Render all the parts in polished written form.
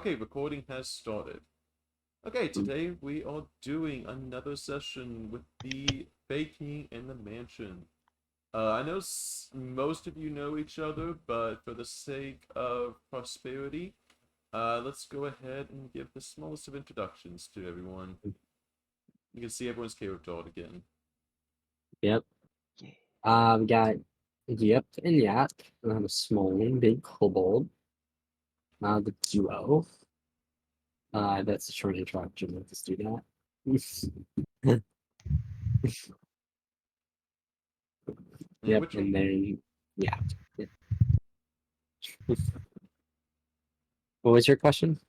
Okay, recording has started. Okay, today we are doing another session with the Baking in the Mansion. I know most of you know each other, but for the sake of prosperity, let's go ahead and give the smallest of introductions to everyone. You can see everyone's character art again. Yep. We got Yep and Yap, and then a small and big kobold. The duo. That's a short introduction. Let's do that. And Yep, which one? and then Yap. Yep. What was your question?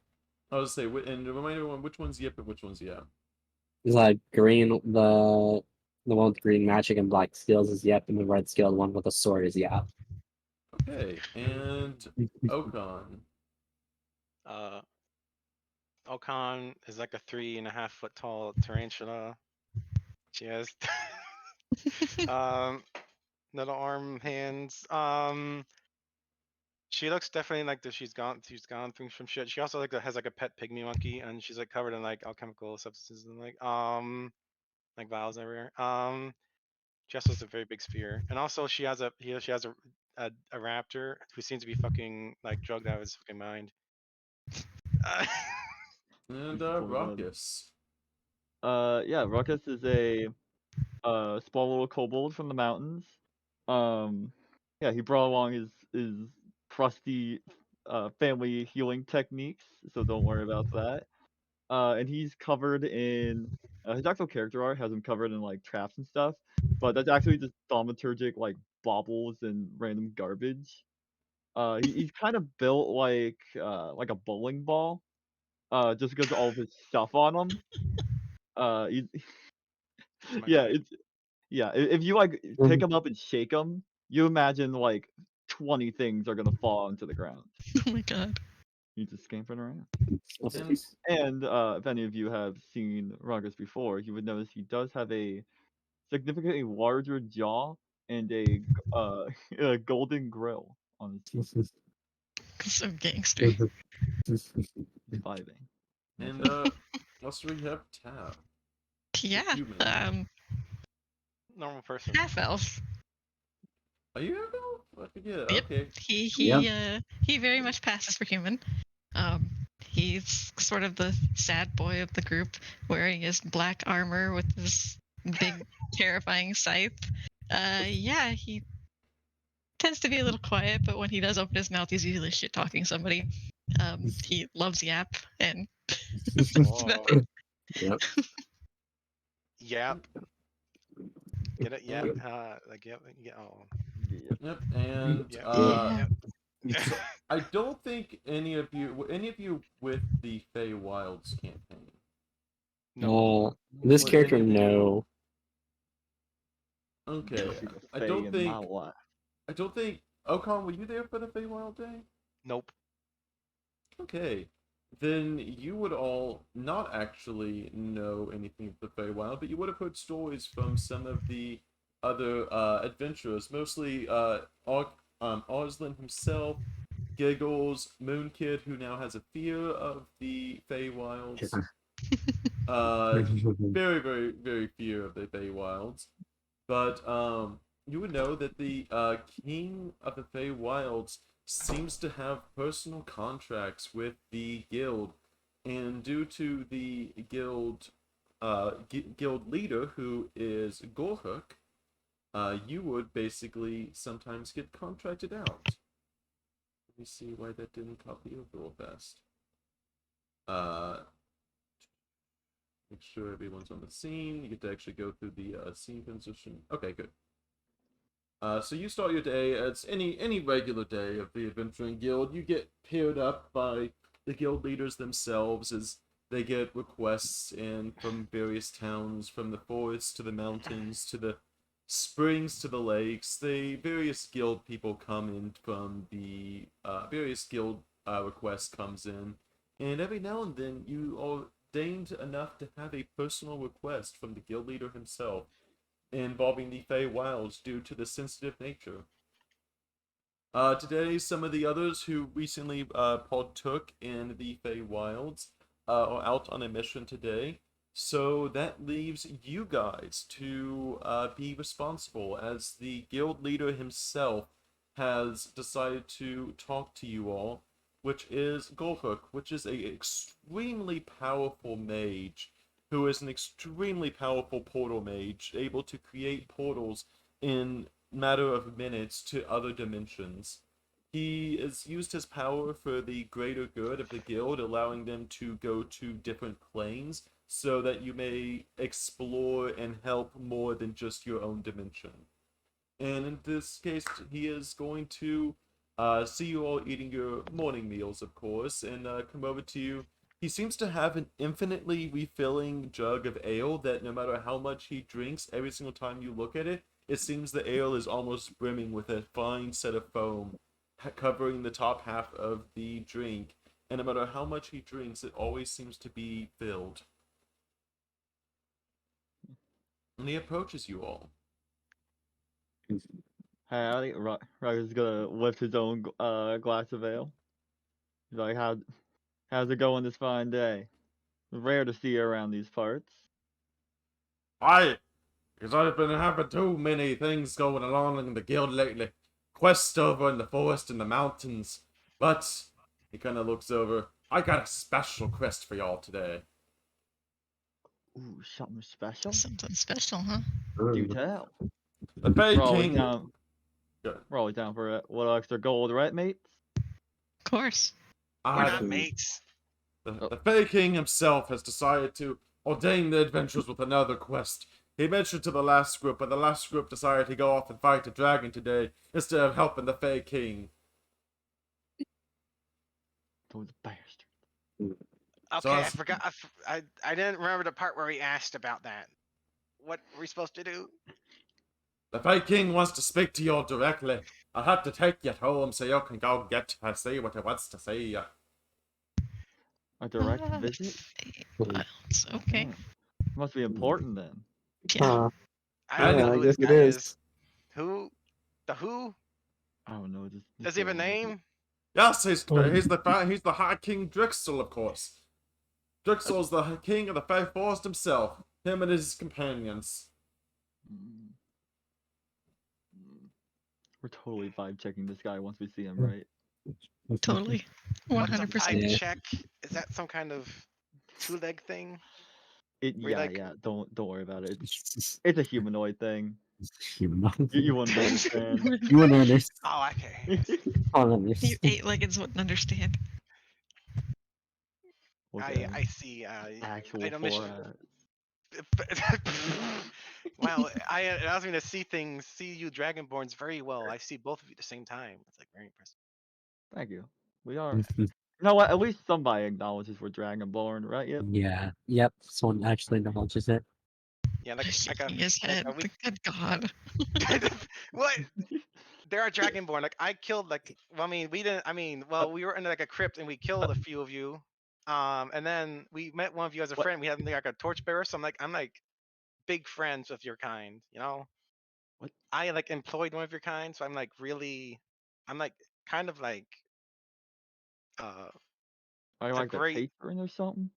I was say, and remind everyone which one's Yip and which one's Yeah. Is like green the one with green magic and black skills is Yep, and the red scale one with a sword is Yap. Okay, and Okan. Uh, Okan is like a 3.5 foot tall tarantula. She has um little arm hands. She looks definitely like that she's gone through some shit. She also has like a pet pygmy monkey, and she's like covered in like alchemical substances and like vials everywhere. She also has a very big spear, and also she has a raptor who seems to be fucking like drugged out of his fucking mind. Uh, And Fully dead. Ruckus. Yeah, Ruckus is a small little kobold from the mountains. Um, yeah, he brought along his trusty family healing techniques, so don't worry about that. And he's covered in his actual character art has him covered in like traps and stuff, but that's actually just thaumaturgic like baubles and random garbage. He's kind of built like a bowling ball, just because of all of his stuff on him. He, He's my yeah, guy. if you like pick him up and shake him, you imagine like 20 things are gonna fall onto the ground. Oh my god. He's just scampering around. And And if any of you have seen Ruckus before, you would notice he does have a significantly larger jaw and a golden grill on his teeth. So gangster. Vibing. That's and it. also we have Tab. Yeah. Human. Normal person. Half elf. Are you Echo? I forget. Yep. Okay. He very much passes for human. Um he's sort of the sad boy of the group, wearing his black armor with his big terrifying scythe. Yeah, he tends to be a little quiet, but when he does open his mouth, he's usually shit talking somebody. He loves Yap, and that's about Oh, it. Yep. yep. Get it? Yep. And, Like yep. Yeah. Oh. Yeah. yep. And Yep. Yeah. Yep. so I don't think any of you with the Fey Wilds campaign. No. This Was character, any of you? no. Okay. She's a I fae don't in my think. life. I don't think. Okan, were you there for the Fey Wild Day? Nope. Okay. Then you would all not actually know anything of the Feywild, but you would have heard stories from some of the other adventurers, mostly Arslan himself, Giggles, Moonkid, who now has a fear of the Feywilds. Very, very, very fear of the Feywilds. But you would know that the king of the Feywilds seems to have personal contracts with the guild, and due to the guild leader, who is Gorhuk, you would basically sometimes get contracted out. Let me see why that didn't copy over real fast. Make sure everyone's on the scene. You get to actually go through the scene transition. Okay, good. So you start your day as any regular day of the Adventuring Guild. You get paired up by the guild leaders themselves as they get requests in from various towns, from the forests to the mountains to the springs to the lakes. The various guild people come in from the various guild requests comes in, and every now and then you are deigned enough to have a personal request from the guild leader himself involving the Fey Wilds due to the sensitive nature. Today, some of the others who recently partook in the Fey Wilds are out on a mission today. So that leaves you guys to be responsible, as the guild leader himself has decided to talk to you all, which is Golfhook, which is a extremely powerful mage, who is an extremely powerful portal mage, able to create portals in matter of minutes to other dimensions. He has used his power for the greater good of the guild, allowing them to go to different planes so that you may explore and help more than just your own dimension. And in this case, he is going to see you all eating your morning meals, of course, and come over to you. He seems to have an infinitely refilling jug of ale that no matter how much he drinks, every single time you look at it, it seems the ale is almost brimming with a fine set of foam covering the top half of the drink. And no matter how much he drinks, it always seems to be filled. And he approaches you all. Howdy, Ruckus gonna lift his own glass of ale. He's like, how's it going this fine day? Rare to see you around these parts. Aye, because I've been having too many things going along in the guild lately. Quests over in the forest and the mountains. But, he kind of looks over, I got a special quest for y'all today. Ooh, something special? Something special, huh? Do tell. The Fey We're always King... down. Good. We're always down for a little extra gold, right, mates? Of course. We're I, not mates. the Fey King himself has decided to ordain the adventurers with another quest. He mentioned to the last group, but the last group decided to go off and fight a dragon today instead of helping the Fey King. Those bastards. Okay, I I was- forgot. I didn't remember the part where he asked about that. What were we supposed to do? The Fey King wants to speak to you directly. I'll have to take you home so you can go get to see what he wants to say. A direct Ah, visit? Fey Wilds, okay. Hmm. Must be important then. Yeah. I don't Yeah, know I who this guess it guy is. is. Who? The who? I don't know. Just Does he have a go on with it. name? Yes, he's the High King Drixel, of course. Drixel's the king of the Fey Forest himself. Him and his companions. Mm. We're totally vibe checking this guy once we see him, right? Totally. What's a 100%. vibe Yeah. check? Is that some kind of two-leg thing? Where, Yeah, like- yeah. Don't worry about it. It's a humanoid thing. Human. You wouldn't understand. You wouldn't understand. Oh, okay. You eight-leggeds wouldn't understand. Okay. I see. Actual I don't miss- for Wow, I allows me to see things, see you Dragonborns very well. I see both of you at the same time. It's like very impressive. Thank you. We are. You know what? At least somebody acknowledges we're Dragonborn, right? Yep. Yeah. Yep. Someone actually acknowledges it. Yeah, like a Shaking his head. like a week- Good God. what? There are Dragonborn. Like I killed like well, I mean we didn't. I mean well we were in like a crypt and we killed a few of you. And then we met one of you as a What? friend. We had like a torchbearer. So I'm like big friends with your kind. You know. What? I like employed one of your kind. So I'm like really. I'm like kind of like. Are you It's a like great- a patron or something?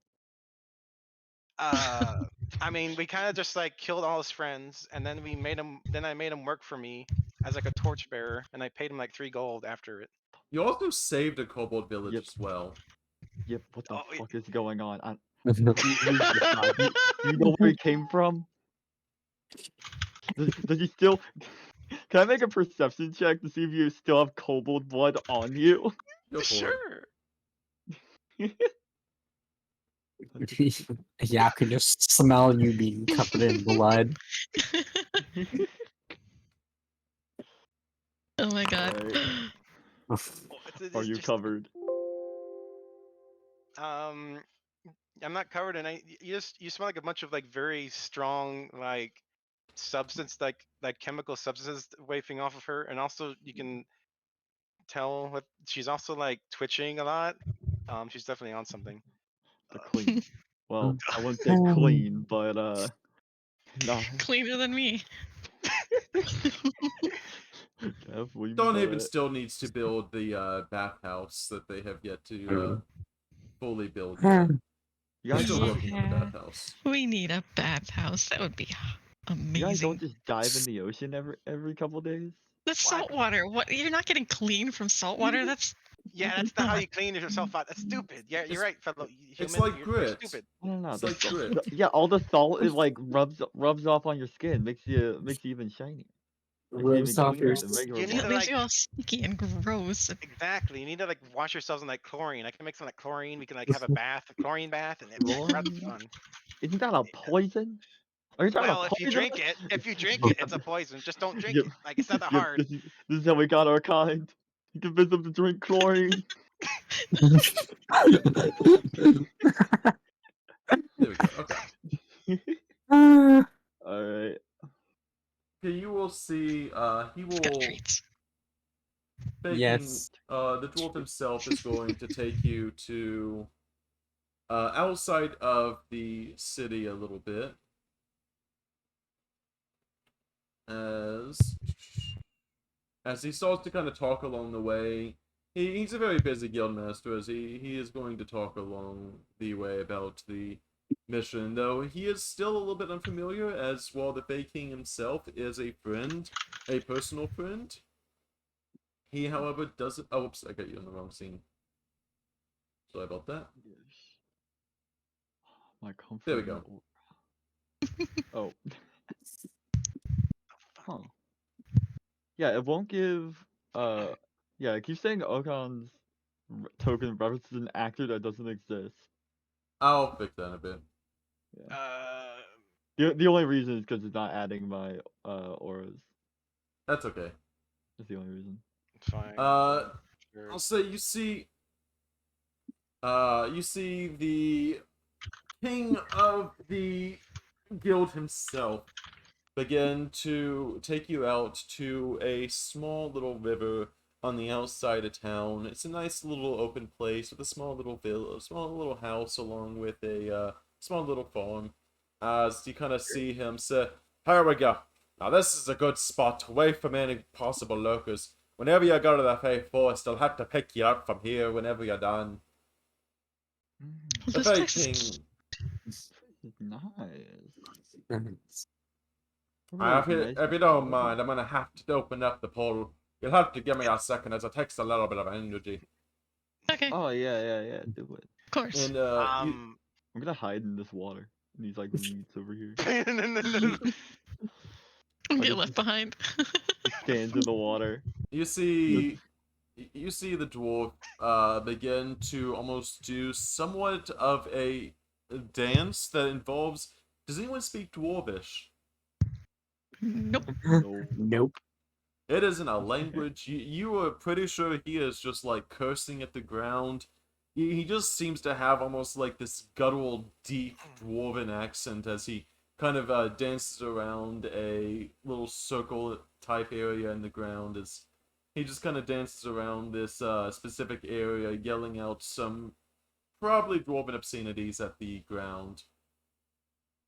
I mean, we kind of just like killed all his friends, and then we made him. Then I made him work for me as like a torchbearer, and I paid him like 3 gold after it. You also saved a kobold village Yep. as well. Yep. What the Oh, it- fuck is going on? Who's this guy? Do you know where he came from? Does he still? Can I make a perception check to see if you still have kobold blood on you? Go for it. Sure. Yeah, I could just smell you being covered in blood. Oh my God. Alright. Oh, it's Are you just- covered? I'm not covered in any. You smell like a bunch of like very strong like substance like chemical substances wafting off of her, and also you can tell what she's also like twitching a lot. She's definitely on something. The clean. Well, I wouldn't say clean, but no. Cleaner than me. Jeff, what do you mean by Stonehaven that? still needs to build the bathhouse that they have yet to fully build Huh. yet. You They're guys, still Yeah. working on the bathhouse. We need a bathhouse. That would be you guys don't amazing. just dive in the ocean every couple days. That's What? salt water. What? You're not getting clean from salt water. That's Yeah, that's not how you clean yourself out. That's stupid. Yeah, you're It's- right, fellow It's human. like You're grit. stupid. No, It's like grit. yeah, all the salt is like rubs off on your skin, makes you even shinier. Makes you Rubs even off your cleaner than regular You need that to, water. leaves like- you all sticky and gross. Exactly. You need to like wash yourselves in like chlorine. I can make some like chlorine. We can like have a bath, a chlorine bath, and it's incredibly Chlorine? fun. Isn't that a poison? Are you trying Well, to if you poison drink us? it, it's a poison. Just don't drink Yep. it. Like it's not that Yep, hard. this is how we got our kind. You convince them to drink chlorine. There we go. Okay. Alright. Okay, you will see. He I've got will. treats. Taking, Yes. the dwarf himself is going to take you to outside of the city a little bit. As he starts to kind of talk along the way, he's a very busy guildmaster, as he is going to talk along the way about the mission, though he is still a little bit unfamiliar, as while the Fey King himself is a friend, a personal friend, he, however, doesn't... Oh, oops, I got you in the wrong scene. Sorry about that. My comfort. There we go. Oh. Huh. Yeah, it won't give. Yeah, it keeps saying Okon's token references an actor that doesn't exist. I'll fix that in a bit. The only reason is because it's not adding my auras. That's okay. That's the only reason. Fine. I'll Sure. say you see the king of the guild himself begin to take you out to a small little river on the outside of town. It's a nice little open place with a small little village, small little house along with a small little farm. As you kind of see him say, "Here we go. Now this is a good spot, away from any possible lurkers. Whenever you go to the Fey Forest, I'll have to pick you up from here whenever you're done." The This Fey place King, is This is nice. if you don't mind, I'm gonna have to open up the portal. You'll have to give me a second, as it takes a little bit of energy. okay. Oh yeah, do it. Of course. And I'm gonna hide in this water. And he's like leads over here. Get left behind. Stands in the water. you see the dwarf begin to almost do somewhat of a dance that involves. Does anyone speak Dwarvish? Nope. No. Nope. It is in a language you are pretty sure he is just like cursing at the ground. He just seems to have almost like this guttural, deep dwarven accent as he kind of dances around a little circle type area in the ground. As he just kind of dances around this specific area, yelling out some probably dwarven obscenities at the ground.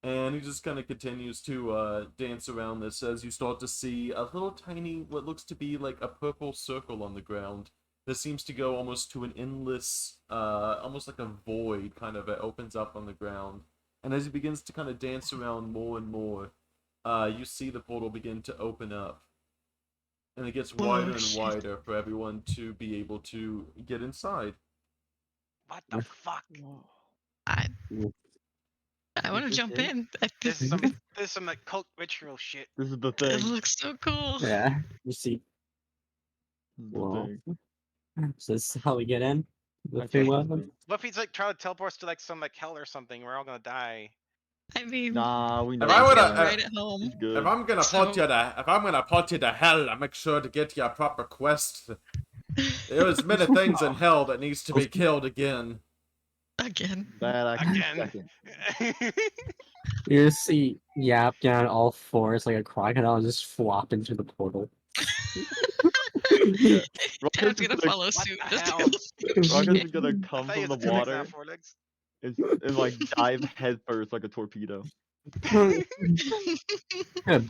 And he just kind of continues to dance around this as you start to see a little tiny, what looks to be like a purple circle on the ground. That seems to go almost to an endless, almost like a void, kind of, it opens up on the ground. And as he begins to kind of dance around more and more, you see the portal begin to open up. And it gets wider and shit. wider for everyone to be able to get inside. What the fuck? I want to this jump it? in. This is some like cult ritual shit. This is the It thing. looks so cool. Yeah. You see. This is the Well, thing. so this is how we get in. The I free think- weapon. What if he's like trying to teleport us to like some like hell or something? We're all gonna die. I mean, Nah, we know. If I I would feel have- right at home. He's good. If I'm gonna put you to hell, I make sure to get you a proper quest. There's many things in hell that needs to be killed again. Again. That I can Again. second. You just see Yap get on all fours like a crocodile and just flop into the portal. Dad's gonna gonna- follow What suit. the Just hell? Rocket's gonna I come thought he from was the a T-Rex now, water four legs. and like dive headfirst like a torpedo.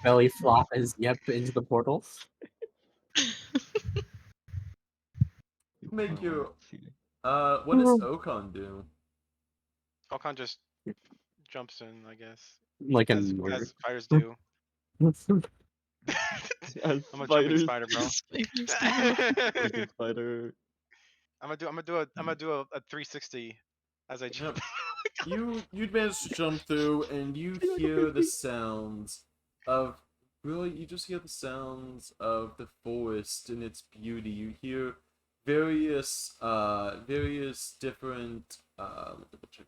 Belly flop as Yep into the portal. Make your Let's see. what does Okan do? Falcon just jumps in, I guess, Like a as nerd. spiders do. As I'm a jumping spiders, spider, bro. Spider style. freaking spider. I'm gonna do a 360 as I jump. You'd manage to jump through, and you hear the sounds of you just hear the sounds of the forest and its beauty. You hear various different double check.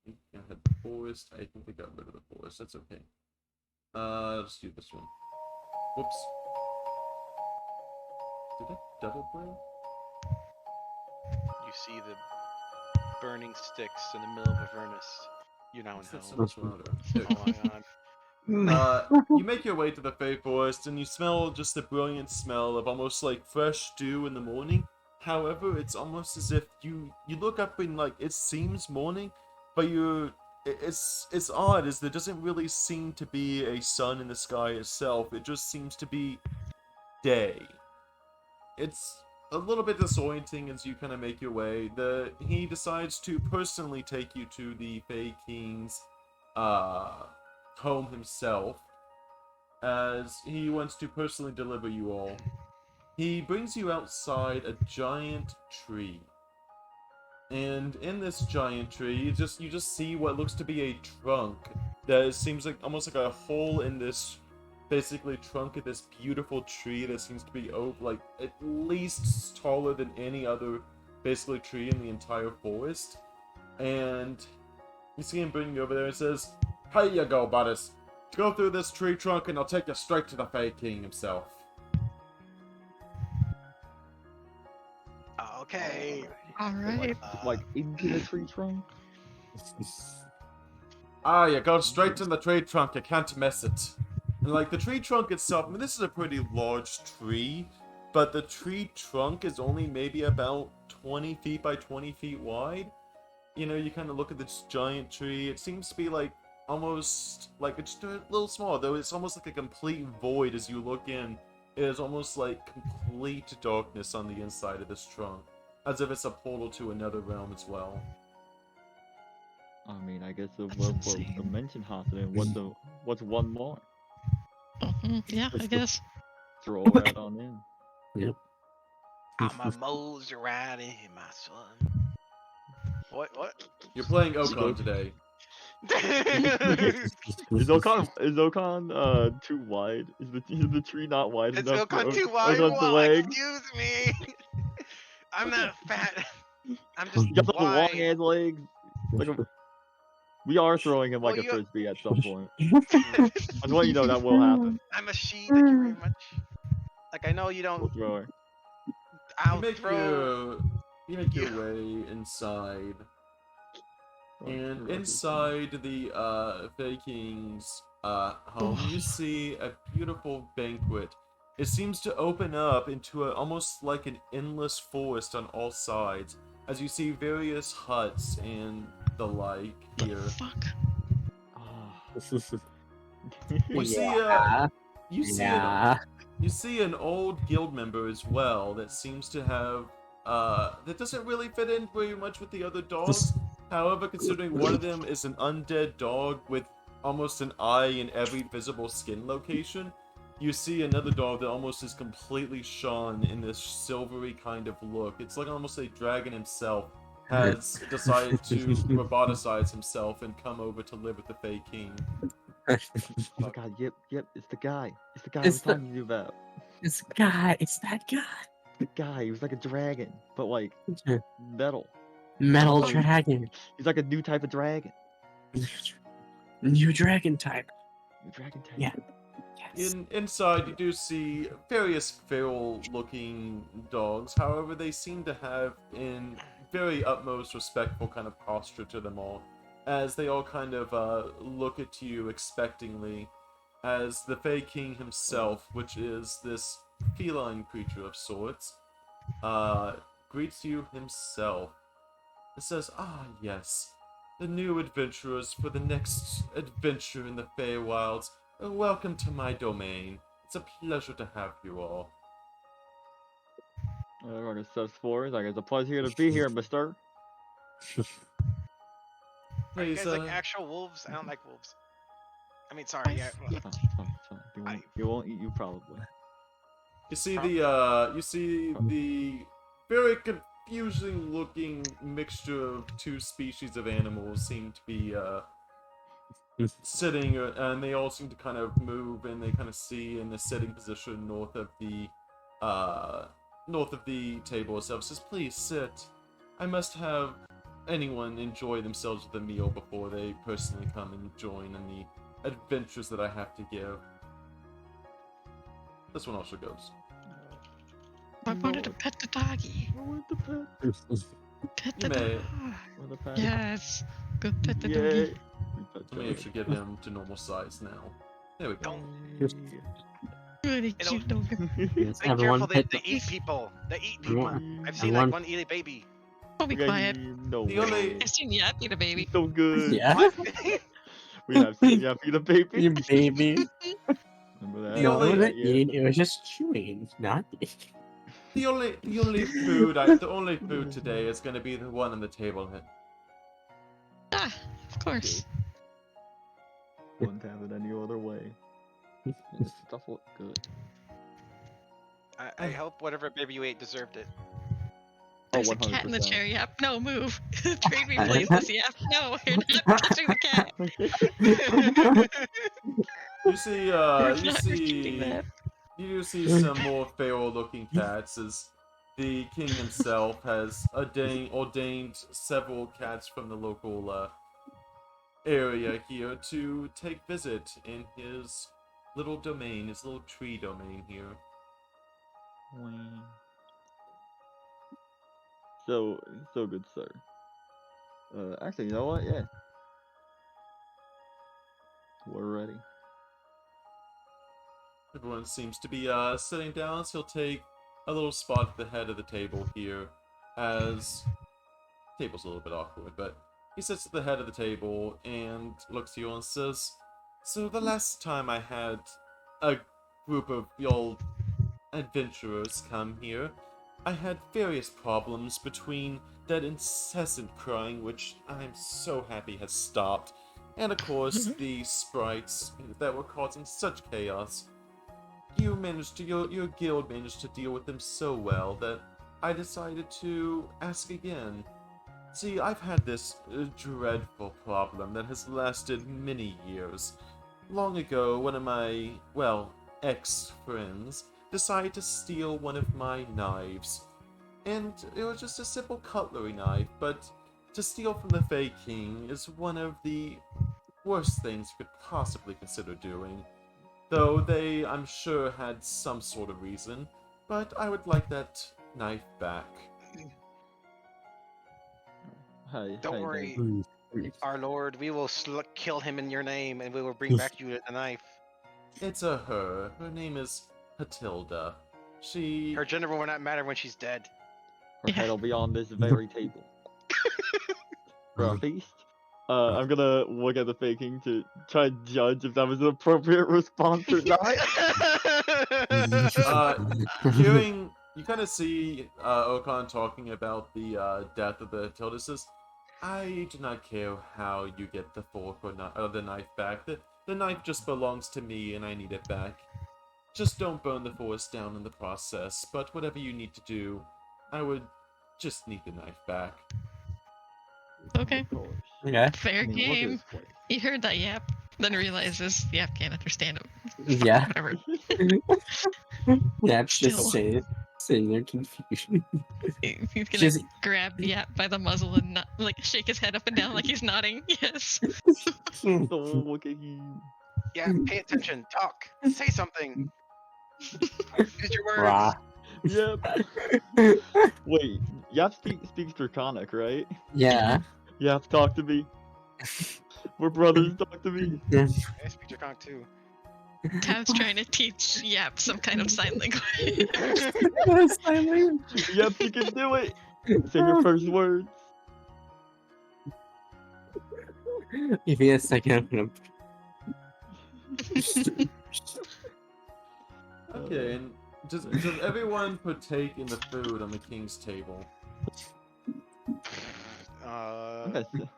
I had the forest. I think they got rid of the forest. That's okay. Let's do this one. Whoops. Did I double play? You see the burning sticks in the middle of a furnace. You're now in That's so hell. much louder. There we Oh go. my god. You make your way to the Fey Forest and you smell just the brilliant smell of almost like fresh dew in the morning. However, it's almost as if you look up and like it seems morning, but it's odd as there doesn't really seem to be a sun in the sky itself. It just seems to be day. It's a little bit disorienting as you kind of make your way. He decides to personally take you to the Fey King's home himself, as he wants to personally deliver you all. He brings you outside a giant tree. And in this giant tree, you just see what looks to be a trunk that seems like almost like a hole in this basically trunk of this beautiful tree that seems to be like at least taller than any other basically tree in the entire forest. And you see him bring you over there and says, "Here you go, buddies. Go through this tree trunk and I'll take you straight to the Fey King himself." Okay. All right. Like into the tree trunk. You go straight to the tree trunk, you can't miss it. And like the tree trunk itself, I mean, this is a pretty large tree, but the tree trunk is only maybe about 20 feet by 20 feet wide. You know, you kind of look at this giant tree, it seems to be like almost like it's just a little small, though it's almost like a complete void as you look in. It is almost like complete darkness on the inside of this trunk, as if it's a portal to another realm as well. I mean, I guess That's we're insane. dimension hopping. What's one more? Yeah, I guess. Throw right on in. I'm a mose right in my son. What? You're playing Okan today. Is Okan too wide? Is the tree not wide It's enough? Okan for too wide. Okan's Whoa, legs? excuse me. I'm not fat. I'm You just got the long wide. ass legs. Like we are throwing him like Well, a you- frisbee at some point. I just want you to know that will happen. I'm a she. Thank you very much. Like I know you We'll don't. throw her. I'll throw. You make your way inside. And inside the Fey King's home, you see a beautiful banquet. It seems to open up into almost like an endless forest on all sides, as you see various huts and the like here. Fuck. Ah. You see, Yeah. you see, Yeah. you see an old guild member as well that seems to have that doesn't really fit in very much with the other dogs. However, considering one of them is an undead dog with almost an eye in every visible skin location, you see another dog that almost is completely shone in this silvery kind of look. It's like almost a dragon himself has decided to roboticize himself and come over to live with the Fey King. Oh my god, yep, it's the guy. It's the guy I It's was the- talking to you about. It's guy. It's that guy. The guy, he was like a dragon, but like metal. Metal Oh. dragon. He's like a new type of dragon. New dragon type. New dragon type. Yeah. Yes. Inside, you do see various feral-looking dogs. However, they seem to have in very utmost respectful kind of posture to them all, as they all kind of look at you expectingly, as the Fey King himself, which is this feline creature of sorts, greets you himself. It says, "Ah, yes, the new adventurers for the next adventure in the Feywilds. welcome to my domain. It's a pleasure to have you all. Ruckus steps forward. Like, it's a pleasure to be here, mister. Are you Please, guys like actual wolves? I don't like wolves. I mean, sorry. Yeah. Fine, fine, fine. He won't eat you, probably. you see Prob- the very confusing looking mixture of two species of animals seem to be sitting, and they all seem to kind of move, and they kind of see in the sitting position north of the table itself. Says, please sit. I must have anyone enjoy themselves with a meal before they personally come and join in the adventures that I have to give. This one also goes. I wanted to pet the doggy. I want the pet. Pet You the may. dog. Want the pet. Yes. Go pet the Yay. doggy. We pet Let me dog. actually get him to normal size now. There we go. Don't. Really It'll- cute dog. Yes, Be everyone careful, they pet the- eat people. They eat people. Everyone- I've seen everyone- like one eat a baby. Oh, be quiet. No The only- way. I've seen Yap eat a baby. So good. Yeah. What? We have seen you feed a baby. You baby. Remember that? The No, it only- wasn't Yeah. eating, it was just chewing, not eating. The only food today is going to be the one on the table. Ah, of course. Wouldn't have it any other way. This stuff look good. I hope whatever baby you ate deserved it. There's a cat in the 100%. chair, Yap. No, move. Trade me places, Yap. No, you're not touching the cat. You see, You're you not restricting see, that. you do see some more feral-looking cats as the king himself has ordained several cats from the local area here to take visit in his little domain, his little tree domain here. So good, sir. Actually, you know what? Yeah. We're ready. Everyone seems to be sitting down, so he'll take a little spot at the head of the table here, as table's a little bit awkward, but he sits at the head of the table and looks at you and says, so the last time I had a group of y'all adventurers come here, I had various problems between that incessant crying, which I'm so happy has stopped, and of course the sprites that were causing such chaos. You managed to, your guild managed to deal with them so well that I decided to ask again. See, I've had this dreadful problem that has lasted many years. Long ago, one of my, well, ex-friends decided to steal one of my knives. And it was just a simple cutlery knife, but to steal from the Fey King is one of the worst things you could possibly consider doing. Though they, I'm sure, had some sort of reason, but I would like that knife back. Hi. Don't hi, worry, Dave. our lord. We will kill him in your name, and we will bring back you the knife. It's a her. Her name is Hatilda. She... Her gender will not matter when she's dead. Her head will be on this very table. For a feast. I'm gonna look at the faking to try and judge if that was an appropriate response or not. Hearing... You kind of see Okan talking about the death of the Hatilda says, I do not care how you get the fork or the knife back. The knife just belongs to me and I need it back. Just don't burn the forest down in the process, but whatever you need to do, I would just need the knife back. Okay. Of course. Okay. Fair I mean, look at game. this place. He heard that Yap, then realizes Yap can't understand him. Yeah. Whatever. Yeah, it's just Still. saying their confusion. He's gonna Just grab Yap by the muzzle and not, like shake his head up and down like he's nodding. Yes. So look at him. Yeah, pay attention. Talk. Say something. Use your words. rah. Yep. Wait, Yap speaks Draconic, right? Yeah. Yap, talk to me. We're brothers, talk to me. I speak Draconic too. Tav's trying to teach Yap some kind of sign language. Yep, you can do it. Say your first words. Give me a second. I'm gonna Okay, and does everyone partake in the food on the king's table? I'm gonna say-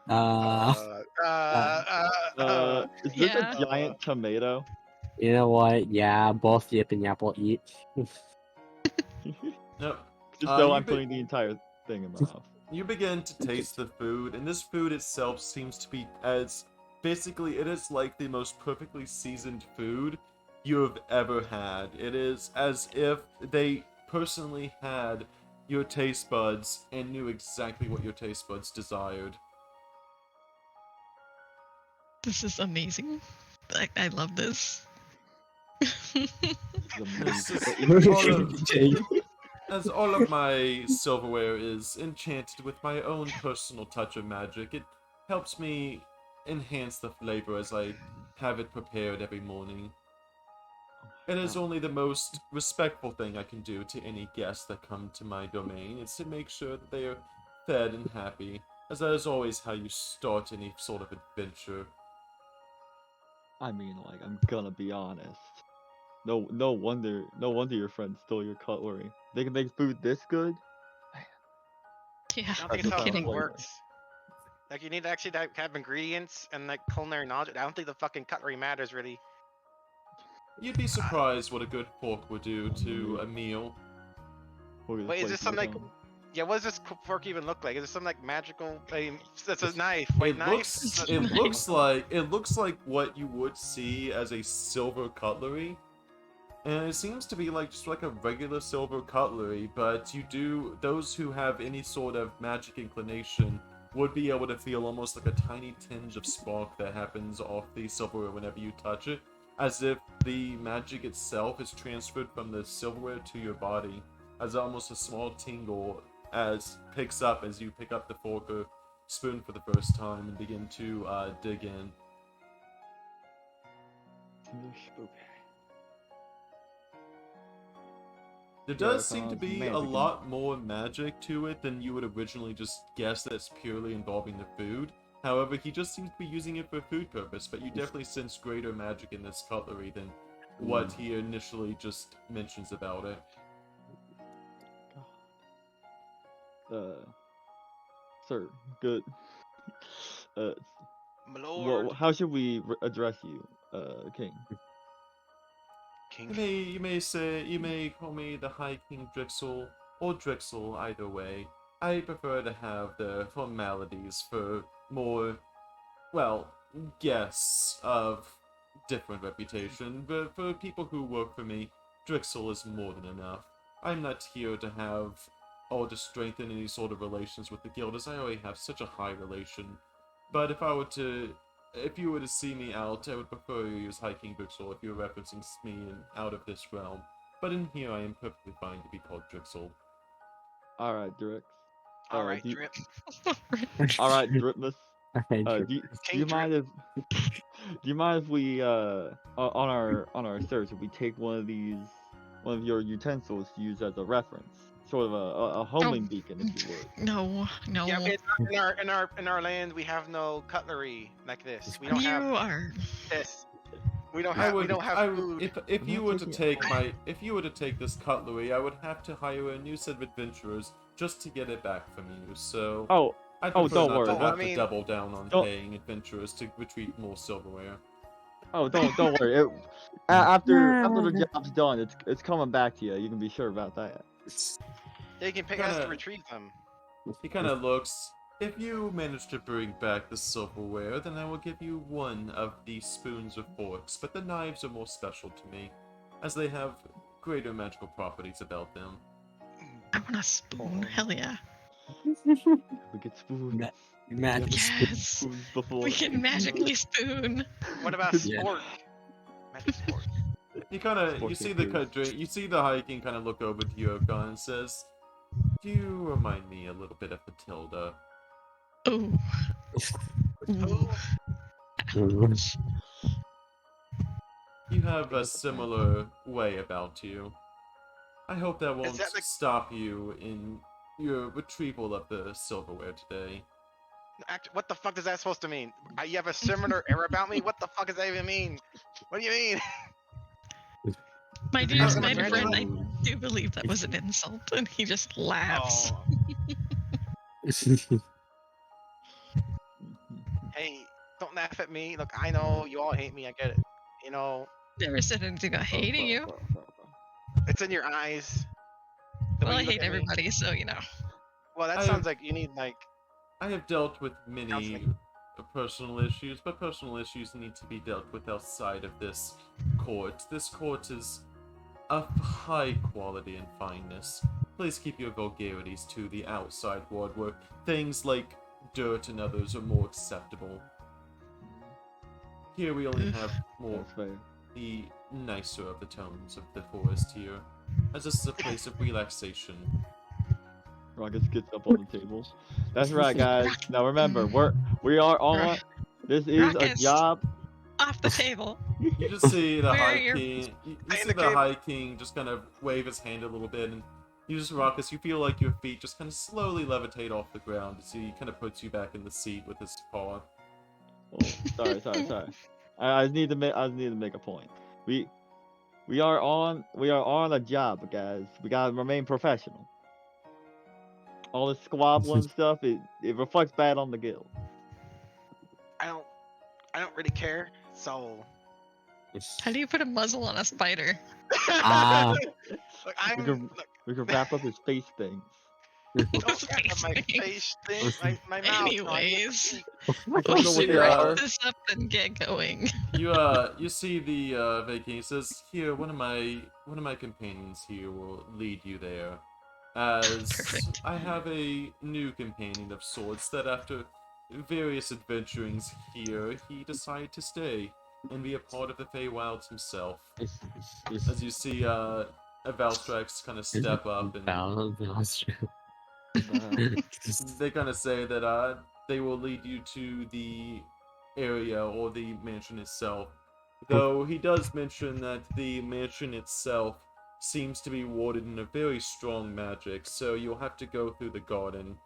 is this Yeah. a giant tomato? You know what? Yeah, both Yip and Yap will eat. Nope. Just so you I'm be- putting the entire thing in my mouth. You begin to taste the food, and this food itself seems to be as basically it is like the most perfectly seasoned food you have ever had. It is as if they personally had your taste buds and knew exactly what your taste buds desired. This is amazing. I love this. This is This amazing. is as all of my silverware is enchanted with my own personal touch of magic, it helps me enhance the flavor as I have it prepared every morning. It is only the most respectful thing I can do to any guests that come to my domain, is to make sure that they are fed and happy, as that is always how you start any sort of adventure. I mean, like, I'm gonna be honest. No wonder your friends stole your cutlery. They can make food this good? Yeah. I don't That's think it's the how kind of cooking flavor. works. Like you need to actually have ingredients and like culinary knowledge. I don't think the fucking cutlery matters really. You'd be surprised what a good fork would do to a meal. Look at Wait, is place this some we're like? on. Yeah, what does this fork even look like? Is it some like magical? I mean, that's a knife. White It knife. looks it looks like what you would see as a silver cutlery. And it seems to be like just like a regular silver cutlery, but those who have any sort of magic inclination would be able to feel almost like a tiny tinge of spark that happens off the silverware whenever you touch it, as if the magic itself is transferred from the silverware to your body, as almost a small tingle as picks up as you pick up the fork or spoon for the first time and begin to dig in. There does seem to be a Magic. lot more magic to it than you would originally just guess that's purely involving the food. However, he just seems to be using it for food purpose, but you definitely sense greater magic in this cutlery than what he initially just mentions about it. Sir, good. My lord. How should we address you, King? King. You may call me the High King Drixel, or Drixel, either way. I prefer to have the formalities for more, well, guests of different reputation, but for people who work for me, Drixel is more than enough. I'm not here to have or to strengthen any sort of relations with the guild, as I already have such a high relation. But if you were to see me out, I would prefer you use High King Drixel if you were referencing me out of this realm. But in here, I am perfectly fine to be called Drixel. Alright, Drix. All right, do you- drip. Alright, Dripmus. Okay, Do sure. you King mind if we on our search if we take one of your utensils to use as a reference, sort of a homing beacon, if you would. No, no. Yeah, in our land we have no cutlery like this. We don't you have are. this. We don't I have. would, We don't have food. if I'm you not were to taking it. if you were to take this cutlery, I would have to hire a new set of adventurers just to get it back from you. So Oh, I oh, prefer don't not worry, to I have to mean- double down on Don't- paying adventurers to retrieve more silverware. don't worry. After the job's done, it's coming back to you. You can be sure about that. They can pay us to Kinda- retrieve them. He kind of looks. If you manage to bring back the silverware, then I will give you one of the spoons or forks, but the knives are more special to me, as they have greater magical properties about them. I want a spoon. Hell yeah. We get spoons. Ma- Magic spoon. Yes. Spoons before. We can magically spoon. What about Yeah. sport? Magic sport. You see the hiking kind of look over to Yurgon and says, "You remind me a little bit of Matilda." Ooh. Ooh. Oh, You have a similar way about you. I hope that won't that like- stop you in your retrieval of the silverware today. What the fuck is that supposed to mean? You have a similar air about me? What the fuck does that even mean? What do you mean? My Is it dear not spider friend, I imaginable? do believe that was an insult, and he just laughs. Oh, hey, don't laugh at me. Look, I know you all hate me. I get it. You know, Never said anything about hating you. it's in your eyes. The Well, way I you look hate at me. everybody, so you know. Well, that I sounds have- like you need like. I have dealt with many Counseling. personal issues, but personal issues need to be dealt with outside of this court. This court is of high quality and fineness. Please keep your vulgarities to the outside world where things like dirt and others are more acceptable. Here we only have more That's fair. the nicer of the tones of the forest here, as this is a place of relaxation. Ruckus gets up on the table. That's right, guys. Now remember, we are on. This is a Ruckus. job. Off the table. You just see the Where are High your- King. You Stay in see the the cave. High King just kind of wave his hand a little bit, and you just Ruckus. You feel like your feet just kind of slowly levitate off the ground as he kind of puts you back in the seat with his paw. Oh, sorry. I just need to make a point. We are on a job, guys. We gotta remain professional. All this squabbling stuff, it reflects bad on the guild. I don't really care. So. How do you put a muzzle on a spider? Ah. Look, I'm. can- Look, We can wrap up his face things. don't wrap up my face thing. My mouth. no, I need to Anyways, speak. I we don't know what should they wrap are. this up and get going. You see the Viking. He says, "Here, one of my companions here will lead you there, as Perfect. I have a new companion of sorts that after various adventurings here, he decided to stay and be a part of the Feywilds himself." As you see, Valstrax kind of step up and they kind of say that they will lead you to the area or the mansion itself. Though he does mention that the mansion itself seems to be warded in a very strong magic, so you'll have to go through the garden.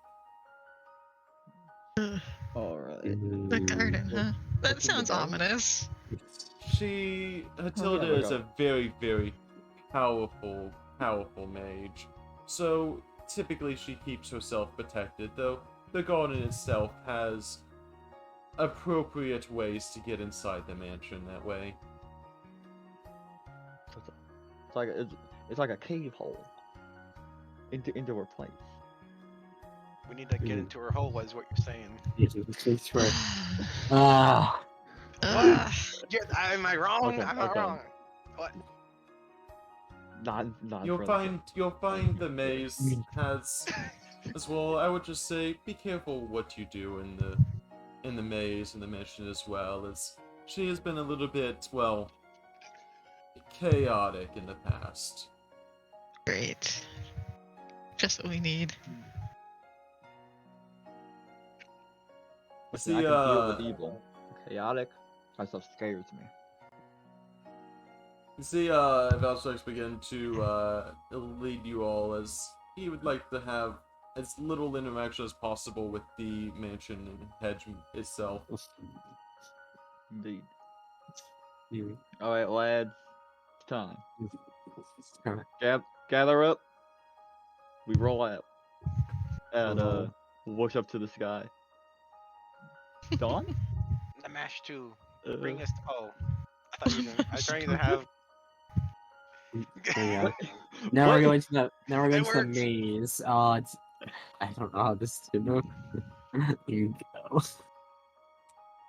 All right. The garden, huh? That What's in the sounds garden? ominous. Hatilda my is a God. very, very powerful mage. So typically she keeps herself protected, though the garden itself has appropriate ways to get inside the mansion that way. It's like a cave hole into her place. We need to get into her hole. Is what you're saying? Ah. Am I wrong? Okay, I'm not okay. wrong. What? Not in You'll front of find the maze has as well. I would just say be careful what you do in the maze and the mansion as well, as she has been a little bit, well, chaotic in the past. Great. Just what we need. Listen, I See, can deal with evil. Chaotic. That stuff scares me. You see, Valstrax begin to lead you all, as he would like to have as little interaction as possible with the mansion and hedge itself. Indeed. All right, lads. It's time. Gather up. We roll out. And look up to the sky. Dawn? The mash too. Uh, Bring us. Oh, I thought you were. I was trying to have. Yeah. what? Now we're What? going to the It works. maze. It's, I don't know how this is gonna you go.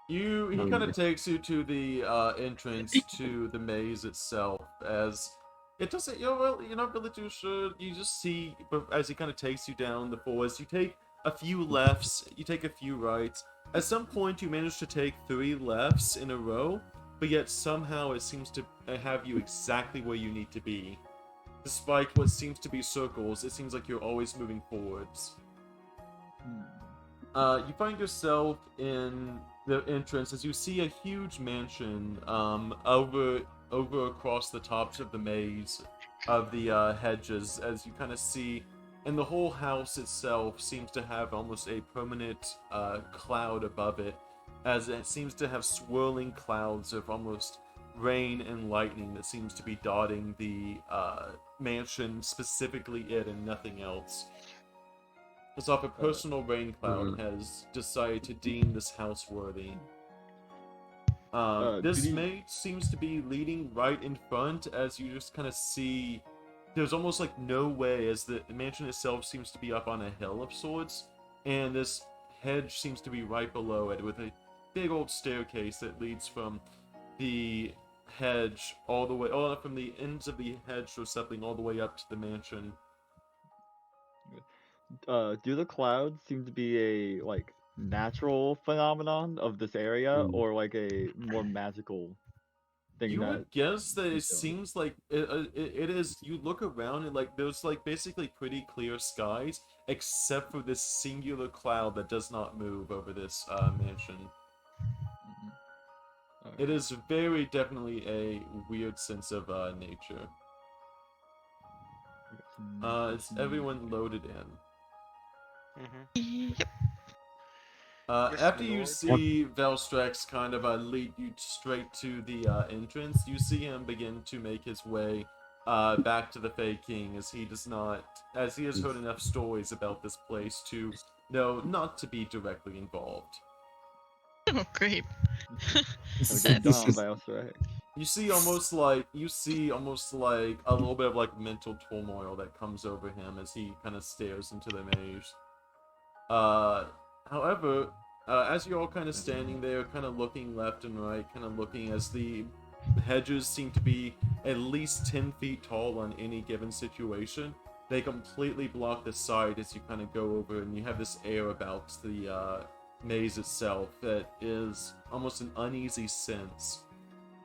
He kind of takes you to the entrance to the maze itself, as it doesn't. You're not really too sure. You just see, but as he kind of takes you down the forest, you take a few lefts, you take a few rights. At some point, you manage to take 3 lefts in a row, but yet somehow it seems to have you exactly where you need to be. Despite what seems to be circles, it seems like you're always moving forwards. You find yourself in the entrance as you see a huge mansion over across the tops of the maze of the hedges, as you kind of see and the whole house itself seems to have almost a permanent cloud above it, as it seems to have swirling clouds of almost rain and lightning that seems to be dotting the mansion, specifically it and nothing else. As if a personal rain cloud has decided to deem this house worthy. This did he- mate seems to be leading right in front, as you just kind of see. There's almost like no way, as the mansion itself seems to be up on a hill of sorts, and this hedge seems to be right below it, with a big old staircase that leads from the hedge all the way, from the ends of the hedge or something all the way up to the mansion. Do the clouds seem to be a like natural phenomenon of this area, or like a more magical thing You that would guess that it is doing? seems like it is. You look around and like there's like basically pretty clear skies, except for this singular cloud that does not move over this mansion. Alright. It is very definitely a weird sense of nature. Is everyone loaded in? Mm-hmm. Yep. Yes, After my you lord. see Velstrax kind of lead you straight to the entrance, you see him begin to make his way back to the Fey King, as he has heard enough stories about this place to know not to be directly involved. Oh, great. Have a good This job, is- Velstrax. You see almost like a little bit of like mental turmoil that comes over him as he kind of stares into the maze. However, as you're all kind of standing there, kind of looking left and right, kind of looking as the hedges seem to be at least 10 feet tall on any given situation, they completely block the sight as you kind of go over, and you have this air about the maze itself that is almost an uneasy sense.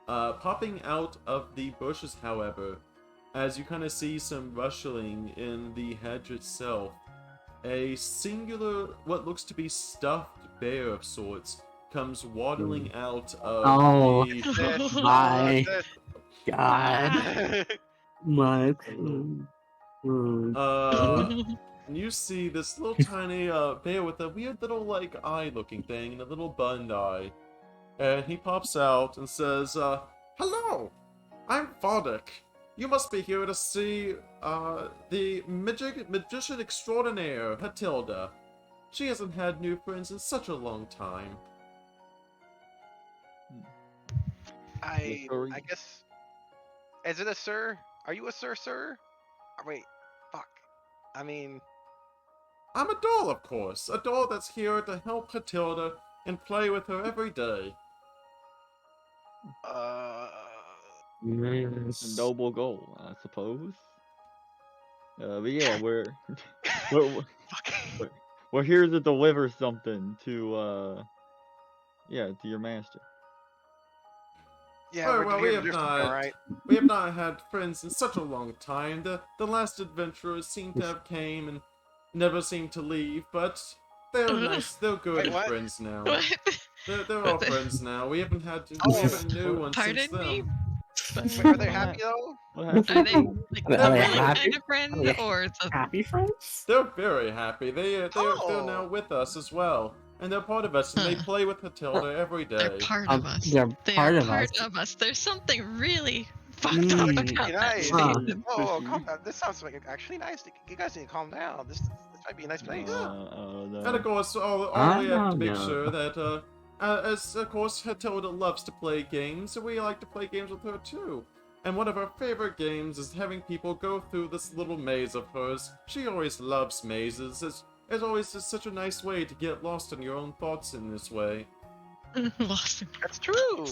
Popping out of the bushes, however, as you kind of see some rustling in the hedge itself, a singular, what looks to be stuffed bear of sorts, comes waddling out of Oh. the... This, My this. God, my. And you see this little tiny bear with a weird little like eye looking thing and a little bund eye. And he pops out and says, "Hello! I'm Vardic. You must be here to see the magician extraordinaire, Hatilda. She hasn't had new friends in such a long time." I sorry. guess. Is it a sir? Are you a sir? Wait, fuck. I mean, I'm a doll, of course. A doll that's here to help Hatilda and play with her every day. A noble goal, I suppose. But yeah, we're we're, fuck. we're here to deliver something to to your master. Yeah, Oh, we're well, here to do something, right? we have not had friends in such a long time. The last adventurers seem to have came and never seem to leave, but they're nice. They're good Wait, what? friends now. What? They're all friends now. We haven't had Oh. we haven't new ones since Pardon me? them. Wait, are they happy though? What Are happened? they like Are the they villain happy? kind of friend, Are they or it's a Happy friends? They're very happy. They're Oh. now with us as well, and they're part of us. And they Huh. play with Hatilda every they're day. part of us. They're They part are of part us. of us. There's something really fucked up Mm. about Pretty that nice. Huh. statement. Oh, calm down. This sounds like actually nice. You guys need to calm down. This might be a nice place. And of No. course, all we have to make sure that, as of course Hatilda loves to play games, so we like to play games with her too. And one of our favorite games is having people go through this little maze of hers. She always loves mazes. It's always just such a nice way to get lost in your own thoughts in this way. Lost in That's true.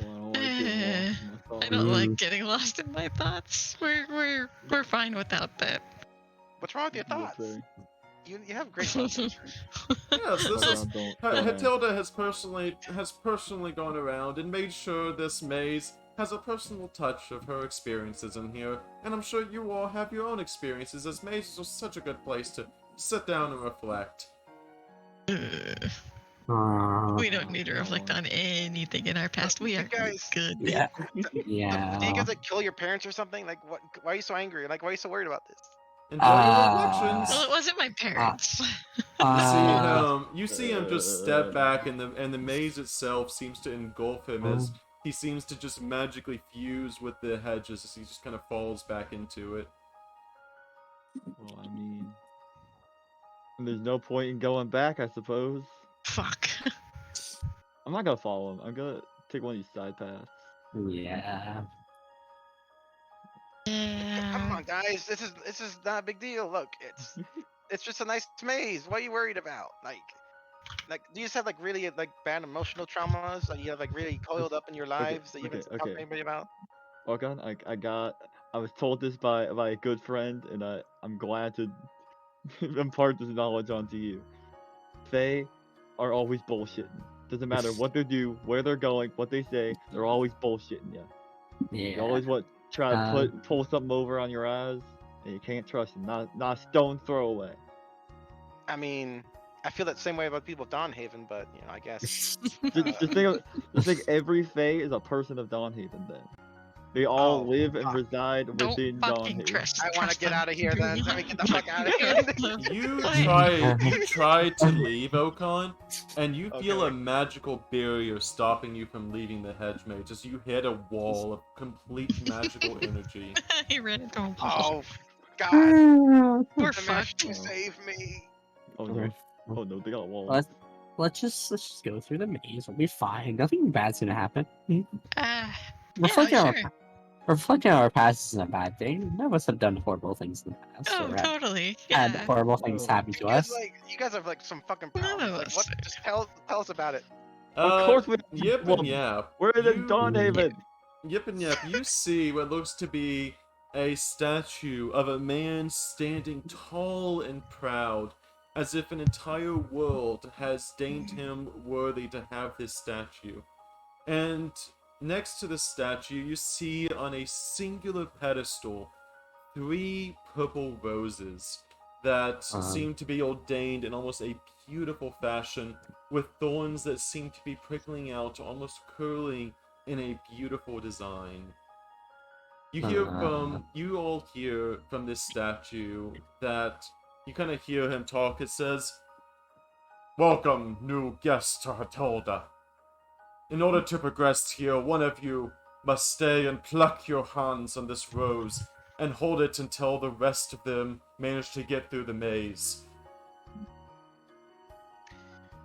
Well, I don't like getting lost in my I thoughts. don't like getting lost in my thoughts. We're fine without that. What's wrong with your Yes, thoughts? sir. You have great thoughts. Yes, this Hold is on, don't- Hatilda has personally gone around and made sure this maze has a personal touch of her experiences in here, and I'm sure you all have your own experiences, as mazes are such a good place to sit down and reflect. We don't need to reflect on anything in our past. We are guys- good. Yeah. Do you Yeah. guys like kill your parents or something? Like what? Why are you so angry? Like why are you so worried about this? Enjoy your Ah. reflections. Well, it wasn't my parents. You see him just step back, and the maze itself seems to engulf him as he seems to just magically fuse with the hedges as he just kind of falls back into it. Well, I mean, there's no point in going back, I suppose. Fuck. I'm not gonna follow him. I'm gonna take one of these side paths. Yeah. Come Yeah. on, guys. This is not a big deal. Look, it's just a nice maze. What are you worried about? Like, do you just have like really like bad emotional traumas that you have like really coiled up in your lives that you haven't talked to anybody about? Orgon, I was told this by a good friend, and I'm glad to impart this knowledge onto you. Fae are always bullshitting. Doesn't matter what they do, where they're going, what they say, they're always bullshitting you. You Yeah. always try to pull something over on your eyes, and you can't trust them. Not a stone throw away. I mean, I feel that same way about people of Dawnhaven, but you know, I guess. Just think every Fae is a person of Dawnhaven. Then they all Oh, live and fuck. reside Don't within fucking Dawnhaven. trust. I want to trust get them. out of here then. Let me get the fuck out of here. You Why? try to leave, Okan, and you feel a Okay. magical barrier stopping you from leaving the hedge maze as you hit a wall of complete magical energy. He ran into a wall. Oh, God. We're The man fucked. who saved me. Oh no! Oh no! They got walls. Let's just go through the maze. We'll be fine. Nothing bad's gonna happen. Yeah, Reflecting sure. reflecting on our past isn't a bad thing. None of us have done horrible things in the past. Oh, or totally. had Yeah. horrible things No. happen to You guys us. you guys have like some fucking None problems. of Like, us. what? Just tell us about it. Of course we. Yip well, and Yap. We're in you- Dawnhaven. Yip and Yap, you see what looks to be a statue of a man standing tall and proud, as if an entire world has deemed him worthy to have this statue. And next to the statue, you see on a singular pedestal 3 purple roses that seem to be ordained in almost a beautiful fashion, with thorns that seem to be prickling out, almost curling in a beautiful design. You all hear from this statue that you kind of hear him talk. It says, "Welcome, new guest to Hatolda. In order to progress here, one of you must stay and pluck your hands on this rose and hold it until the rest of them manage to get through the maze.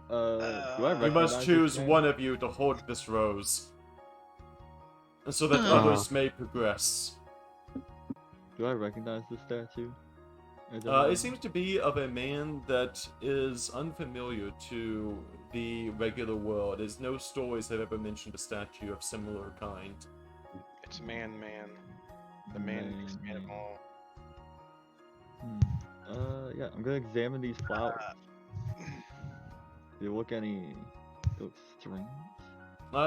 Do I You recognize must this choose name? one of you to hold this rose, and so that Oh. others may progress." Do I recognize this statue? It seems to be of a man that is unfamiliar to the regular world, as no stories have ever mentioned a statue of similar kind. It's man. The man is man of all. Yeah, I'm gonna examine these flowers. Do you look strange?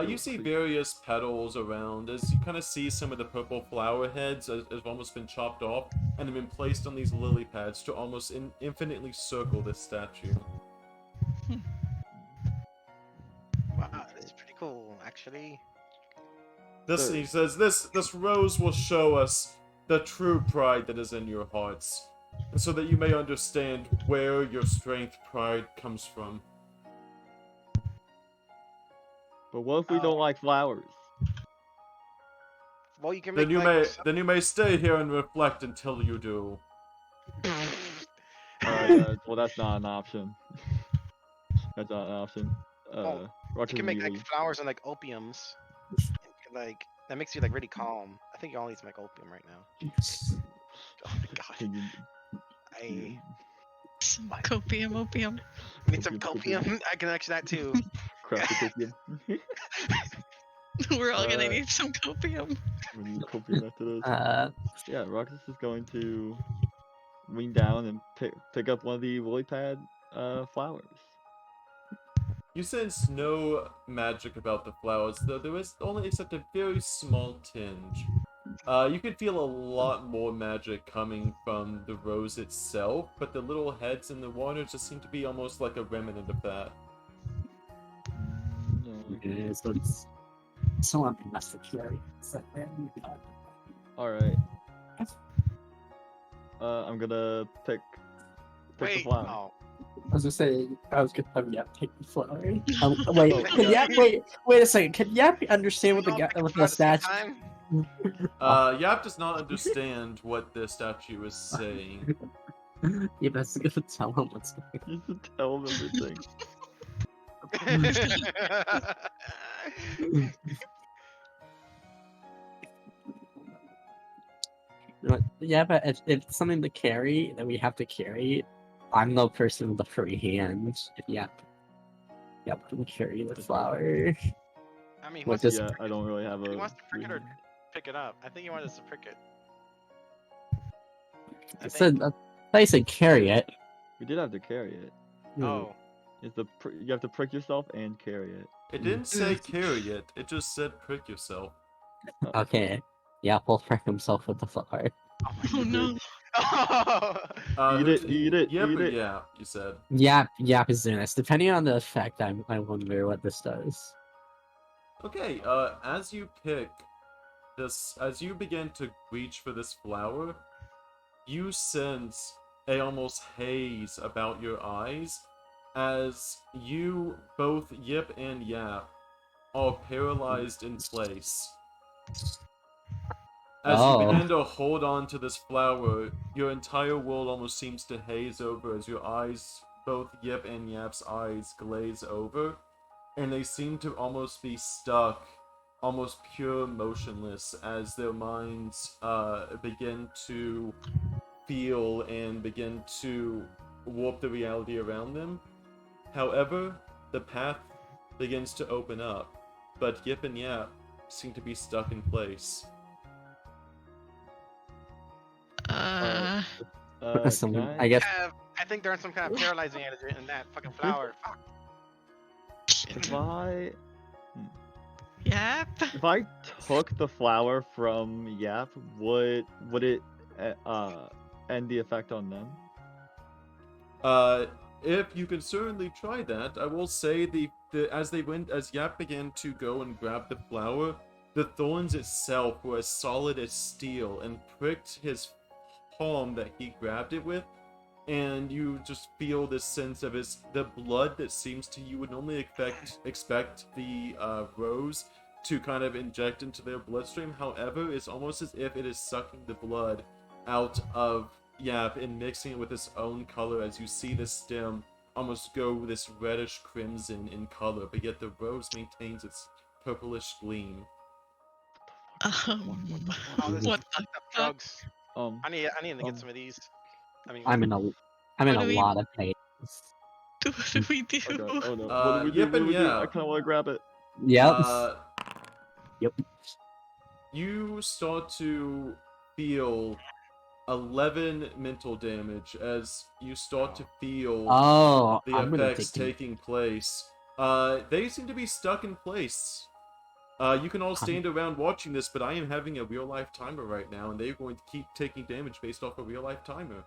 You see various petals around as you kind of see some of the purple flower heads have almost been chopped off and have been placed on these lily pads to almost infinitely circle this statue. Wow, that's pretty cool, actually. He says, this rose will show us the true pride that is in your hearts, and so that you may understand where your strength pride comes from. But what if we don't like flowers? Well, you can make Then you may stay here and reflect until you do. Well, that's not an option. That's not an option. You Ruckus can make like immediately- flowers and like opiums. Like that makes you like really calm. I think you all need to make opium right now. Oh my god. Can you- Some What? copium opium. I need some Copium. copium. I can actually that too. craft the copium? We're all gonna Uh, need some copium. We need copium after this. Yeah, Ruckus is going to lean down and pick up one of the lily pad flowers. You sense no magic about the flowers, though there is only except a very small tinge. You can feel a lot more magic coming from the rose itself, but the little heads in the water just seem to be almost like a remnant of that. Someone must have carried. Alright. I'm gonna pick the Wait. flower. Oh. I was just saying, I was gonna have Yap take the flower. Wait, Oh, can yeah. Yap wait a second? Can Yap understand what We all pick a what flower the at the same statue? time? Yap does not understand what the statue is saying. Yeah, that's gonna tell him what's going You should tell him everything. on. Yeah, but if it's something to carry that we have to carry, I'm the person with the free hand. Yep, can carry the flower. I mean, he What wants to does- Yeah, prick I it. don't really have He a. wants to prick it or free- pick it up. I think he wanted us to prick it. I said, I said carry it. We did have to carry it. Oh. You have to prick yourself and carry it. It didn't say carry it, it just said prick yourself. Okay. Yeah, we'll prick himself with the flower. Oh my Oh no. god. Eat it, eat it, Yep eat or it. Yap, you said. Yap is doing this. Depending on the effect, I wonder what this does. Okay, as you pick this, as you begin to reach for this flower, you sense a almost haze about your eyes as you, both Yip and Yap, are paralyzed in place. As you begin to hold on to this flower, your entire world almost seems to haze over as your eyes, both Yip and Yap's eyes, glaze over, and they seem to almost be stuck, almost pure motionless, as their minds begin to feel and begin to warp the reality around them. However, the path begins to open up, but Yip and Yap seem to be stuck in place. Someone, Can I guess. I think they're in some kind of paralyzing energy in that fucking flower. Fuck. If I Yep. if I took the flower from Yap, would it end the effect on them? If you can certainly try that, I will say as Yap began to go and grab the flower, the thorns itself were as solid as steel and pricked his palm that he grabbed it with, and you just feel this sense of the blood that seems to you would normally expect the rose to kind of inject into their bloodstream. However, it's almost as if it is sucking the blood out of Yap and mixing it with its own color as you see the stem almost go this reddish crimson in color, but yet the rose maintains its purplish gleam. Oh, this What is the fucked up fuck? drugs. Um, I need to get um, some of these. I mean, I'm in a What do we- lot of pain. What do we do? oh god, oh no. What do we do? Yip What do and we do? I Yap. kind of want to grab it. Yep. Yep. You start to feel 11 mental damage as you start to feel Oh, the I'm gonna effects take taking place. They seem to be stuck in place. You can all stand around watching this, but I am having a real life timer right now, and they're going to keep taking damage based off a real life timer.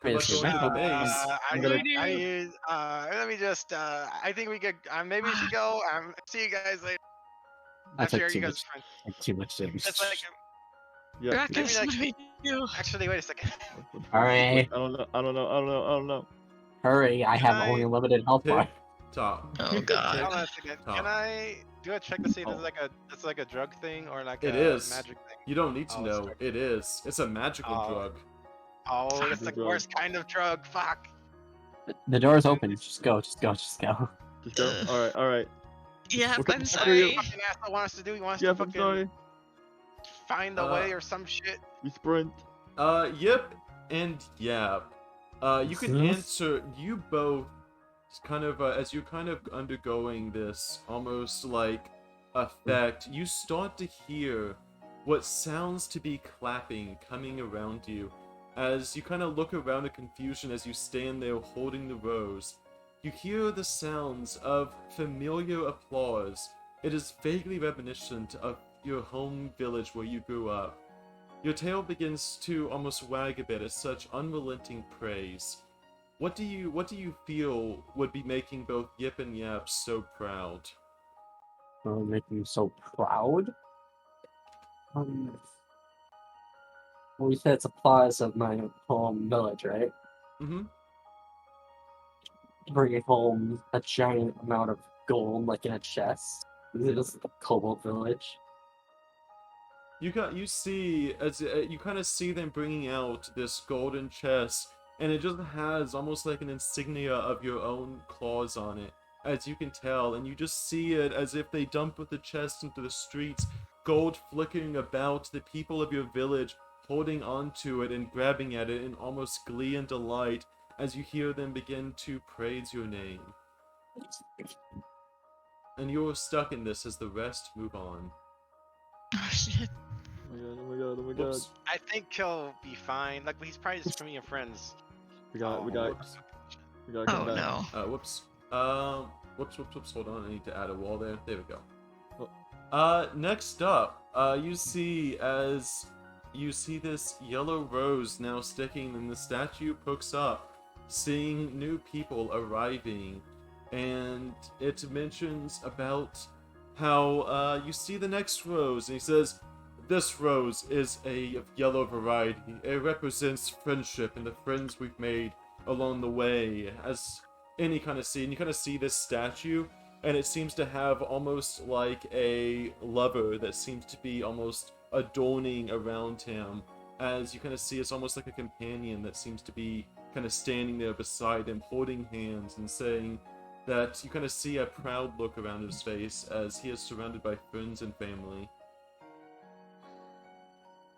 Good luck Wait, going to the base. let me just. I think we could. Maybe we should go. See you guys later. I I'm took sure too you guys. much, too much damage. It's like. Yeah. Ruckus, like- what do we do? Actually, wait a second. Alright. I don't know. Hurry! I have I only limited health bar. Pick top. Oh god. Hold on a second. Top. Can I do a check to see if this Oh. is like a drug thing or like It a is. magic thing? You don't need to Oh, know. sorry. It is. It's a magical Oh. drug. Oh, it's It's a like the drug. worst kind of drug. Fuck. The door's open. Just go. Just go. Just go. Just go. All right. Yeah, What the I'm fuck are you- sorry. Fucking asshole want us to do? He wants Yeah, to I'm fucking sorry. find a way or some shit. We sprint. Yip and Yap. You can Mhm. answer. You both kind of as you're kind of undergoing this almost like effect. You start to hear what sounds to be clapping coming around you. As you kind of look around in confusion as you stand there holding the rose, you hear the sounds of familiar applause. It is vaguely reminiscent of your home village where you grew up. Your tail begins to almost wag a bit at such unrelenting praise. What do you feel would be making both Yip and Yap so proud? Make me so proud. We said it's a plaza of my home village, right? Mm-hmm. Bringing home a giant amount of gold, like in a chest. This is a kobold village. You see as you kind of see them bringing out this golden chest, and it just has almost like an insignia of your own claws on it, as you can tell, and you just see it as if they dump the chest into the streets, gold flickering about, the people of your village holding onto it and grabbing at it in almost glee and delight as you hear them begin to praise your name. And you're stuck in this as the rest move on. Oh shit. Oh my god, oh my god, Whoops. I think he'll be fine. Like he's probably just from your friends. we got Whoops. we got to come Oh back. no. Whoops. Whoops. Hold on. I need to add a wall there. There we go. Oh. Next up, you see this yellow rose now sticking, and the statue pokes up, seeing new people arriving, and it mentions about how you see the next rose, and he says, "This rose is a yellow variety. It represents friendship and the friends we've made along the way." As any kind of scene, you kind of see this statue, and it seems to have almost like a lover that seems to be almost adorning around him. As you kind of see, it's almost like a companion that seems to be kind of standing there beside him, holding hands and saying that you kind of see a proud look around his face as he is surrounded by friends and family.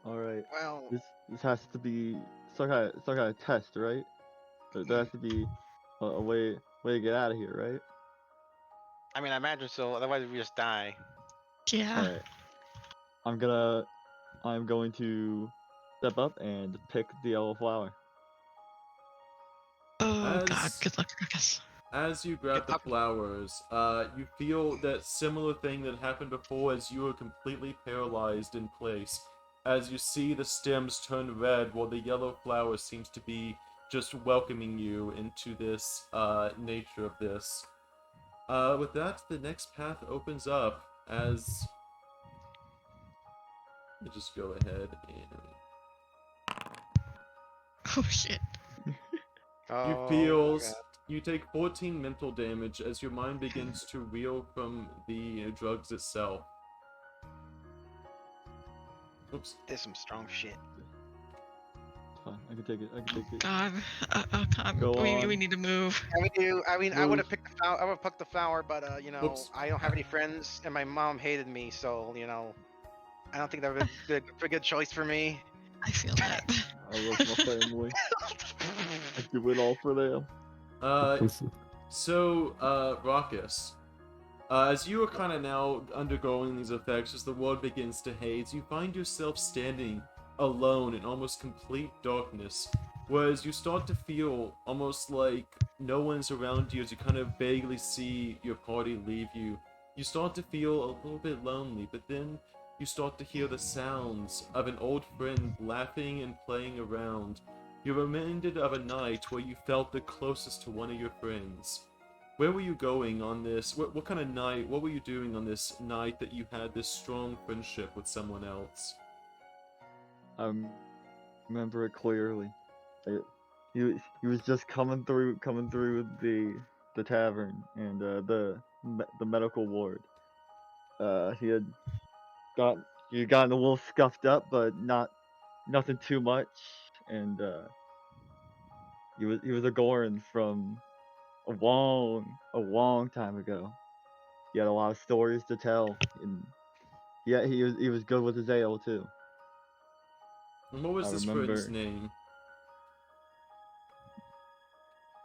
All right. Well, This has to be some kind of test, right? There has to be a way to get out of here, right? I mean, I imagine so. Otherwise, we just die. Yeah. All right. I'm going to step up and pick the yellow flower. Oh god. As- Good luck, Ruckus. As you grab Good the luck. flowers, you feel that similar thing that happened before as you are completely paralyzed in place. As you see the stems turn red while the yellow flower seems to be just welcoming you into this nature of this. With that, the next path opens up as... Let me just go ahead and... Oh shit. Oh, You feel... God. You take 14 mental damage as your mind begins to reel from the drugs itself. Oops. There's some strong shit. It's fine. I can take it. I can take it. God. God. Go We on. need to move. I mean, I would Move. have picked the flower. I would have plucked the flower, but you know, Whoops. I don't have any friends, and my mom hated me, so you know, I don't think that would be a good choice for me. I feel that. I love my family. I do it all for them. Raucus, as you are kind of now undergoing these effects, as the world begins to haze, you find yourself standing alone in almost complete darkness, whereas you start to feel almost like no one's around you as you kind of vaguely see your party leave you. You start to feel a little bit lonely, but then you start to hear the sounds of an old friend laughing and playing around. You're reminded of a night where you felt the closest to one of your friends. Where were you going on this? What kind of night? What were you doing on this night that you had this strong friendship with someone else? I remember it clearly. He was just coming through the tavern and the medical ward. He had gotten a little scuffed up, but nothing too much. And he was a Goran from a long time ago. He had a lot of stories to tell, and yeah, he was good with his ale too. And what was I this remember. friend's name?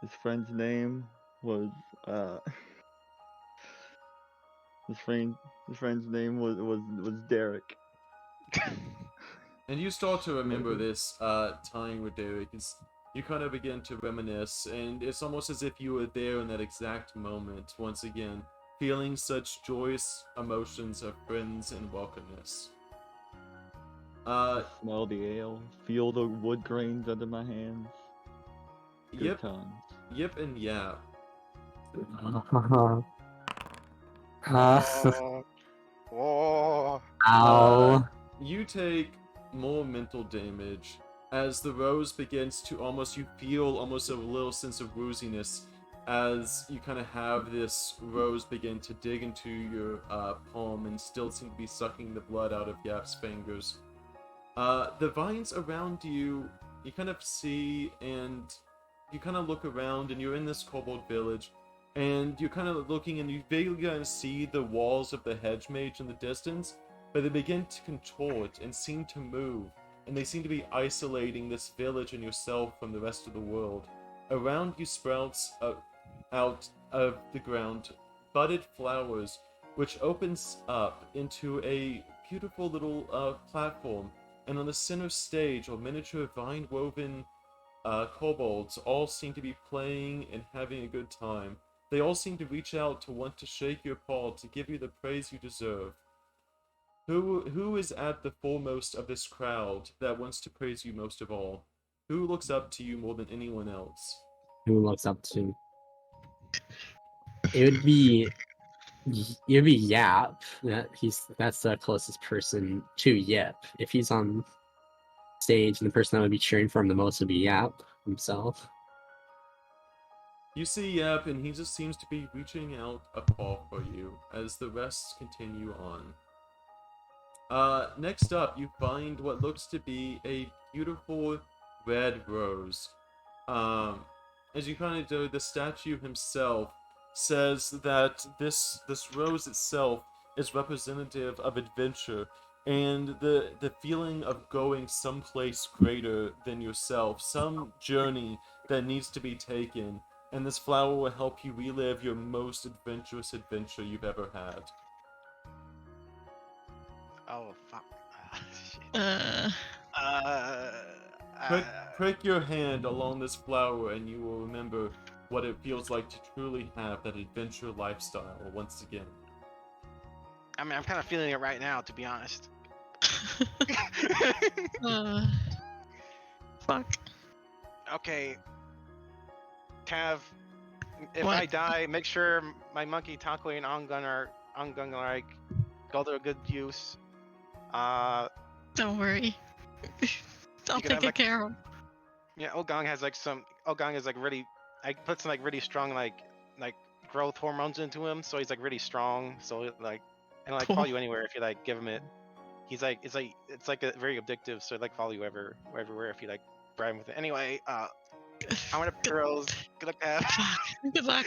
His friend's name was his friend's name was Derek. And you start to remember this time with Derek. You kind of begin to reminisce, and it's almost as if you were there in that exact moment once again, feeling such joyous emotions of friends and welcomeness. Smell the ale, feel the wood grains under my hands. Good Yip, times. Yip, and Yap. Oh, oh. Ow. You take more mental damage as the rose begins to you feel almost a little sense of wooziness as you kind of have this rose begin to dig into your palm and still seem to be sucking the blood out of Yap's fingers. The vines around you, you kind of see, and you kind of look around, and you're in this kobold village, and you're kind of looking, and you vaguely kind of see the walls of the hedge mage in the distance, but they begin to contort and seem to move, and they seem to be isolating this village and yourself from the rest of the world. Around you sprouts out of the ground budded flowers, which opens up into a beautiful little platform, and on the center stage are miniature vine-woven kobolds all seem to be playing and having a good time. They all seem to reach out to want to shake your paw to give you the praise you deserve. Who is at the foremost of this crowd that wants to praise you most of all? Who looks up to you more than anyone else? Who looks up to? It would be Yap. That's the closest person to Yip. If he's on stage, and the person that would be cheering for him the most would be Yap himself. You see Yap, and he just seems to be reaching out a paw for you as the rest continue on. Next up, you find what looks to be a beautiful red rose. As you kind of do, the statue himself says that this rose itself is representative of adventure and the feeling of going someplace greater than yourself, some journey that needs to be taken, and this flower will help you relive your most adventurous adventure you've ever had. Oh fuck. Shit. Prick your hand along this flower and you will remember what it feels like to truly have that adventure lifestyle once again. I mean, I'm kind of feeling it right now, to be honest. Fuck. Okay. Tav, if What? I die, make sure my monkey Taco and Ongun are like go to a good use. Don't worry. I'll You could take have, good like- care of him. Yeah, Ogong is like really, I put some like really strong like growth hormones into him, so he's like really strong. So like, and like Cool. follow you anywhere if you like give him it. He's like it's like a very addictive, so like follow you everywhere if you like bribe him with it. Anyway, I want to girls. Good luck, Tav. Fuck. Good luck.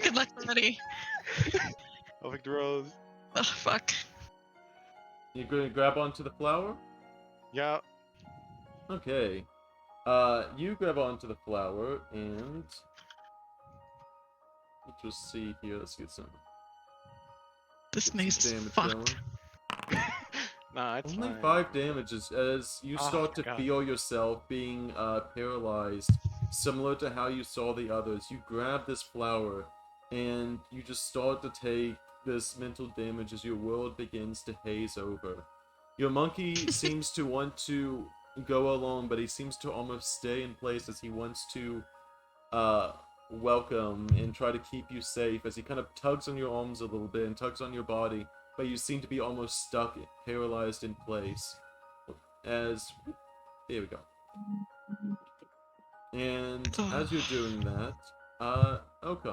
Good luck, everybody. I'll pick the rose. Oh, fuck. You're going to grab onto the flower? Yeah. Okay. You grab onto the flower and let's just see here. Let's get some This maze is damage fucked. going. Nah, it's Only fine. 5 damages as you Oh, start to God. feel yourself being paralyzed, similar to how you saw the others. You grab this flower and you just start to take this mental damage as your world begins to haze over. Your monkey seems to want to go along, but he seems to almost stay in place as he wants to welcome and try to keep you safe as he kind of tugs on your arms a little bit and tugs on your body, but you seem to be almost stuck, paralyzed in place. There we go. And as you're doing that, Okan. Okay.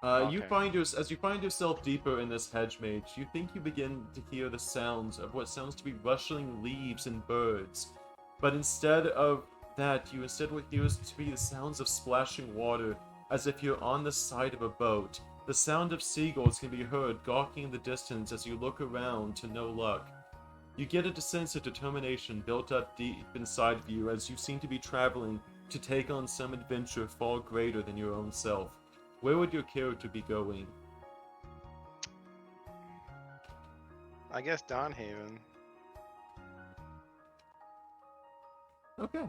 As you find yourself deeper in this hedge mage, you think you begin to hear the sounds of what sounds to be rustling leaves and birds. But instead of that, you instead will hear to be the sounds of splashing water, as if you're on the side of a boat. The sound of seagulls can be heard gawking in the distance as you look around to no luck. You get a sense of determination built up deep inside of you as you seem to be traveling to take on some adventure far greater than your own self. Where would your character be going? I guess Dawnhaven. Okay.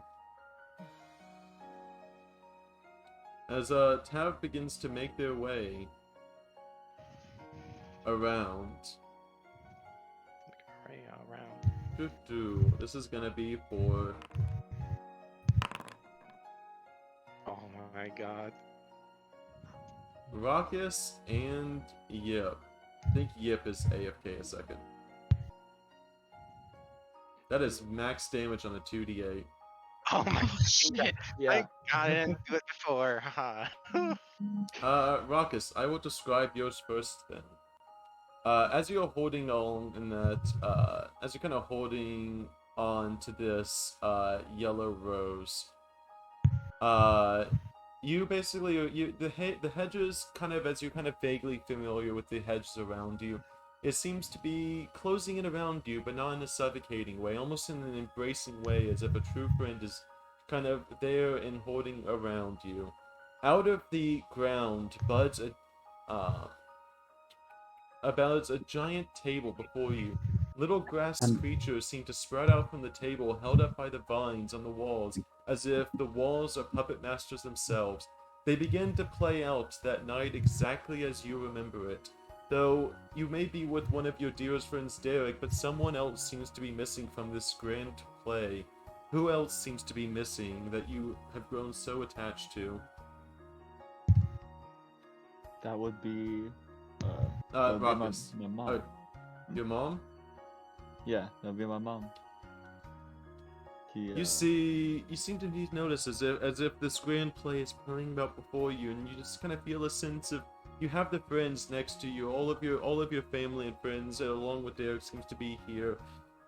As Tav begins to make their way around. Right around. This is gonna be for Oh my god. Raucous and Yip. I think Yip is AFK a second. That is max damage on a 2d8. Oh my Oh shit. Yeah. god, I didn't do it before. Haha. Raucus, I will describe yours first then. As you're holding on in that, as you're kind of holding on to this, yellow rose, you basically, the hedges kind of, as you're kind of vaguely familiar with the hedges around you, it seems to be closing in around you, but not in a suffocating way, almost in an embracing way, as if a true friend is kind of there and holding around you. Out of the ground buds about a giant table before you. Little grass creatures seem to spread out from the table, held up by the vines on the walls, as if the walls are puppet masters themselves. They begin to play out that night exactly as you remember it. Though you may be with one of your dearest friends, Derek, but someone else seems to be missing from this grand play. Who else seems to be missing that you have grown so attached to? That would be. That would be Raucus. my mom. Your mom? Yeah, that would be my mom. You seem to be noticed as if this grand play is playing out before you, and you just kind of feel a sense of you have the friends next to you, all of your family and friends, along with Derek seems to be here,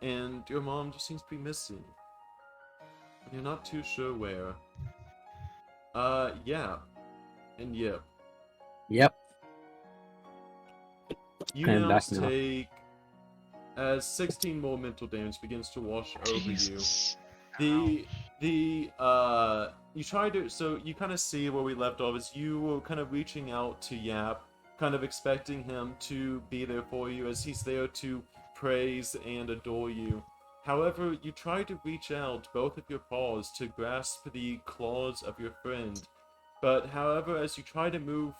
and your mom just seems to be missing. You're not too sure where. Yeah, and yep. Yep. You I'm now back now. take as 16 more mental damage begins to wash over you. Jesus. You try to, so you kind of see where we left off as you were kind of reaching out to Yap, kind of expecting him to be there for you as he's there to praise and adore you. However, you try to reach out both of your paws to grasp the claws of your friend, but however, as you try to move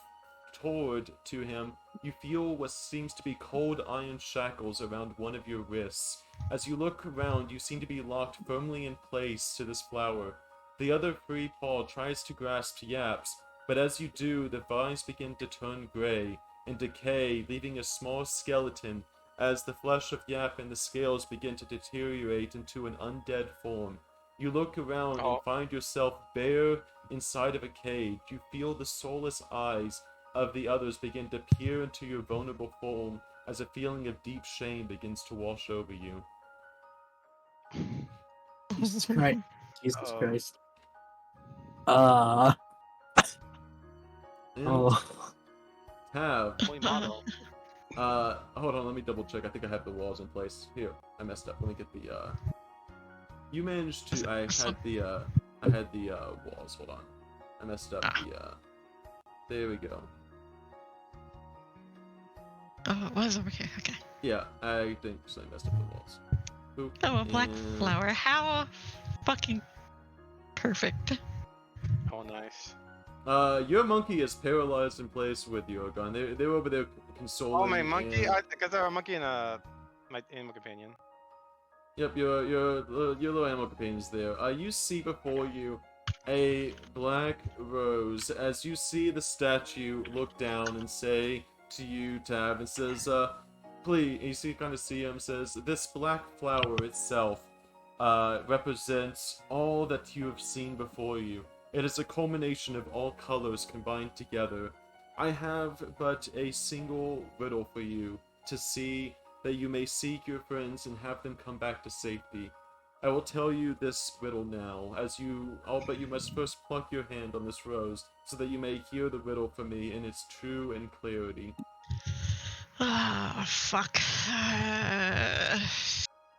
toward to him, you feel what seems to be cold iron shackles around one of your wrists. As you look around, you seem to be locked firmly in place to this flower. The other free paw tries to grasp Yap's, but as you do, the vines begin to turn gray and decay, leaving a small skeleton as the flesh of Yap and the scales begin to deteriorate into an undead form. You look around and find yourself bare inside of a cage. You feel the soulless eyes of the others begin to peer into your vulnerable form as a feeling of deep shame begins to wash over you. Jesus Christ. Jesus Oh. Christ. And Oh. have Holy model. hold on, let me double check. I think I have the walls in place. Here, I messed up. Let me get the you managed to I had the walls. Hold on. I messed up the there we go. Oh, it was over here. Okay. Yeah, I think so I messed up the walls. Boop, Oh, a black and- flower. How fucking perfect. Oh, nice. Your monkey is paralyzed in place with Yorgon. They're over there consoling. Oh, my monkey? and- Because I have a monkey and my animal companion. Yep, your little animal companion's there. You see before you a black rose. As you see the statue look down and say to you, Tab, and says, please, and you kind of see him, says, this black flower itself represents all that you have seen before you. It is a culmination of all colors combined together. I have but a single riddle for you to see that you may seek your friends and have them come back to safety. I will tell you this riddle now, but you must first pluck your hand on this rose, so that you may hear the riddle from me in its true and clarity. Ah, fuck.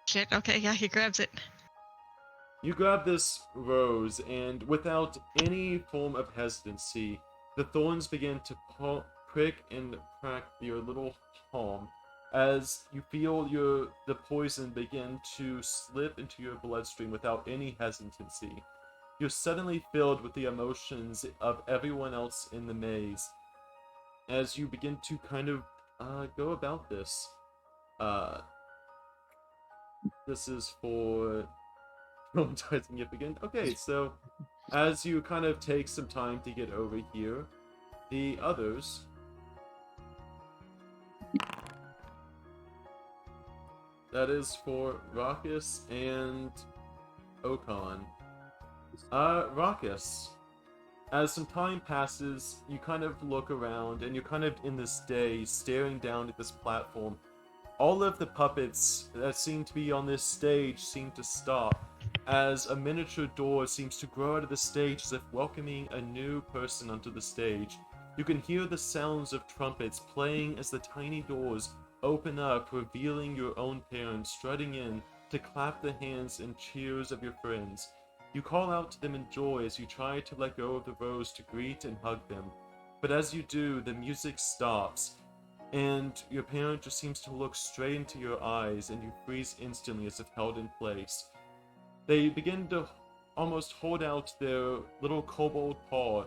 Shit. Okay, yeah, he grabs it. You grab this rose, and without any form of hesitancy, the thorns begin to prick and crack your little palm, as you feel the poison begin to slip into your bloodstream without any hesitancy. You're suddenly filled with the emotions of everyone else in the maze, as you begin to kind of go about this. This is for traumatizing it again. Okay, so as you kind of take some time to get over here, the others that is for Raucus and Okan. Raucus, as some time passes, you kind of look around and you're kind of in this day staring down at this platform. All of the puppets that seem to be on this stage seem to stop as a miniature door seems to grow out of the stage as if welcoming a new person onto the stage. You can hear the sounds of trumpets playing as the tiny doors open up, revealing your own parents strutting in to clap the hands and cheers of your friends. You call out to them in joy as you try to let go of the rose to greet and hug them. But as you do, the music stops, and your parent just seems to look straight into your eyes, and you freeze instantly as if held in place. They begin to almost hold out their little kobold paw,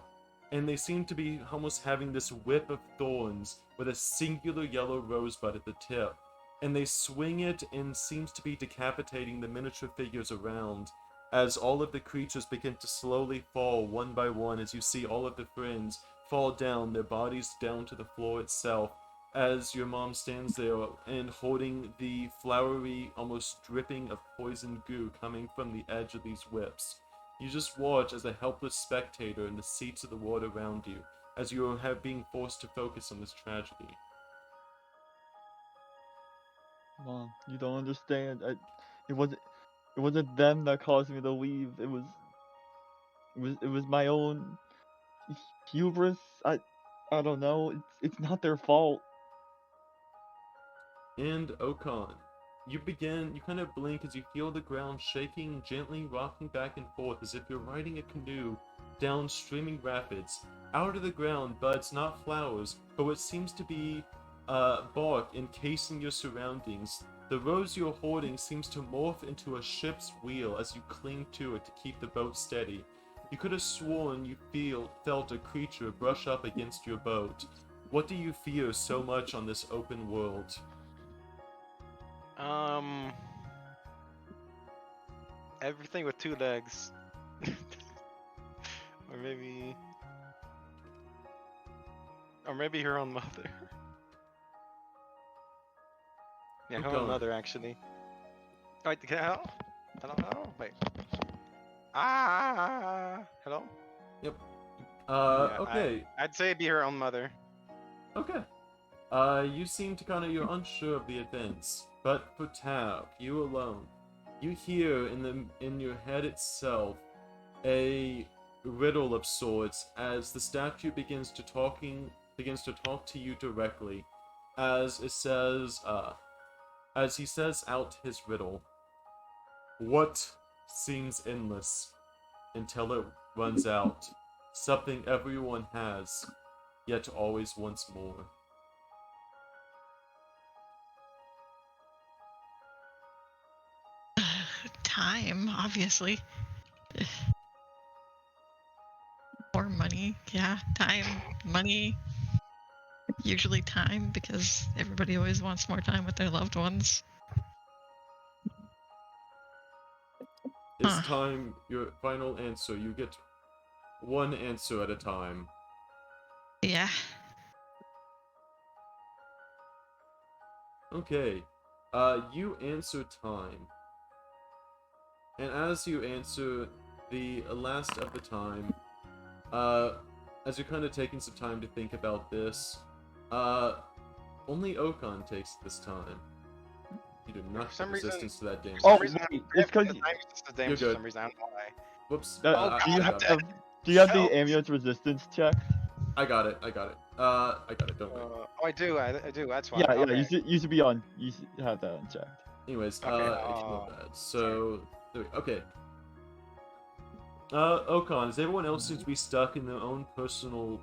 and they seem to be almost having this whip of thorns with a singular yellow rosebud at the tip. And they swing it and seems to be decapitating the miniature figures around, as all of the creatures begin to slowly fall one by one as you see all of the friends fall down, their bodies down to the floor itself, as your mom stands there and holding the flowery, almost dripping of poison goo coming from the edge of these whips. You just watch as a helpless spectator in the seats of the ward around you, as you are being forced to focus on this tragedy. Mom, you don't understand. It wasn't them that caused me to leave. It was my own hubris. I don't know. It's not their fault. And Okan, you kind of blink as you feel the ground shaking, gently rocking back and forth as if you're riding a canoe down streaming rapids. Out of the ground buds not flowers, but what seems to be bark encasing your surroundings. The rose you're holding seems to morph into a ship's wheel as you cling to it to keep the boat steady. You could have sworn you felt a creature brush up against your boat. What do you fear so much on this open world? Everything with two legs. Or maybe her own mother. Yeah, her Keep own going. mother actually. Wait, hello? Hello? Wait. Ah! Hello? Yep. Yeah, Okay. I'd say it'd be her own mother. Okay. You seem to you're unsure of the events, but for Tab, you alone, you hear in your head itself a riddle of sorts as the statue begins to talk to you directly, as he says out his riddle. What seems endless until it runs out? Something everyone has, yet always wants more. Time, obviously. Or money. Yeah, time, money. Usually time, because everybody always wants more time with their loved ones. This Huh. time, your final answer. You get one answer at a time. Yeah. Okay. You answer time. And as you answer the last of the time, as you're kind of taking some time to think about this, only Okan takes this time. You do not For some have reason- resistance to that damage. For Oh, some reason, wait, I it's 'cause have you- time resistance damage You're for good. some reason. I don't know why. Whoops. do you God, I I'm got it. dead. do you have Help. the amulet's resistance check? I got it. I got it. Don't worry. Oh, I do. I do. That's why. Yeah, okay. you should be on. You should have that unchecked. Anyways, Okay, ignore that. So, okay. Okan, as everyone else seems to be stuck in their own personal,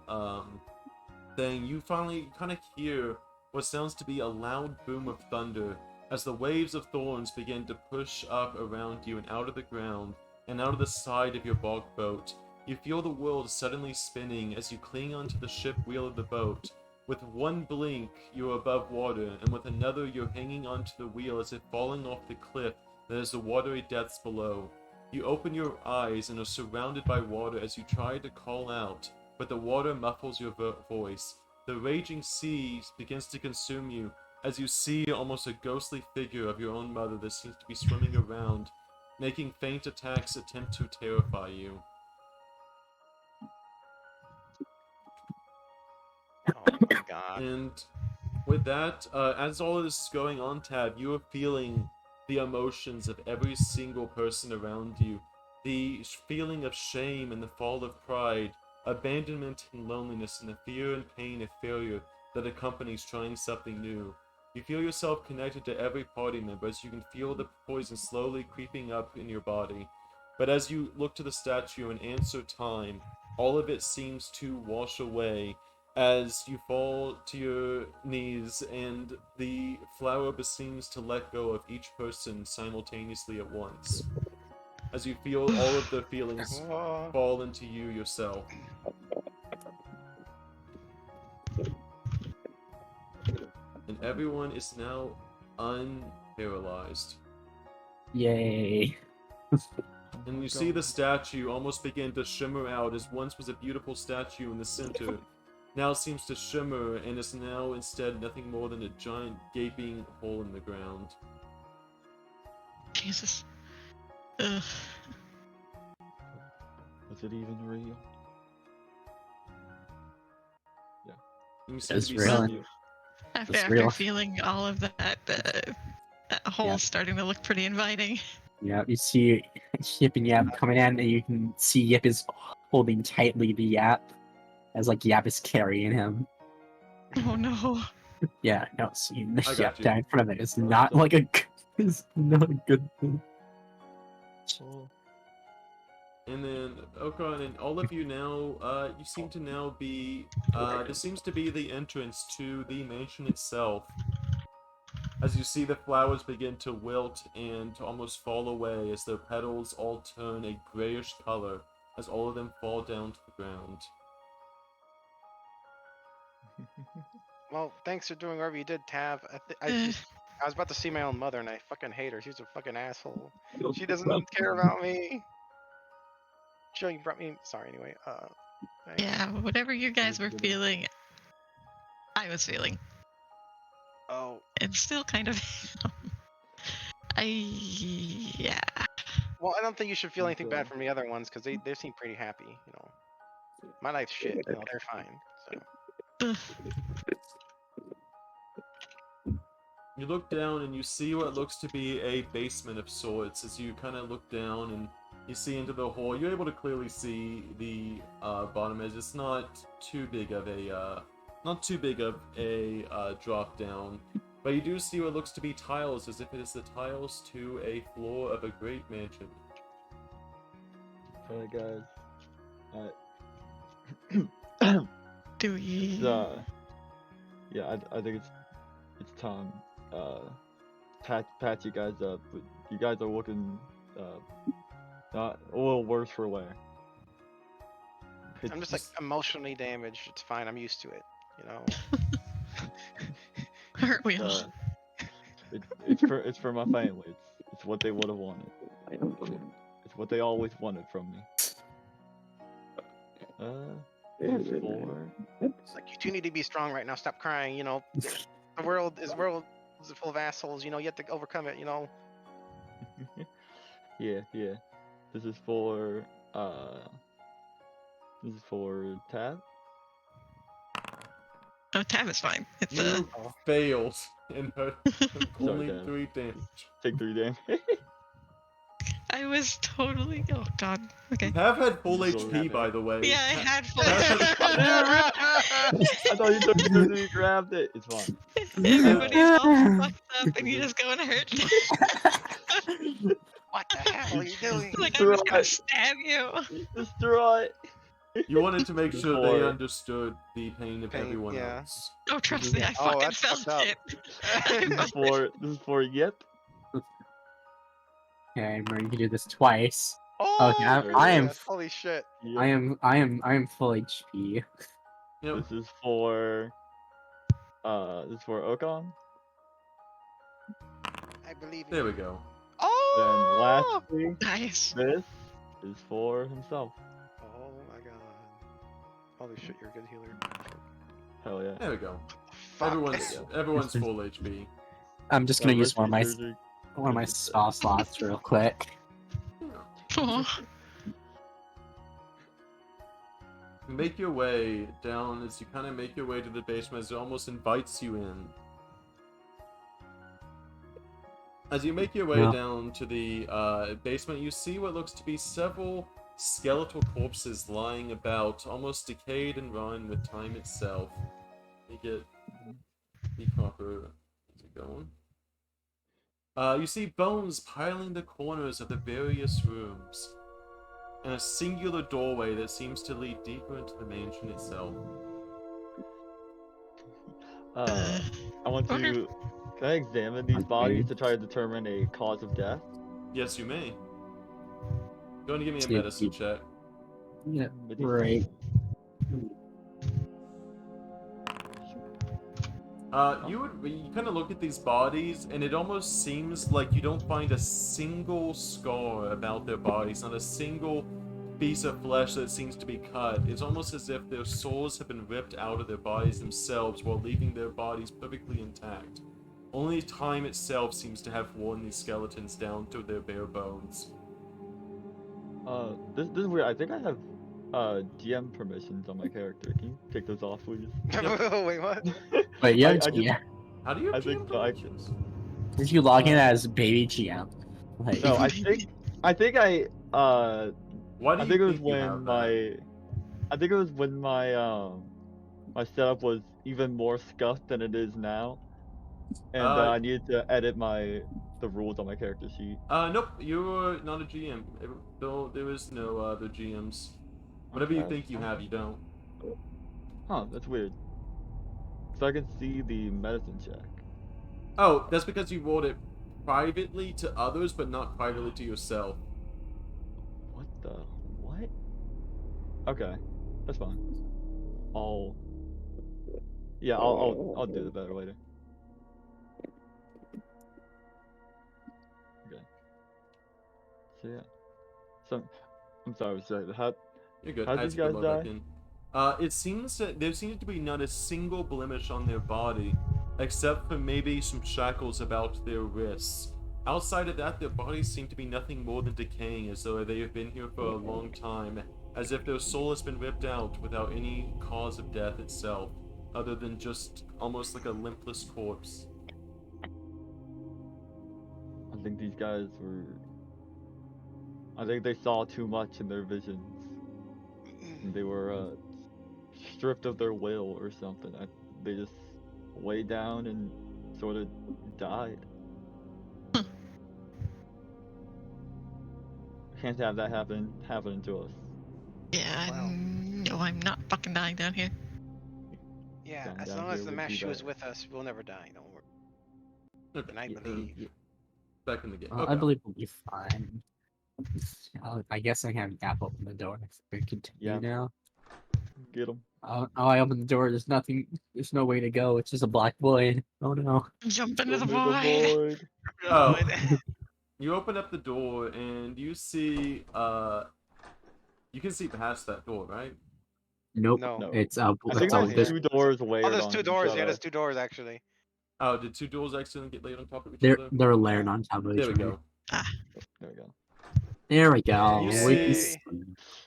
thing, you finally kind of hear what sounds to be a loud boom of thunder as the waves of thorns begin to push up around you and out of the ground and out of the side of your bog boat. You feel the world suddenly spinning as you cling onto the ship wheel of the boat. With one blink, you're above water, and with another, you're hanging onto the wheel as if falling off the cliff that is the watery depths below. You open your eyes and are surrounded by water as you try to call out, but the water muffles your voice. The raging sea begins to consume you, as you see almost a ghostly figure of your own mother that seems to be swimming around, making faint attacks attempt to terrify you. Oh my god. And with that, as all of this is going on, Tab, you are feeling the emotions of every single person around you. The feeling of shame and the fall of pride, abandonment and loneliness, and the fear and pain of failure that accompanies trying something new. You feel yourself connected to every party member as you can feel the poison slowly creeping up in your body. But as you look to the statue and answer time, all of it seems to wash away as you fall to your knees and the flower seems to let go of each person simultaneously at once. As you feel all of the feelings Oh. fall into you yourself. And everyone is now unparalyzed. Yay. And you see the statue almost begin to shimmer out as once was a beautiful statue in the center. Now seems to shimmer and is now instead nothing more than a giant gaping hole in the ground. Jesus. Ugh. Was it even real? And you seem It's to be real. seeing- After real. feeling all of that, that hole Yeah. starting to look pretty inviting. Yeah, you see Yip and Yap coming in, and you can see Yip is holding tightly the Yap, as like Yap is carrying him. Oh no. Yeah, no, seeing the I got Yap you. down in front of it is not like a is not a good thing. Oh, And then Okon and all of you now, you seem to now be, this seems to be the entrance to the mansion itself. As you see the flowers begin to wilt and to almost fall away as their petals all turn a grayish color as all of them fall down to the ground. Well, thanks for doing whatever you did, Tav. I was about to see my own mother, and I fucking hate her. She's a fucking asshole. She doesn't care about me. Sure, you brought me. Sorry, anyway. Thanks. Yeah, whatever you guys were feeling, I was feeling. Oh, And still kind of. Yeah. well, I don't think you should feel anything bad Okay. from the other ones because they seem pretty happy. You know, my life's shit. You know, they're fine. So. Ugh. You look down and you see what looks to be a basement of sorts as you kind of look down and you see into the hole. You're able to clearly see the bottom edge. It's not too big of a drop down, but you do see what looks to be tiles, as if it is the tiles to a floor of a great mansion. alright, guys. Do we? Yeah, I think it's time. Patch you guys up. But you guys are looking not a little worse for wear. I'm just like emotionally damaged. It's fine. I'm used to it. You know. Aren't we all? It's for my family. It's what they would have wanted. It's what they always wanted from me. This is for It's like you two need to be strong right now. Stop crying. You know, the world is full of assholes. You know, you have to overcome it. You know. yeah. This is for Tab. Oh, Tab is fine. It's You failed and hurt only Dan. 3 damage. Take 3 damage. I was totally. Oh God. Okay. You have had full This is HP, happening. by the way. Yeah, I had full. I thought you took it and you grabbed it. It's fine. Everybody's all fucked up, and you just go and hurt. What the hell are you doing? Like I'm just gonna stab you. Destroy. You wanted to make sure they Before- understood the pain of Pain, everyone yeah. else. Oh, trust me, I Oh, fucking that's felt fucked it. This is for Yep. Okay, remember you can do this twice. Oh, Okay, I am- yes, holy shit. Yep. I am full HP. Yep. This is for Okon. I believe There you. we go. Then Oh! lastly, Nice. this is for himself. Oh my god. Holy shit, you're a good healer. Hell yeah. There we go. Fuck. Everyone's full HP. I'm just gonna use one of my surgery. spell slots real quick. Aw. You make your way down as you kind of make your way to the basement as it almost invites you in. As you make your way Yeah. down to the basement, you see what looks to be several skeletal corpses lying about, almost decayed and rotten with time itself. You get the copper. Is it going? You see bones piling the corners of the various rooms, and a singular doorway that seems to lead deeper into the mansion itself. I want Okay. to. Can I examine these bodies to try to determine a cause of death? Yes, you may. Go and give me a See if medicine you- check. Yeah, Medicine. right. You kind of look at these bodies, and it almost seems like you don't find a single scar about their bodies, not a single piece of flesh that seems to be cut. It's almost as if their souls have been ripped out of their bodies themselves while leaving their bodies perfectly intact. Only time itself seems to have worn these skeletons down to their bare bones. This is weird. I think I have GM permissions on my character. Can you take those off, please? Wait, what? But yeah, I just- yeah. How do you I have think GM so, I- permissions? Did you log in as baby GM? Like, No, I think Why do I you think it was you when have that? my setup was even more scuffed than it is now, and I needed to edit the rules on my character sheet. Nope, you're not a GM. There is no other GMs. Whatever you Okay. think you have, you don't. Huh, that's weird. So I can see the medicine check. Oh, that's because you rolled it privately to others, but not privately to yourself. What the what? Okay, that's fine. I'll do the better later. Okay. So yeah. So I'm sorry, how You're good. How'd I had these to get guys logged back die? in. It seems that there seems to be not a single blemish on their body, except for maybe some shackles about their wrists. Outside of that, their bodies seem to be nothing more than decaying, as though they have been here for a long time, as if their soul has been ripped out without any cause of death itself, other than just almost like a limpless corpse. I think these guys were. I think they saw too much in their visions. And they were stripped of their will or something. They just lay down and sort of died. Can't have that happening to us. Yeah, Wow. no, I'm not fucking dying down here. Yeah, Down- as down long here as the would mesh be shoe is better. with us, we'll never die. Don't worry. Okay, And I Yeah, believe. back in the game. I Okay. believe we'll be fine. I guess I can gap open the door. We continue Yeah. now. Get them. Oh, I opened the door. There's nothing. There's no way to go. It's just a black void. Oh no. Jump into the void. Oh. You open up the door and you see, you can see past that door, right? Nope. No. No. It's I think it's all there's this. two doors layered Oh, there's on two each doors. Yeah, other. there's two doors actually. Oh, did two doors accidentally get laid on top of each They're other? layered on top of each There we other. go. There we go. There we go. You We can see- see.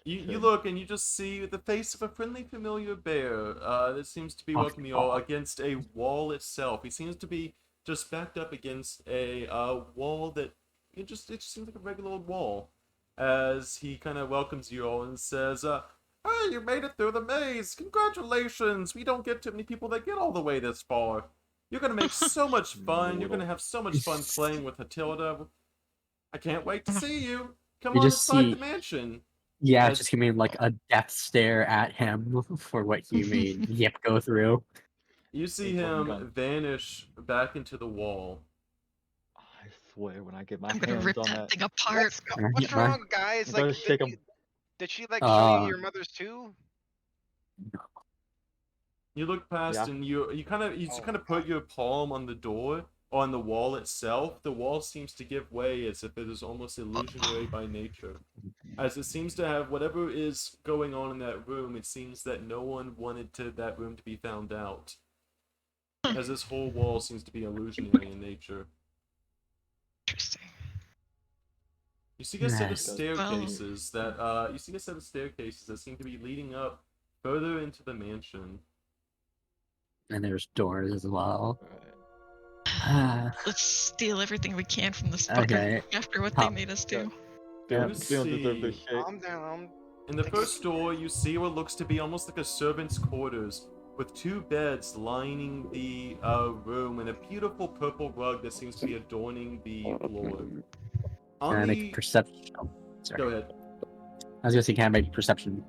You Okay. look and you just see the face of a friendly, familiar bear that seems to be Oh, welcoming you all oh. against a wall itself. He seems to be just backed up against a wall that it just seems like a regular old wall. As he kind of welcomes you all and says, "Hey, you made it through the maze! Congratulations! We don't get too many people that get all the way this far. You're gonna make so much fun. You're gonna have so much fun playing with Hatilda. I can't wait to see you. Come You on just inside see- the mansion." Yeah, That's- just give me like a death stare at him for what he made Yip go through. You see Big fucking him gun. vanish back into the wall. I swear, when I get my I'm gonna hands rip on that that, thing apart. What's Man. wrong, guys? I'm Like, gonna shake 'em. did she like show you Uh, your mother's too? You look past Yeah. and you kind Oh, of put your palm on the door, on the wall itself. The wall seems to give way as if it is almost illusionary by nature. As it seems to have whatever is going on in that room, it seems that no one wanted that room to be found out. as this whole wall seems to be illusionary in nature. Interesting. You see a set of Nice. staircases that seem to be leading up further into the mansion. And there's doors as well. Alright. Let's steal everything we can from this fucker Okay. after what Top- they made us do. They Yep. don't, they don't deserve this See. shit. Calm down. In the first door, you see what looks to be almost like a servant's quarters, with 2 beds lining the room and a beautiful purple rug that seems to be adorning the floor. Can On I make the... perception? Oh, sorry. Go ahead. I was gonna say, can I make perception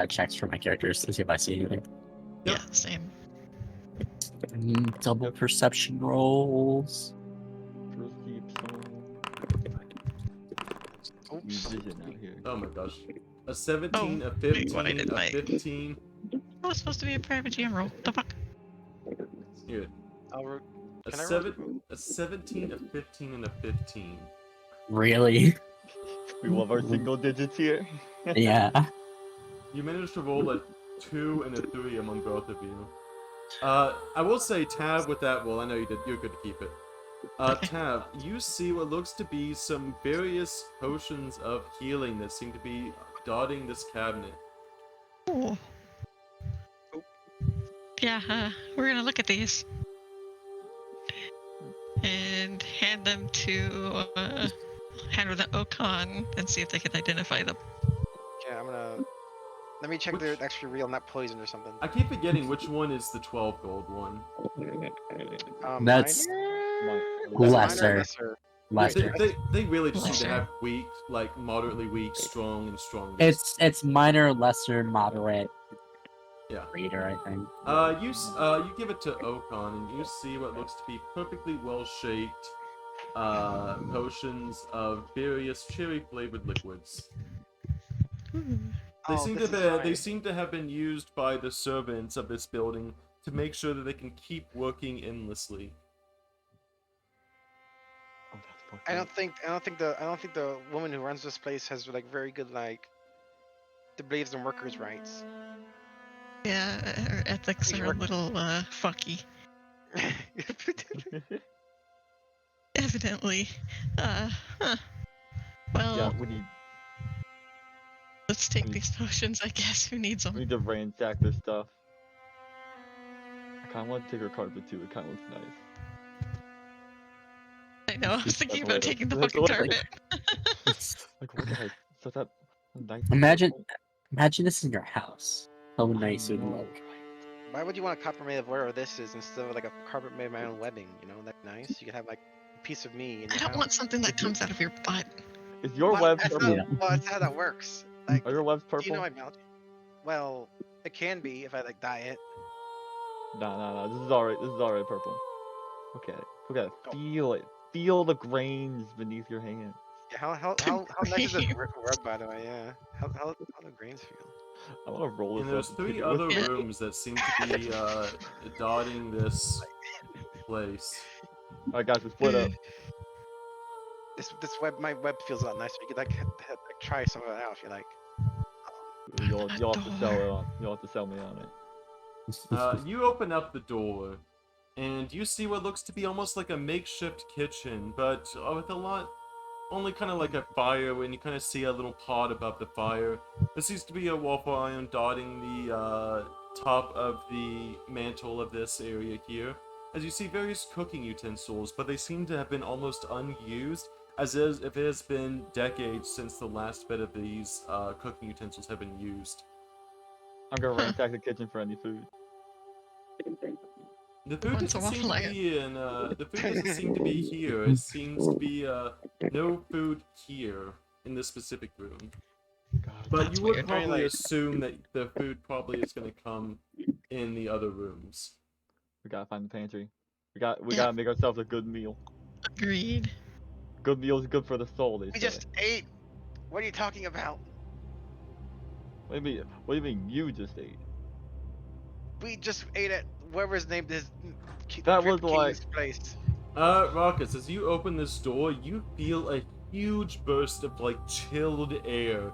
checks for my characters to see if I see anything? Yep. Yeah, same. Double perception rolls. Oops. Musician out here. Oh my gosh. A 17, Oh, a wait, 15, what I did, a right. 15. Oh, it's supposed to be a private GM roll. The fuck? Here. A, Can I roll? 17, a 15, and a 15. Really? We love our single digits here. Yeah. You managed to roll a 2 and a 3 among both of you. I will say, Tab, with that roll, I know you did. You're good to keep it. Tab, you see what looks to be some various potions of healing that seem to be dotting this cabinet. Ooh. Yeah, we're gonna look at these. And hand them to, hand them to Okan and see if they can identify them. Okay, I'm gonna. Let me check Which- they're actually real, not poison or something. I keep forgetting which one is the 12 gold one. That's Minor? That's lesser. Lesser. Lesser. They really just seem to Lesser. have weak, like moderately weak, strong, and strong. It's minor, lesser, moderate. Yeah. Reader, I think. You give it to Okan, and you see what looks to be perfectly well-shaped potions of various cherry-flavored liquids. Ooh. They Oh, seem this to is be, fine. they seem to have been used by the servants of this building to make sure that they can keep working endlessly. Oh, that's fucked I up. don't think the woman who runs this place has like very good like the believes in workers' rights. Yeah, her ethics These are a work- little, fucky. Evidently. Huh. Well, Yeah, we need let's take we- these potions, I guess. Who needs we them? need to ransack this stuff. I kind of want to take her carpet too. It kind of looks nice. I know, I was thinking about That's taking the what fucking I- carpet. Like what the heck? So that nice. Imagine this in your house. How nice it would know, look. Why would you want a copper made of whatever this is instead of like a carpet made of my own webbing? You know, that's nice. You could have like a piece of me in I your don't house. want something that comes out of your butt. Is your Well, web that's purple? not, well, that's how that works. Like, Are your webs do you purple? know my mouth? Well, it can be if I like dye it. No. This is alright. This is alright purple. Okay. Okay. Oh. Feel it. Feel the grains beneath your hand. Yeah, how nice is this Grains. rug, by the way? Yeah. How the grains feel? I want to roll this And there's up and 3 kick it with other Yeah. rooms that seem to be dotting this place. Alright, guys, we split up. This web, my web feels a lot nicer. You could like try some of it out if you like. You'll have to sell it on. You'll have to sell me on it. You open up the door, and you see what looks to be almost like a makeshift kitchen, but with a lot, only kind of like a fire, and you kind of see a little pot above the fire. There seems to be a waffle iron dotting the top of the mantle of this area here. As you see various cooking utensils, but they seem to have been almost unused, as if it has been decades since the last bit of these cooking utensils have been used. I'm gonna Huh. ransack the kitchen for any food. The food Wants a doesn't seem waffle to iron. be in, the food doesn't seem to be here. It seems to be, no food here in this specific room. God. But That's you would weird. Very probably nice. assume that the food probably is gonna come in the other rooms. We gotta find the pantry. We gotta Yeah. make ourselves a good meal. Agreed. Good meal is good for the soul. They We say. just ate. What are you talking about? What do you mean? What do you mean? You just ate? We just ate at whoever's named his. That Drip was like- King's place. Raucus, as you open this door, you feel a huge burst of, like, chilled air.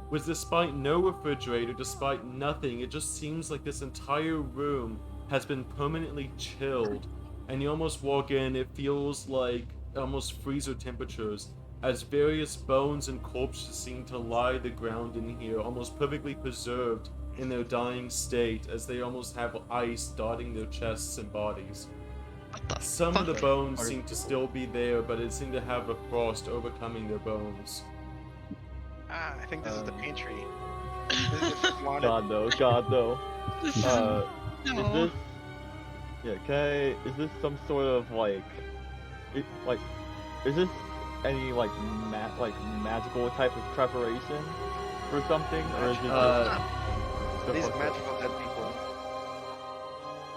Which, despite no refrigerator, despite nothing, it just seems like this entire room has been permanently chilled, and you almost walk in, it feels like almost freezer temperatures, as various bones and corpses seem to lie the ground in here, almost perfectly preserved in their dying state, as they almost have ice dotting their chests and bodies. What the Some of the fuck? bones seem to still be there, but it seemed to have a frost overcoming their bones. Ah, I think this is the Um, pantry. This is the wanted. God though. This is- Is no. this? Yeah. Is this some sort of like, is this any like magical type of preparation for something, or is it just These fuck up? magical dead people.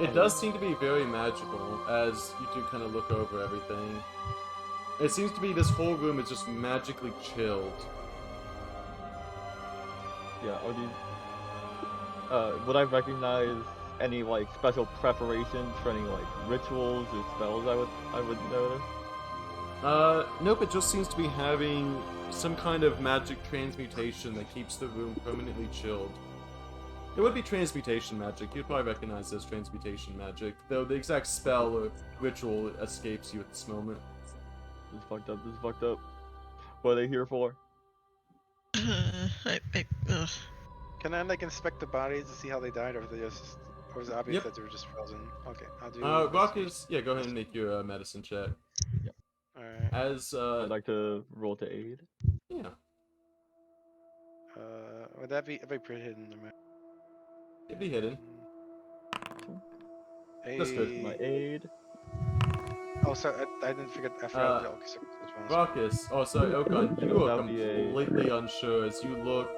It does seem to be very magical, as you do kind of look over everything. It seems to be this whole room is just magically chilled. Yeah, are these? Would I recognize any like special preparations for any like rituals or spells I would notice? Nope, it just seems to be having some kind of magic transmutation that keeps the room permanently chilled. It would be transmutation magic, you'd probably recognize it as transmutation magic, though the exact spell or ritual escapes you at this moment. This is fucked up. This is fucked up. What are they here for? Ugh. Can I like inspect the bodies to see how they died, or they just, or is it obvious Yep. that they were just frozen? Okay, I'll do. Ruckus, yeah, go ahead and make your medicine check. Alright. As, I'd like to roll to aid. yeah, Would that be if I pretty hidden? Never mind. it'd be hidden. That's good. My A- aid. Oh, sorry, I didn't forget. I forgot. Uh, Okay, so which one? Ruckus, oh sorry, Okan, you are That'd be a- completely unsure as you look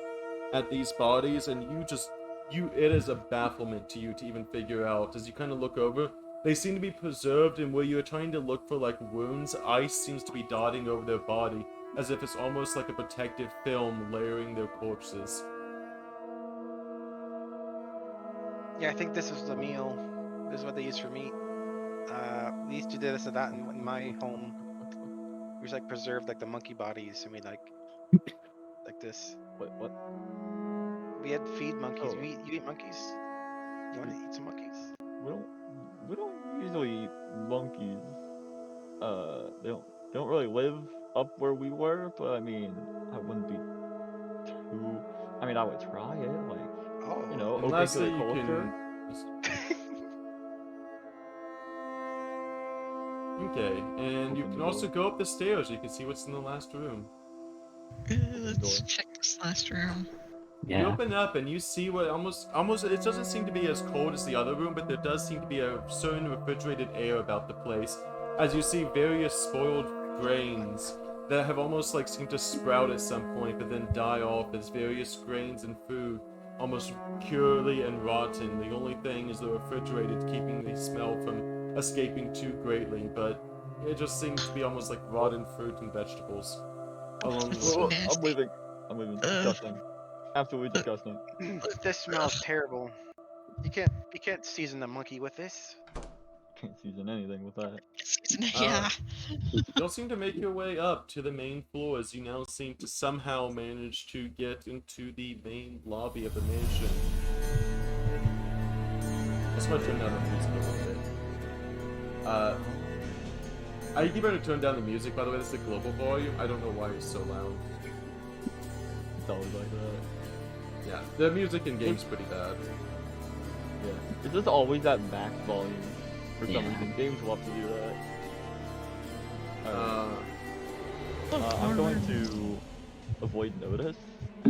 at these bodies, and it is a bafflement to you to even figure out. As you kind of look over, they seem to be preserved, and where you're trying to look for like wounds, ice seems to be dotting over their body, as if it's almost like a protective film layering their corpses. Yeah, I think this was the meal. This is what they use for meat. We used to do this and that in my home. We just like preserved like the monkey bodies, and we like this. What? We had feed monkeys. Oh. You eat monkeys? You want to eat some monkeys? We don't usually eat monkeys. They don't really live up where we were, but I mean, I wouldn't be too. I mean, I would try it, like Oh, you know, Unless open that to the you culture. can. Okay, and you Open can the also door. go up the stairs. You can see what's in the last room. Let's door. check this last room. You Yeah. open up and you see what almost it doesn't seem to be as cold as the other room, but there does seem to be a certain refrigerated air about the place, as you see various spoiled grains that have almost like seemed to sprout at some point but then die off, as various grains and food almost purely and rotten. The only thing is the refrigerated, keeping the smell from escaping too greatly, but it just seems to be almost like rotten fruit and vegetables along with So it. I'm leaving. I'm leaving. Disgusting. Absolutely disgusting. this smells terrible. You can't season the monkey with this. Can't season anything with that. Yeah. You'll seem to make your way up to the main floor, as you now seem to somehow manage to get into the main lobby of the mansion. Let's try to turn down the music a little bit. You better turn down the music, by the way. This is the global volume. I don't know why it's so loud. It's always like that. Yeah, the music in game's pretty bad. Yeah. Is this always at max volume? For some Yeah. reason, games love to do that. Uh, I'm going to avoid notice.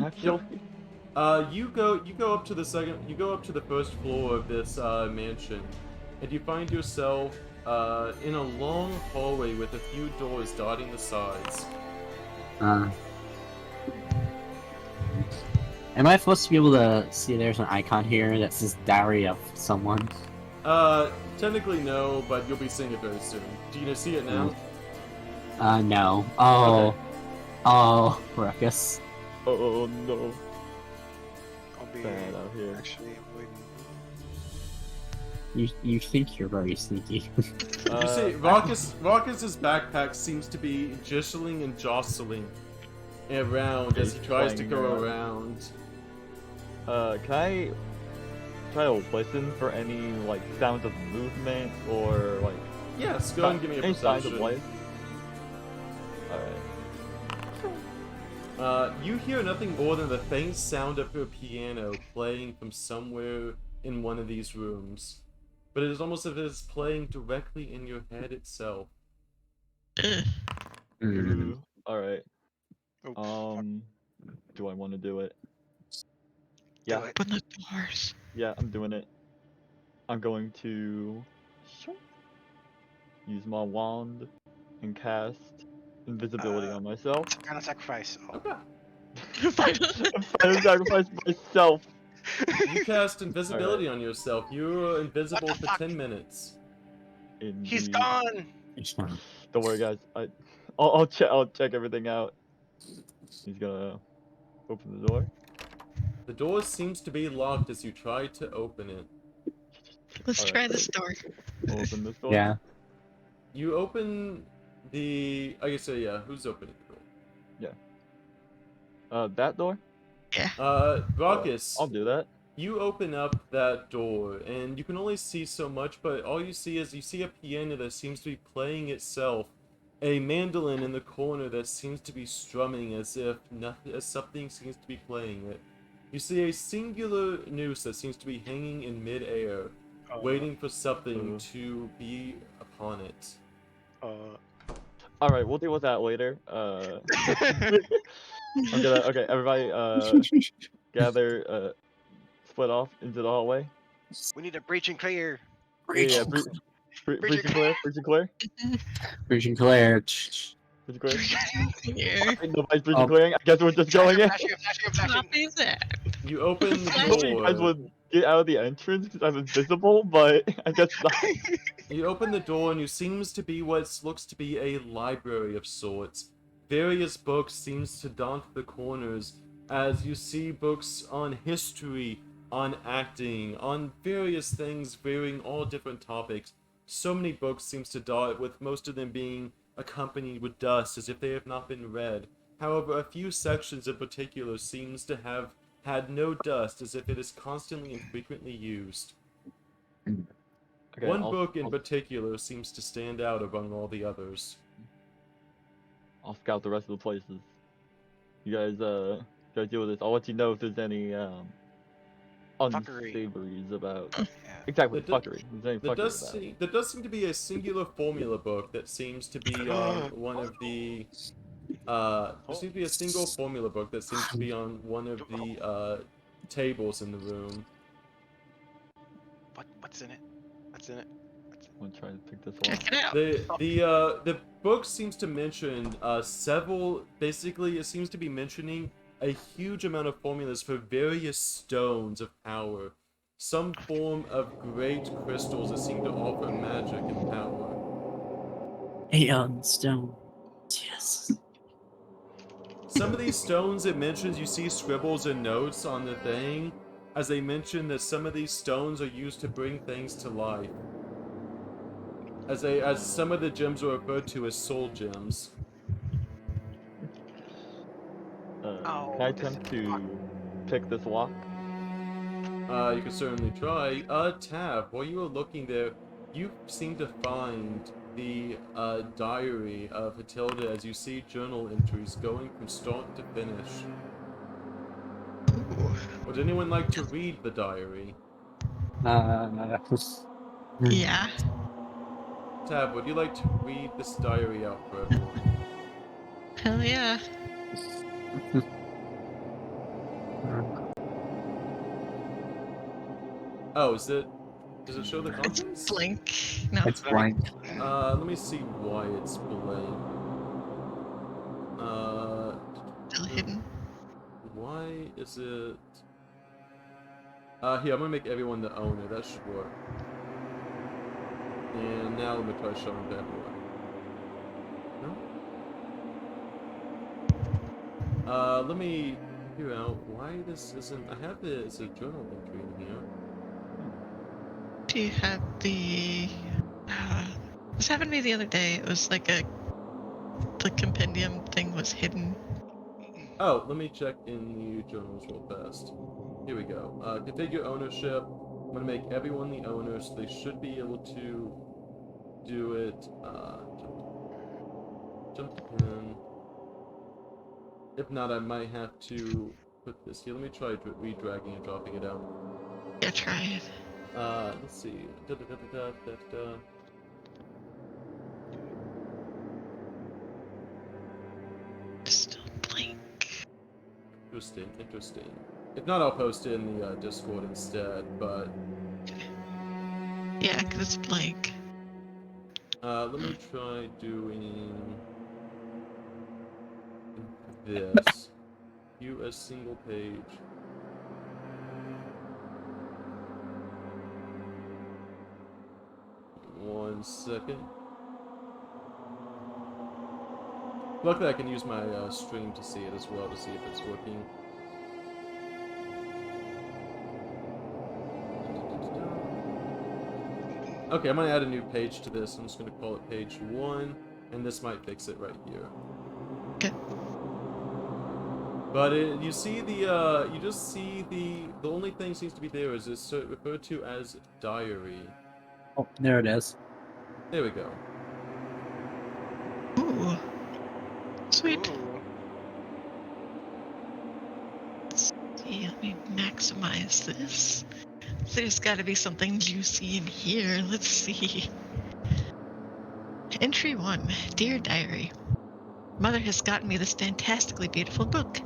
Actually. You go up to the first floor of this mansion, and you find yourself in a long hallway with a few doors dotting the sides. Am I supposed to be able to see there's an icon here that says Diary of Someone? Technically no, but you'll be seeing it very soon. Do you see it now? No. Oh. Oh, Ruckus. Oh no. I'll be Bad out here. actually avoiding. You think you're very sneaky. You see, Raucus's backpack seems to be jostling and jostling around as he tries to go Playing, around. Can I try to listen for any like sounds of movement or like Yes, go ahead and give me a any signs of perception. life. All right. You hear nothing more than the faint sound of a piano playing from somewhere in one of these rooms. But it is almost as if it is playing directly in your head itself. Ugh. Mm. Ooh, all right. Oh, fuck, Do I want to do it? do Yeah, it. Open the doors. yeah, I'm doing it. I'm going to use my wand and cast invisibility on myself. It's a kind of sacrifice. Oh. Okay. Final sacrifice myself. You cast invisibility on yourself. You're invisible What the for fuck? 10 minutes. He's Indeed. gone. Don't worry, guys. I'll check everything out. He's gonna open the door. The door seems to be locked as you try to open it. Let's Alright. try this door. I'll open this door. Yeah. You open the... I guess, yeah, who's opening the door? That door. Raucus, I'll do that. you open up that door, and you can only see so much, but all you see is you see a piano that seems to be playing itself, a mandolin in the corner that seems to be strumming as if something seems to be playing it. You see a singular noose that seems to be hanging in mid-air, waiting for something to be upon it. All right, we'll deal with that later. I'm gonna. Okay, everybody. Gather. Split off into the hallway. We need a breach and clear. Yeah, breach and clear. Breach and clear. Breaching Claire. Breach and clear. Here. Alright, nobody's breach Oh. and clearing. I guess we're just going in. Flashing. Copy that. You open the I thought you guys door. would get out of the entrance because I'm invisible, but I guess not. You open the door and you seems to be what looks to be a library of sorts. Various books seems to dot the corners as you see books on history, on acting, on various things varying all different topics. So many books seems to dot, with most of them being accompanied with dust as if they have not been read. However, a few sections in particular seems to have had no dust as if it is constantly and frequently used. Okay, One I'll- book in I'll- particular seems to stand out among all the others. I'll scout the rest of the places. You guys deal with this. I'll let you know if there's any Fuckery. unsavories about. Yeah. Exactly, There fuckery. There's any There fuckery about. does seem to be a singular formula book that seems to be on one of the there seems to be a single formula book that seems to be on one of the tables in the room. What's in it? What's in it? I'm gonna try to pick this one. Check it out. The book seems to mention several. Basically, it seems to be mentioning a huge amount of formulas for various stones of power, some form of great crystals that seem to offer magic and power. Aeon Stone. Yes. Some of these stones it mentions, you see scribbles and notes on the thing, as they mention that some of these stones are used to bring things to life. As some of the gems are referred to as soul gems. Oh, Can I this attempt is to pick this lock? You can certainly try. Tav, while you were looking there, you seem to find the diary of Hatilda as you see journal entries going from start to finish. Ooh. Would anyone like to read the diary? Yeah. Tav, would you like to read this diary out for everyone? Hell yeah. Oh, does it show the contents? It's blank. No. It's blank. Let me see why it's blank. Still hidden. Why is it... here, I'm gonna make everyone the owner, that should work. And now let me try showing to everyone. No? Let me figure out why this isn't... I have it as a journal entry in here. Do you have the? This happened to me the other day. It was like the compendium thing was hidden. Oh, let me check in the journals real fast. Here we go. Configure ownership. I'm gonna make everyone the owner, so they should be able to do it. Jump in. If not, I might have to put this here. Let me try redragging and dropping it out. Yeah, try it. Let's see. Da. Still blank. Interesting. If not, I'll post it in the Discord instead. But Yeah, because it's blank. let me try doing this. View a single page. One second. Luckily, I can use my stream to see it as well to see if it's working. Okay, I'm gonna add a new page to this. I'm just gonna call it page 1, and this might fix it right here. Okay. But you see you just see the only thing seems to be there is it's referred to as diary. Oh, there it is. There we go. Ooh. Sweet. Ooh. Let's see, let me maximize this. There's gotta be something juicy in here. Let's see. Entry 1. Dear Diary. Mother has gotten me this fantastically beautiful book.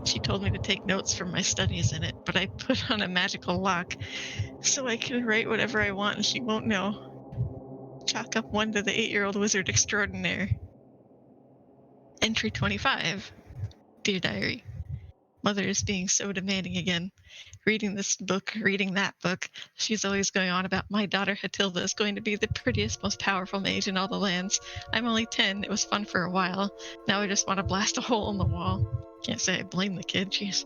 She told me to take notes from my studies in it, but I put on a magical lock so I can write whatever I want and she won't know. Chalk up 1 to the 8-year-old wizard extraordinaire. Entry 25. Dear Diary. Mother is being so demanding again. Reading this book, reading that book. She's always going on about my daughter Hatilda is going to be the prettiest, most powerful mage in all the lands. I'm only 10. It was fun for a while. Now I just want to blast a hole in the wall. Can't say I blame the kid. Jeez.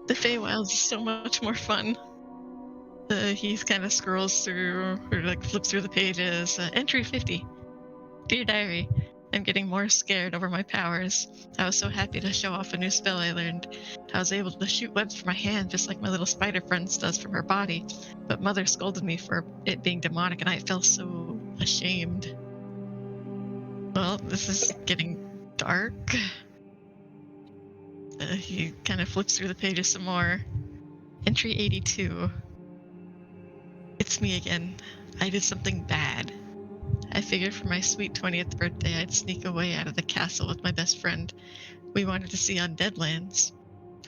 The Feywilds is so much more fun. He kind of scrolls through, or like flips through the pages. Entry 50. Dear Diary. I'm getting more scared over my powers. I was so happy to show off a new spell I learned. I was able to shoot webs from my hand just like my little spider friend does from her body. But Mother scolded me for it being demonic and I felt so ashamed. Well, this is getting dark. He kind of flips through the pages some more. Entry 82. It's me again. I did something bad. I figured for my sweet 20th birthday I'd sneak away out of the castle with my best friend. We wanted to see undead lands.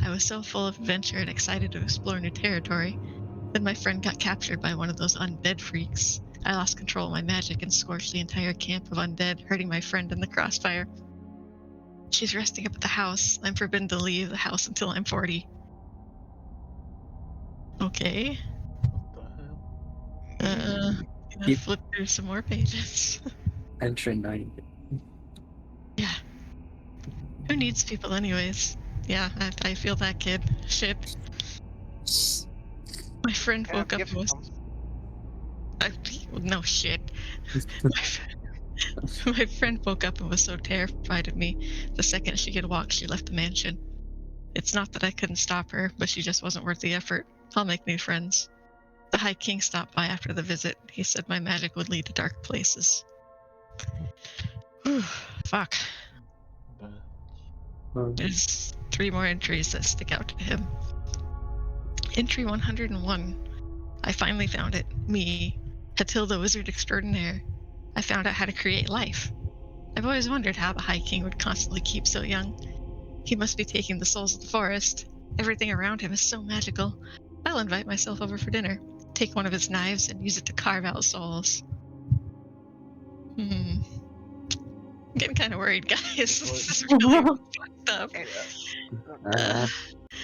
I was so full of adventure and excited to explore new territory. Then my friend got captured by one of those undead freaks. I lost control of my magic and scorched the entire camp of undead, hurting my friend in the crossfire. She's resting up at the house. I'm forbidden to leave the house until I'm 40. Okay. What the hell? Gonna Yep. flip through some more pages. Entry 9. Yeah. Who needs people anyways? Yeah, I feel that, kid. Shit. My friend Yeah, woke up gift and was... comes. No shit. My friend woke up and was so terrified of me. The second she could walk, she left the mansion. It's not that I couldn't stop her, but she just wasn't worth the effort. I'll make new friends. The High King stopped by after the visit. He said my magic would lead to dark places. Whew, fuck. There's 3 more entries that stick out to him. Entry 101. I finally found it. Me, Hatilda Wizard Extraordinaire. I found out how to create life. I've always wondered how the High King would constantly keep so young. He must be taking the souls of the forest. Everything around him is so magical. I'll invite myself over for dinner. Take one of his knives and use it to carve out souls. I'm getting kind of worried, guys. This is really fucked up. Hey, Uh,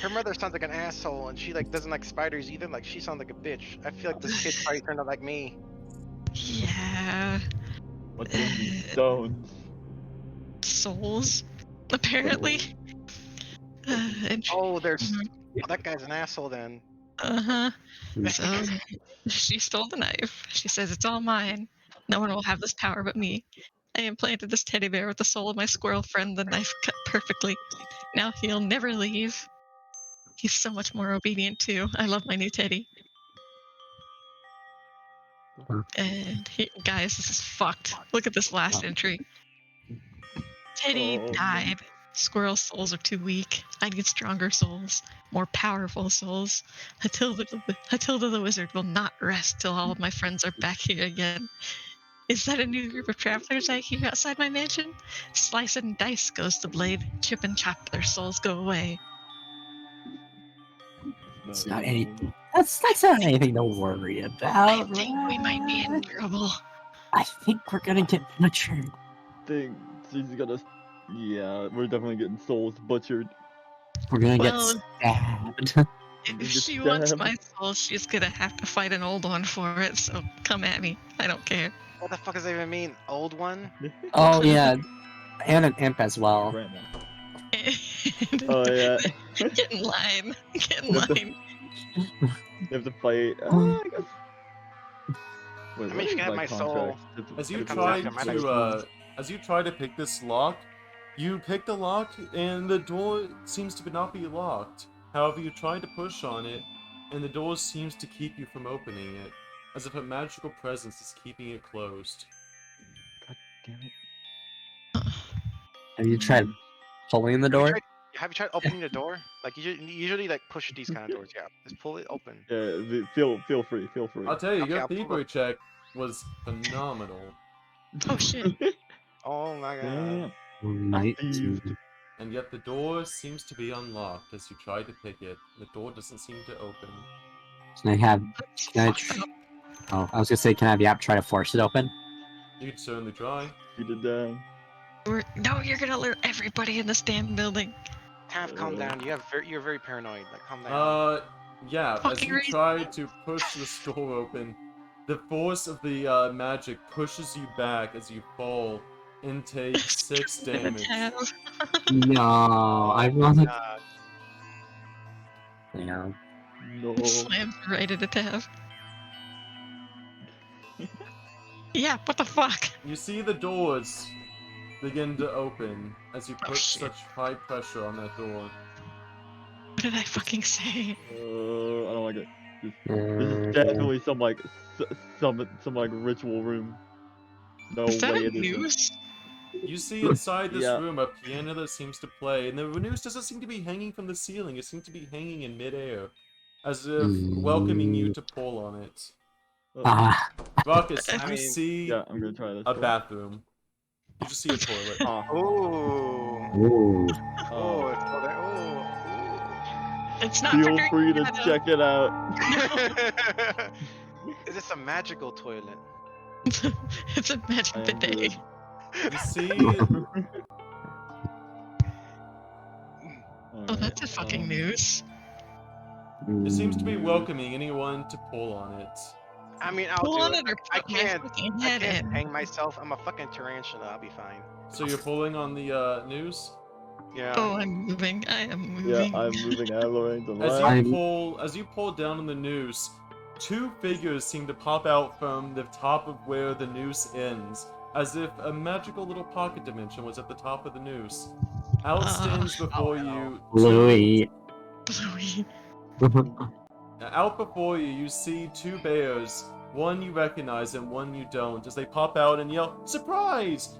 her mother sounds like an asshole, and she like doesn't like spiders either. Like she sounds like a bitch. I feel like this kid probably turned out like me. Yeah. What's in these stones? Souls, apparently. Oh, there's. Oh, that guy's an asshole then. Uh-huh. So she stole the knife. She says it's all mine. No one will have this power but me. I implanted this teddy bear with the soul of my squirrel friend. The knife cut perfectly. Now he'll never leave. He's so much more obedient too. I love my new teddy. And guys, this is fucked. Look at this last entry. Teddy Oh, no. died. Squirrel souls are too weak. I need stronger souls, more powerful souls. Hatilda the wizard will not rest till all of my friends are back here again. Is that a new group of travelers I hear outside my mansion? Slice and dice goes the blade. Chip and chop, their souls go away. It's not anything. That's not anything to worry I about. think we might be in right? trouble. I think we're gonna get butchered. Think she's gonna. Yeah, we're definitely getting souls butchered. We're gonna Well, get stabbed. if You she get wants stabbed. my soul, she's gonna have to fight an old one for it. So come at me. I don't care. What the fuck does that even mean? Old one? Oh yeah, and an imp as well. Grandma. Oh yeah. Get in line. Get in You have to- line. You have to fight. I guess. Wait, I mean, what you is can have my soul. As you It comes try after my to as you try to pick this lock, you pick the lock and the door seems to not be locked. However, you try to push on it, and the door seems to keep you from opening it, as if a magical presence is keeping it closed. God damn it. Have you tried pulling the door? Have you tried opening the door? Like you usually like push these kind of doors. Yeah, just pull it open. Yeah, feel free. Feel free. I'll tell you, Okay, your I'll pull thievery check was phenomenal, Oh shit. Oh my god. Damn. Might. Thieved. and yet the door seems to be unlocked as you try to pick it. The door doesn't seem to open. Can I have? Can I? Fuck. Oh, I was gonna say, can I have Yap try to force it open? You could certainly try. Beat it down. No, you're gonna lure everybody in this damn building. Tav, calm down. You're very paranoid. Like calm down. Yeah, as Fucking you reason. try to push this door open, the force of the magic pushes you back as you fall and take 6 damage. Tav. No, I want to. God. Yeah. No. Slams right at a Tav. Yeah, what the fuck? You see the doors begin to open as you Oh, put shit. such high pressure on that door. What did I fucking say? I don't like it. This Uh, is definitely some like some like ritual room. No Is that way a it isn't. news? You see inside this Yeah. room a piano that seems to play, and the noose doesn't seem to be hanging from the ceiling. It seems to be hanging in midair, as if welcoming you to pull on it. Ah, Ruckus, I you mean, see Yeah, I'm gonna try this. a bathroom. You just see a toilet. Oh, Ooh. ooh. Oh, it's all there. It's not for feel drinking free to water. check it out. Ooh. Is this a magical toilet? It's a magic I am bidet. good. You see Oh, that's a fucking news. it seems to be welcoming anyone to pull on it. I mean, I'll Pull do on it. it or I put my can't. fucking I head can't in. hang myself. I'm a fucking tarantula. I'll be fine. So you're pulling on the noose? Yeah. Oh, I'm moving. I am Yeah, moving. I'm moving Lorraine to As left. you pull down on the noose, 2 figures seem to pop out from the top of where the noose ends, as if a magical little pocket dimension was at the top of the noose. Out stands before you. Louis. Bluey. Out before you, you see 2 bears. One you recognize and one you don't, as they pop out and yell, "Surprise!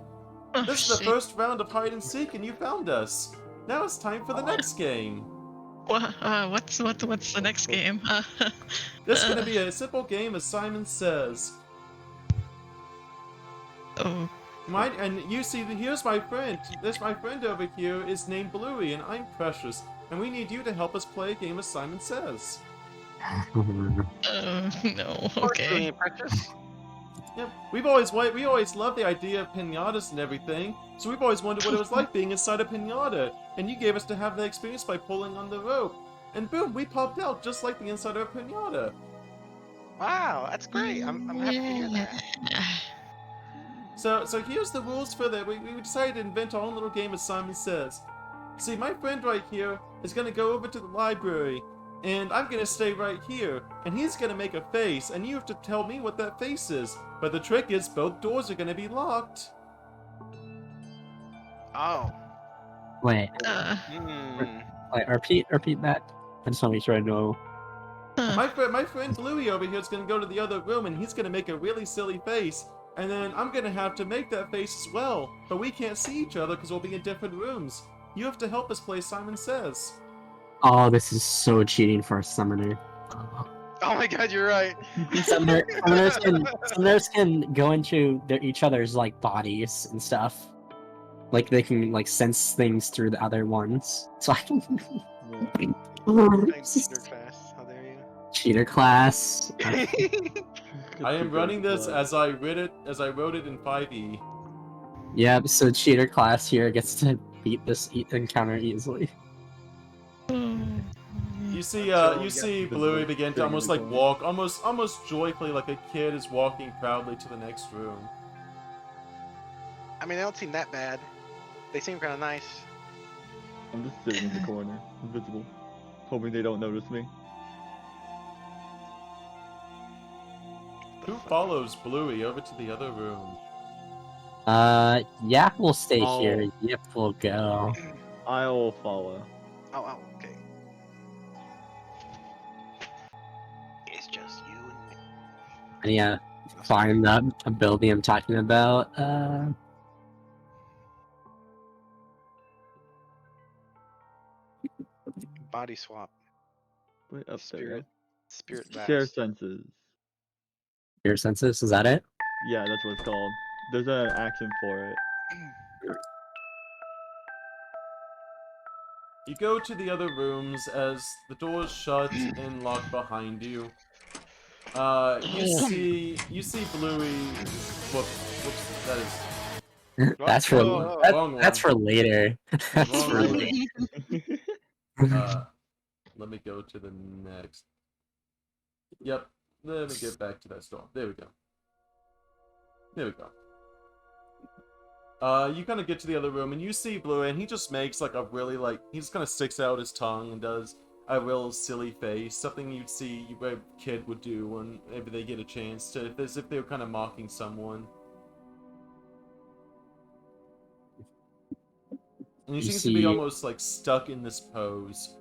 Oh, This is the shit. first round of hide and seek, and you found us. Now it's time for the next game. What's the next game? This is gonna be a simple game, as Simon says. Oh, And you see, here's my friend. My friend over here is named Bluey, and I'm Precious. And we need you to help us play a game as Simon says. no. Okay. Precious. Yep. We always loved the idea of pinatas and everything. So we've always wondered what it was like being inside a pinata. And you gave us to have the experience by pulling on the rope. And boom, we popped out just like the inside of a pinata. Wow, that's great. I'm happy to hear that. So here's the rules for that. We decided to invent our own little game, as Simon says. See, my friend right here is gonna go over to the library, and I'm gonna stay right here, and he's gonna make a face, and you have to tell me what that face is. But the trick is, both doors are gonna be locked. Oh. Wait, Hmm. repeat that. I just want to make sure I know. My friend Bluey over here is gonna go to the other room and he's gonna make a really silly face, and then I'm gonna have to make that face as well. But we can't see each other because we'll be in different rooms. You have to help us play Simon Says. Oh, this is so cheating for a summoner. Oh my god, you're right. Summoners can go into each other's like bodies and stuff. Like they can like sense things through the other ones. So I can. I'm cheater class. How dare you? Cheater class. I am running this as I wrote it in 5e. Yep. So cheater class here gets to beat this encounter easily. You see, So, you yeah. see Visible, Bluey begin to sitting in almost the like corner. walk, almost joyfully, like a kid is walking proudly to the next room. I mean, they don't seem that bad. They seem kind of nice. I'm just sitting in the corner, invisible, hoping they don't notice me. Who follows Bluey over to the other room? Yap will stay Oh. here. Yip will go. I'll follow. Oh, okay. It's just you and me. And yeah, find that ability I'm talking about. Body swap. Wait up Spirit. Spirit there. Share vast. senses. Your senses, is that it? Yeah, that's what it's called. There's an action for it. You go to the other rooms as the doors shut and lock behind you. You see Bluey. Whoops, that is That's for Whoa, wrong that's one. for later. That's Wrong for one. later. Let me go to the next. Yep, let me get back to that store. There we go. There we go. You kind of get to the other room and you see Bluey, and he just makes like a really he just kind of sticks out his tongue and does a real silly face, something you'd see a kid would do when maybe they get a chance to, as if they were kind of mocking someone. And he You seems to be see- almost like stuck in this pose.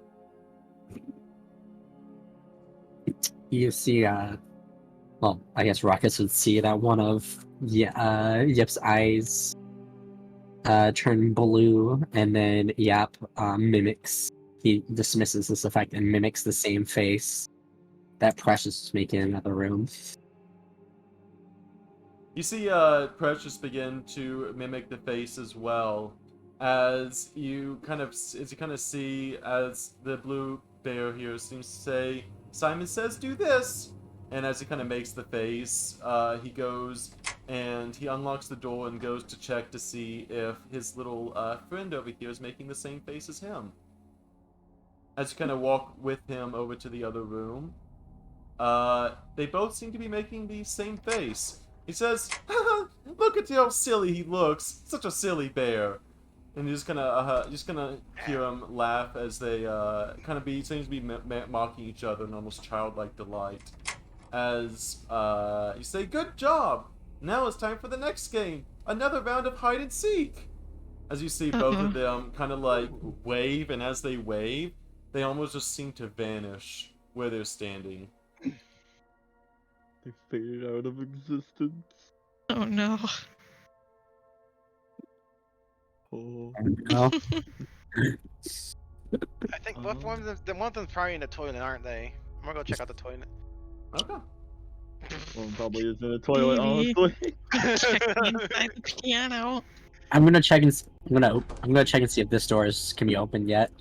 You see, well, I guess Rockets would see that one of Yip's eyes turn blue, and then Yap mimics. He dismisses this effect and mimics the same face that Precious is making in another room. You see Precious begin to mimic the face as well, as you kind of see as the blue bear here seems to say, Simon Says do this, and as he kind of makes the face, he goes and he unlocks the door and goes to check to see if his little friend over here is making the same face as him. As you kind of walk with him over to the other room, they both seem to be making the same face. He says, "Look at how silly he looks! Such a silly bear." And you're just gonna hear him laugh as they seems to be mocking each other in almost childlike delight. As you say, "Good job! Now it's time for the next game. Another round of hide and seek." As you see both of them kind of like wave, and as they wave, they almost just seem to vanish where they're standing. They faded out of existence. Oh no. Oh. Oh, I think both one of them's probably in the toilet, aren't they? I'm gonna go check out the toilet. Okay. One probably is in a toilet, Maybe. honestly. Checking inside the piano. I'm gonna check and I'm gonna check and see if this door can be opened yet.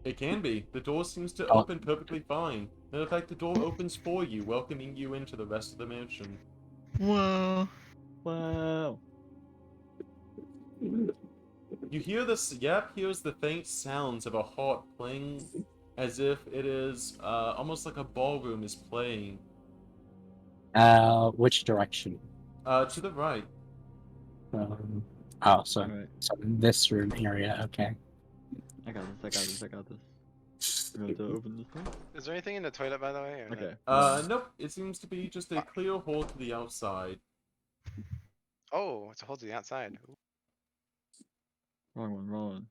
It can be. The door seems to Oh. open perfectly fine. And in fact, the door opens for you, welcoming you into the rest of the mansion. Whoa. Wow. You hear this, Yap hears the faint sounds of a harp playing as if it is almost like a ballroom is playing. Which direction? To the right. Oh, so Alright. this room area. Okay. I got this. I'm going to open this door. Is there anything in the toilet, by the way? Or no? Okay. Nope. It seems to be just a clear hole to the outside. Oh, it's a hole to the outside. Ooh. Wrong one.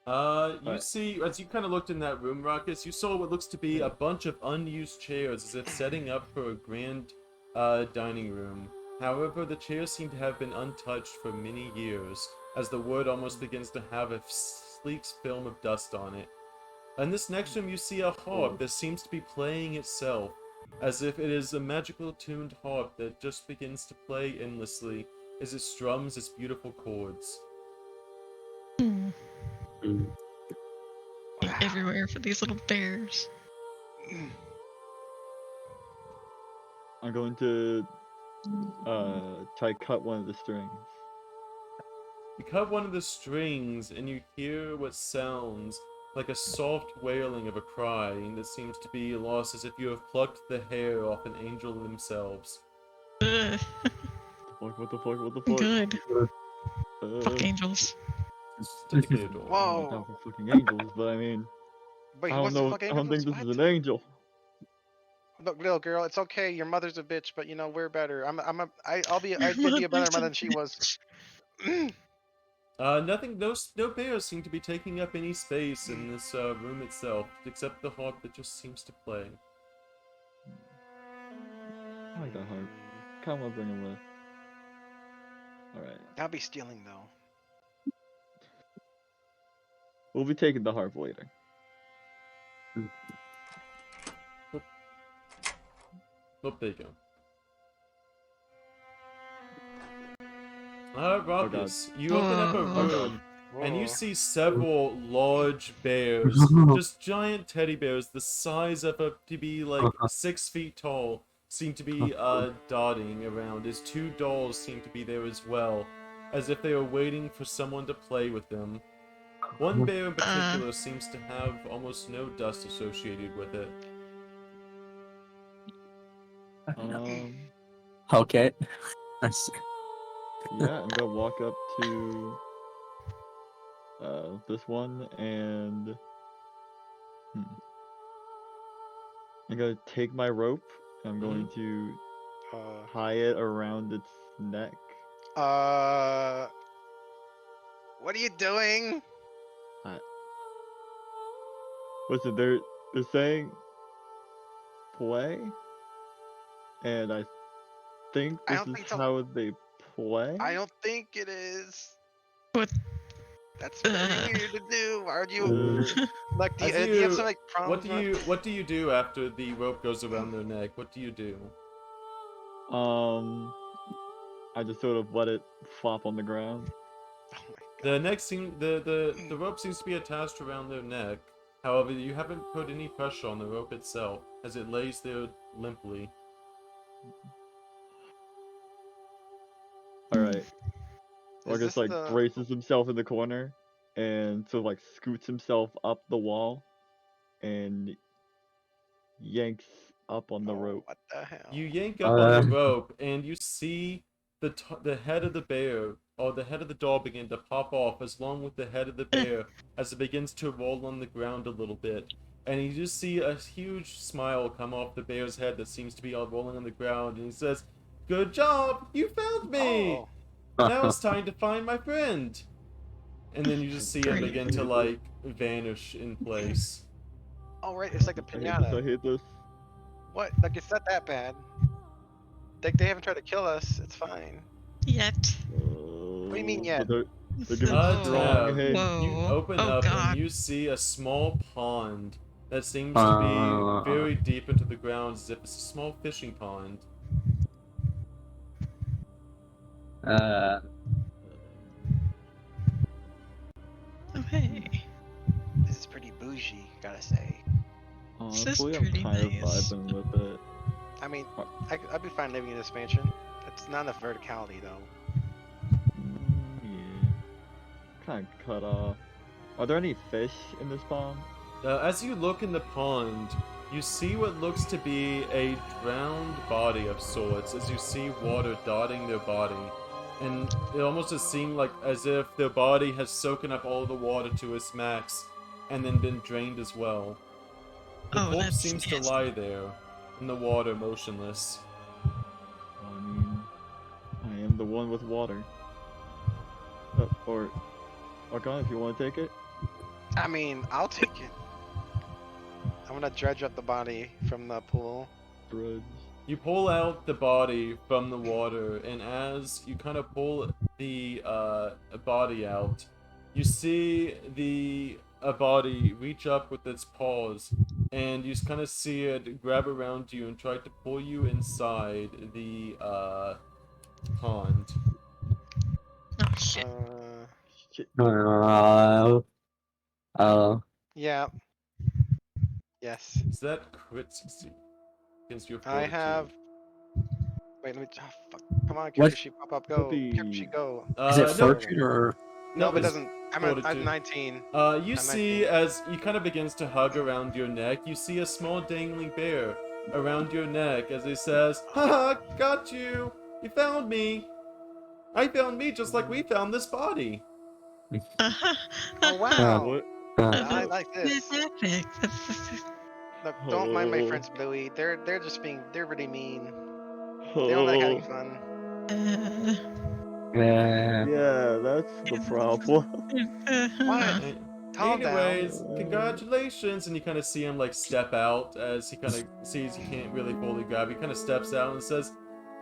You Alright. see, as you kind of looked in that room, Ruckus, you saw what looks to be a bunch of unused chairs as if setting up for a grand dining room. However, the chairs seem to have been untouched for many years, as the wood almost begins to have a sleek film of dust on it. In this next room, you see a harp that seems to be playing itself, as if it is a magical tuned harp that just begins to play endlessly as it strums its beautiful chords. Hmm. Mm. Everywhere for these little bears. I'm going to try cut one of the strings. You cut one of the strings and you hear what sounds like a soft wailing of a cry that seems to be lost as if you have plucked the hair off an angel themselves. Ugh, What the fuck? What the fuck? good. Fuck Uh, angels. It's technically adorable. I'm not Whoa! down for fucking angels, but I mean, Wait, I he don't wants to know. fuck I don't angels? think this is What? an angel. Look, little girl, it's okay. Your mother's a bitch, but you know we're better. I did be a better mother than she was. Nothing. No bears seem to be taking up any space in this room itself, except the harp that just seems to play. I like that harp. Come on, bring him with. Alright. I'll be stealing though. We'll be taking the harp later. Oh, there you go. Ruckus, you open up a Whoa. room and you Whoa. see several large bears, just giant teddy bears, the size of to be like 6 feet tall, seem to be dotting around. As two dolls seem to be there as well, as if they are waiting for someone to play with them. One bear in particular seems to have almost no dust associated with it. Okay. That's- Yeah, I'm gonna walk up to this one and I'm gonna take my rope and I'm going to tie it around its neck. What are you doing? Listen, they're saying play, and I think I this don't is think so. how they play. I don't think it is. What? That's very weird to do. Why would you? Uh, Like, do As you have you- some like What problems? do you do after the rope goes around their neck? What do you do? I just sort of let it flop on the ground. Oh my god. The rope seems to be attached around their neck. However, you haven't put any pressure on the rope itself, as it lays there limply. Alright. Is Marcus this like the? braces himself in the corner and sort of like scoots himself up the wall and yanks up on the Oh, rope. what the hell? You yank up on the rope, and you see the head of the bear, or the head of the doll, begin to pop off, as long with the head of the bear, as it begins to roll on the ground a little bit. And you just see a huge smile come off the bear's head that seems to be all rolling on the ground, and he says, "Good job! You found me! Oh, Now it's time to find my friend!" And then you just see him Great. begin to, like, vanish in place. oh right, it's like a I hate this, pinata. I hate this. What? Like it's not that bad. They haven't tried to kill us. It's fine. Yet. What do you mean yet? They're giving Tab, strong hit. you Whoa. open Oh, up God. and you see a small pond that seems to be very deep into the ground, as if it's a small fishing pond. Oh, hey. This is pretty bougie, gotta say. Honestly, I'm pretty kind of nice. vibing with it. I mean, I'd be fine living in this mansion. It's not enough verticality though. Yeah. Kind of cut off. Are there any fish in this pond? As you look in the pond, you see what looks to be a drowned body of sorts, as you see water dotting their body. And it almost just seemed like as if their body has soaken up all the water to its max, and then been drained as well. The Oh, corpse that's seems to nasty. lie there, in the water, motionless. I mean, I am the one with water. Or Archon, if you want to take it. I mean, I'll take it. I'm gonna dredge up the body from the pool. Drudge. You pull out the body from the water, and as you kind of pull the body out, you see the body reach up with its paws, and you kind of see it grab around you and try to pull you inside the pond. Oh shit. Shit. Oh. Yeah. Yes. Is that crit succeed against your I fortitude? have. Wait, let me. Oh, fuck. Come on, What? Kyokushi, pop up, go. Puppy. Kyokushi, go. Is it No, fortune or? No, but it it's doesn't. I'm at fortitude. 19. You I'm see, 19. as he kind of begins to hug around your neck, you see a small dangling bear around your neck as he says, "Haha, got you! You found me! I found me just like we found this body!" Oh wow. What? I Uh, like this. That's epic. Look, don't mind my Oh. friends, Bluey. They're really mean. They don't like having Oh. fun. Yeah, that's the problem. What? A- Calm down. Anyways, congratulations! And you kind of see him like step out as he kind of sees he can't really fully grab. He kind of steps out and says,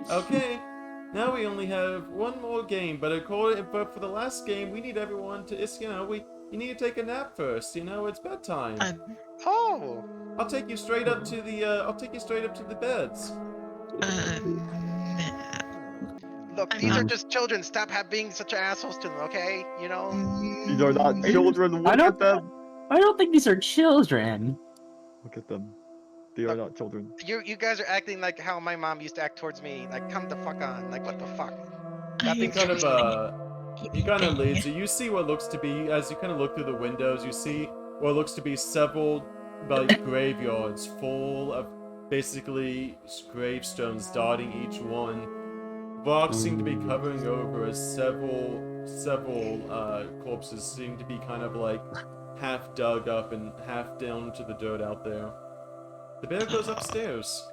"Okay, now we only have one more game, but for the last game, we need everyone to. You need to take a nap first. It's bedtime. Oh. I'll take you straight up to the beds." Look, these are just children. Stop being such assholes to them, okay? You know. These are not children. I Look don't- at them. I don't think these are children. Look at them. They are not children. You guys are acting like how my mom used to act towards me. Like, come the fuck on. Like, what the fuck? Stop He being kind so of mean. he kind of leads you. You see what looks to be, as you kind of look through the windows, you see what looks to be several like graveyards full of basically gravestones dotting each one. Rocks seem to be covering over as several corpses seem to be kind of like half dug up and half down to the dirt out there. The bear goes upstairs.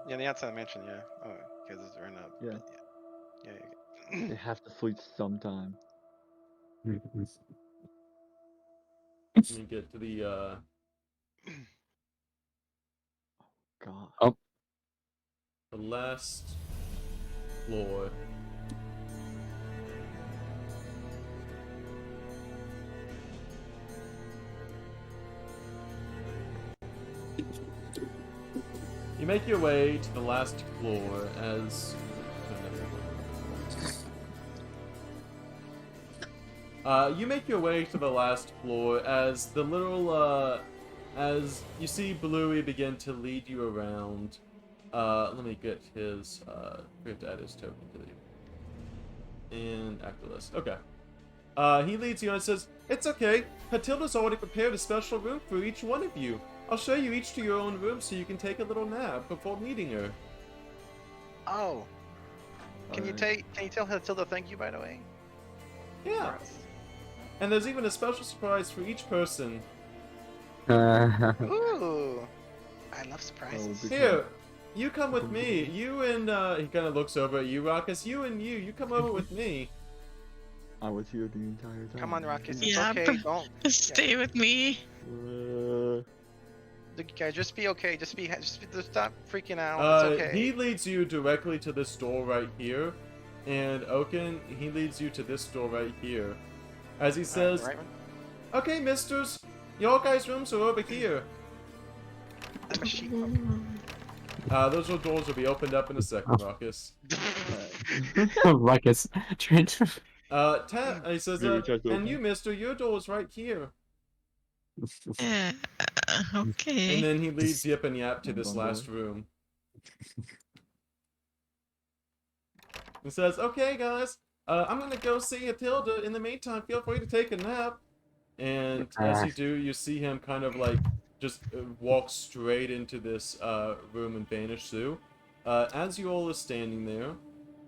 Yeah, the outside mansion. Yeah. Oh, because they're not. Yeah. Yeah. They have to sleep sometime. Let me get to the God. the last floor. You make your way to the last floor as you make your way to the last floor as the little as you see Bluey begin to lead you around. Let me get his forget to add his token to the and Actolus. Okay. He leads you and says, "It's okay. Hatilda's already prepared a special room for each one of you. I'll show you each to your own room so you can take a little nap before meeting her." Oh. Can you tell Hatilda thank you, by the way? Yeah. And there's even a special surprise for each person. Ooh. I love surprises. big Here, you come with me. You and he kind of looks over at you, Raucus. You come over with me. I was here the entire time. Come on, Raucus. It's Yeah, okay. Don't. Stay with me. Look, guys, just be okay. Just stop freaking out. It's okay. He leads you directly to this door right here, and Oaken, he leads you to this door right here. As he says, Right, "Okay, misters, y'all guys' rooms are over here." I'm a sheep. Those doors will be opened up in a second, Raucus. Ruckus. He says, Maybe try to "And open you, mister, your door's right here." Okay. And then he leads Yip and Yap to Hold this on, last boy. room. He says, "Okay, guys, I'm gonna go see Hatilda. In the meantime, feel free to take a nap." And as you do, you see him kind of like just walk straight into this room and vanish through. As you all are standing there,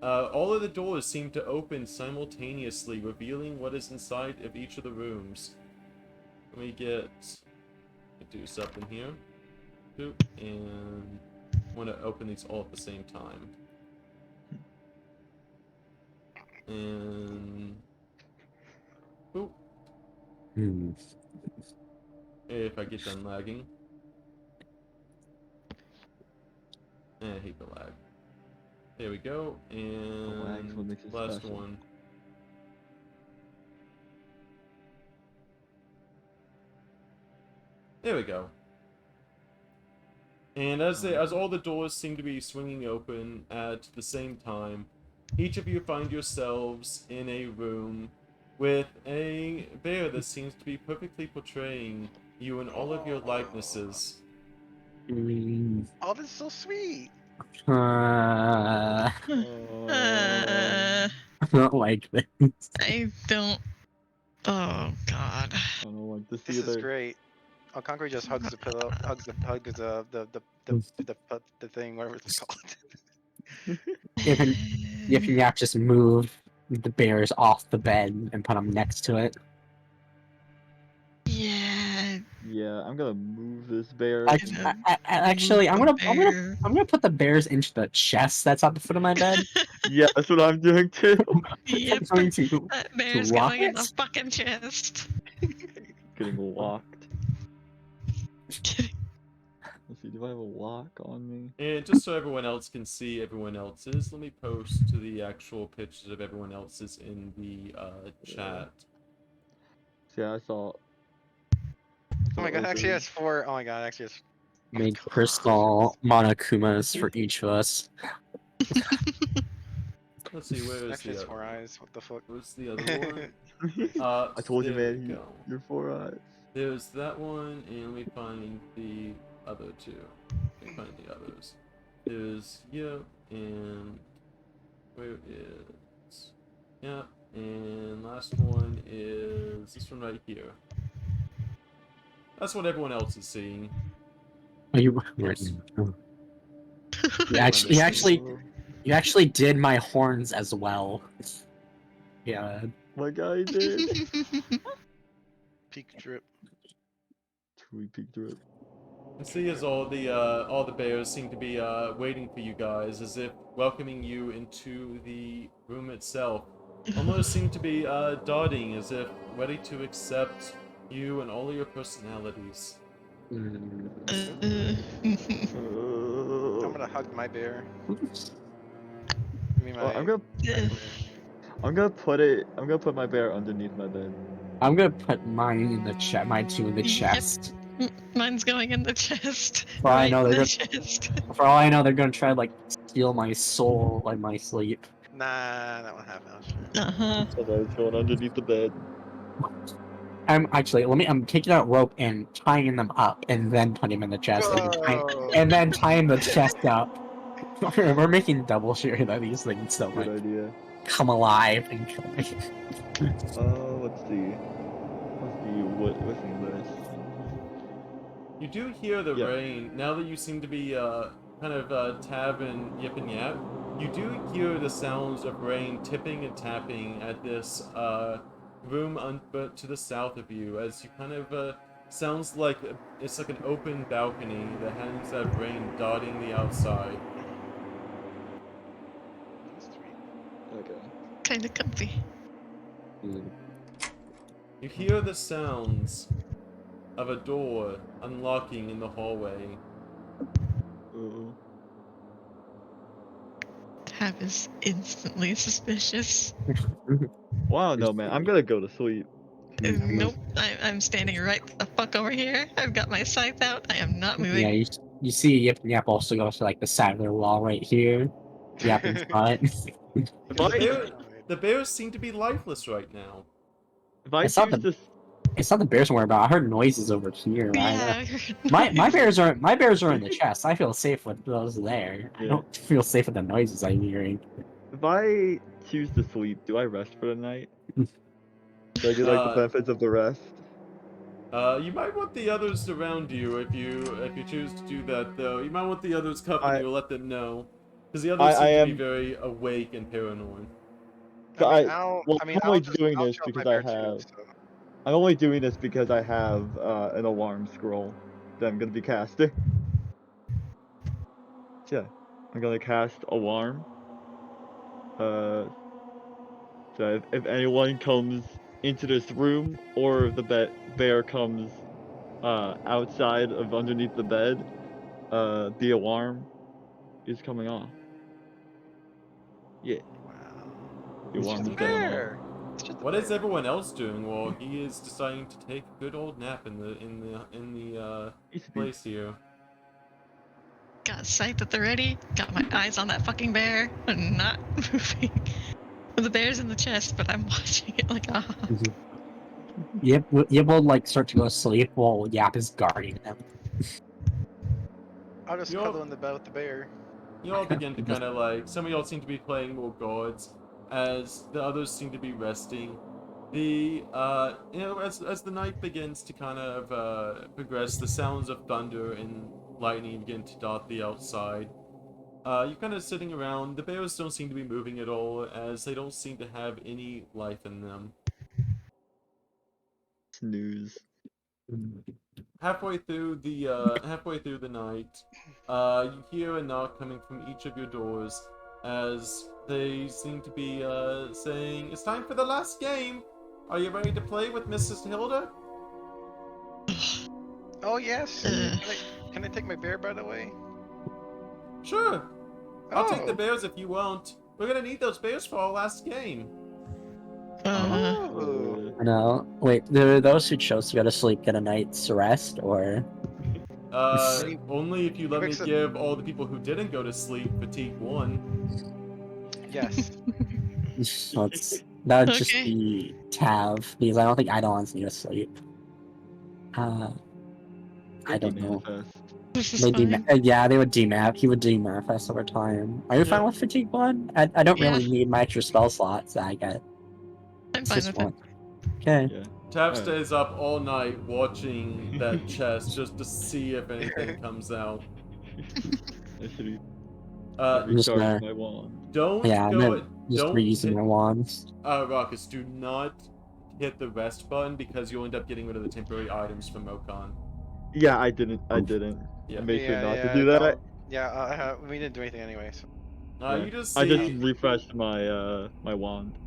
all of the doors seem to open simultaneously, revealing what is inside of each of the rooms. Let me do something here. Boop, and I want to open these all at the same time. And boop. Hmm. If I get done lagging. I hate the lag. There we go, lag's what and makes it last special. one. There we go. And as all the doors seem to be swinging open at the same time, each of you find yourselves in a room with a bear that seems to be perfectly portraying you in all of your likenesses. Mm, Oh, this is so sweet. uh, Uh, I don't like this. I don't. Oh God. I don't like this This is either. great. Oh, Concrete just hugs the pillow, hugs the thing, whatever it's called. If you have to just move the bears off the bed and put them next to it. Yeah. Yeah, I'm gonna move this bear. Actually, I'm move gonna the bear. I'm gonna put the bears into the chest that's at the foot of my bed. Yeah, that's what I'm doing too. Yep. I'm going to That bear's lock going in the it. fucking chest. Getting locked. Let's see, do I have a lock on me? And just so everyone else can see everyone else's, let me post to the actual pictures of everyone else's in the chat. Yeah, I saw. Oh my god, actually has 4. Oh my god, actually has. Made crystal Monokumas for each of us. Let's see, where is Actually the has other 4 one? eyes. What the fuck? Where's the other one? I told you, there we man. go. You're 4 eyes. There's that one, and let me find the other two. Let me find the others. There's yeah, and where is yeah, and last one is this one right here. That's what everyone else is seeing. Oh, you, Yes. you actually did my horns as well. Yeah. My guy did. Peak drip. Truly peek drip. You see, as all the bears seem to be waiting for you guys, as if welcoming you into the room itself. Almost seem to be darting, as if ready to accept you and all of your personalities. Mm. I'm gonna hug my bear. I mean, Oh, my. I'm gonna put my bear underneath my bed. I'm gonna put mine in the chest. Mine two in the Yep. chest. Mine's going in the chest. For all I Right know, in they're the chest. For all I know, they're gonna try to like steal my soul in my sleep. Nah, that won't happen. I'm sure. Uh-huh. So that it's going underneath the bed. I'm taking out rope and tying them up, and then putting them in the chest, and then tying the chest up. We're making double sure that these things don't Good like idea. come alive and kill me. Let's see. What's in this? You do hear the Yeah. rain now that you seem to be kind of Tab and Yip and Yap. You do hear the sounds of rain tipping and tapping at this room to the south of you, as you kind of sounds like it's like an open balcony that has that rain dotting the outside. Okay. Kind of comfy. You hear the sounds of a door unlocking in the hallway. Uh, Tab is instantly suspicious. wow, no, man. I'm gonna go to sleep. Nope. I'm standing right the fuck over here. I've got my scythe out. I am not moving. Yeah, you see Yip and Yap also goes to like the side of the wall right here. Yap in front. The bears seem to be lifeless right now. If I It's not choose the- to, It's not the bears I'm worried about. I heard noises over here. Yeah. My bears are in the chest. I feel safe with those there. I Yeah. don't feel safe with the noises I'm hearing. if I choose to sleep, do I rest for the night? Do I get like the benefits of the rest? You might want the others around you if you choose to do that, though. You might want the others company or let them know, because the others seem to be very awake and paranoid. I'm I'll only just- doing I'll this chill with my because I bear too, have. so- I'm only doing this because I have an alarm scroll that I'm gonna be casting. Yeah, I'm gonna cast alarm. So if anyone comes into this room, or if the bear comes outside of underneath the bed, the alarm is coming off. Yeah, Wow. the It's alarm just is a going off. bear. It's just a What is bear. everyone else doing while he is deciding to take a good old nap in the Used to be- place here? Got sight at the ready. Got my eyes on that fucking bear. I'm not moving. The bear's in the chest, but I'm watching it like, ah. Yip will like start to go to sleep while Yap is guarding him. I'll just You're- cuddle in the bed with the bear. You all begin to kind of like, some of y'all seem to be playing more guards, as the others seem to be resting. As the night begins to kind of progress, the sounds of thunder and lightning begin to dot the outside. You're kind of sitting around. The bears don't seem to be moving at all, as they don't seem to have any life in them. Snooze. Halfway through the night, you hear a knock coming from each of your doors, as they seem to be saying, "It's time for the last game. Are you ready to play with Mrs. Hilda?" Oh yes. Uh. Can I take my bear by the way? Sure. I'll take the Oh. bears if you want. We're gonna need those bears for our last game. Oh. I know. Wait, do those who chose to go to sleep get a night's rest, or? Maybe- Only if you let me Mix it- give all the people who didn't go to sleep fatigue 1. Yes. That would just Okay. be Tav, because I don't think Eidolons need to sleep. I don't know. Manifest. This is They fine. yeah, they would demap. He would demanifest over time. Are you fine Yeah. with fatigue 1? I don't really Yeah. need my extra spell slots that I get. I'm It's fine just with it. one. Okay. Yeah. Tav Alright. stays up all night watching that chest just to see if anything comes out. I should be Uh, just recharging gonna- my wand. don't Yeah, I'm go. gonna just Don't reusing hit, my wands. Ruckus, do not hit the rest button because you'll end up getting rid of the temporary items from Mokon. Yeah, I didn't. Yeah. I made sure Yeah, not yeah, to do that. don't- Yeah, we didn't do anything anyway. So. You just I see. just refreshed my my wand.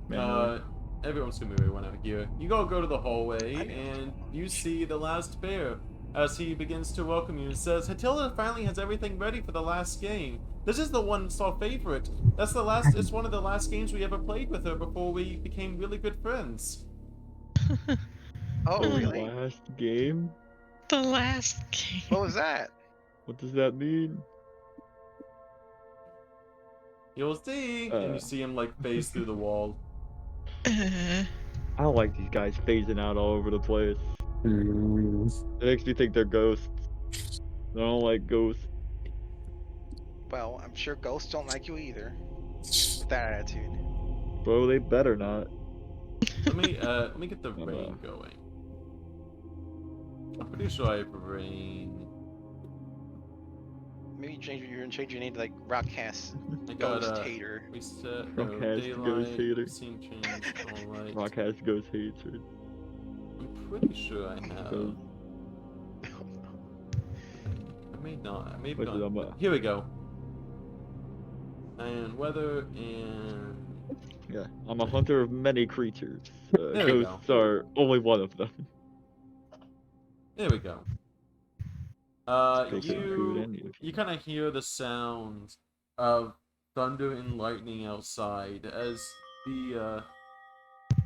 manually. Everyone's gonna move everyone out here. You all go to the hallway, and you see the last bear as he begins to welcome you and says, "Hatilda finally has everything ready for the last game. This is the one that's our favorite. That's the last. It's one of the last games we ever played with her before we became really good friends." Oh The really? last game? The last game. What was that? What does that mean? You'll see, and you see him like phase through the wall. I don't like these guys phasing out all over the place. It makes me think they're ghosts. I don't like ghosts. Well, I'm sure ghosts don't like you either. With that attitude. Bro, they better not. Let me get the Oh, rain no. going. I'm pretty sure I have rain. Maybe you're gonna change your name to like Rockcast I got Ghost Hater. reset. No, Rockcast Ghost daylight. Hater. Scene change. Alright. Rock has ghost hatred. I'm pretty sure I have. So, I may not. Maybe What's it not. on my- Here we go. And weather and yeah, I'm a hunter of many creatures. There we Ghosts are only one of them. there we go. Take some food and eat. You kind of hear the sound of thunder and lightning outside as the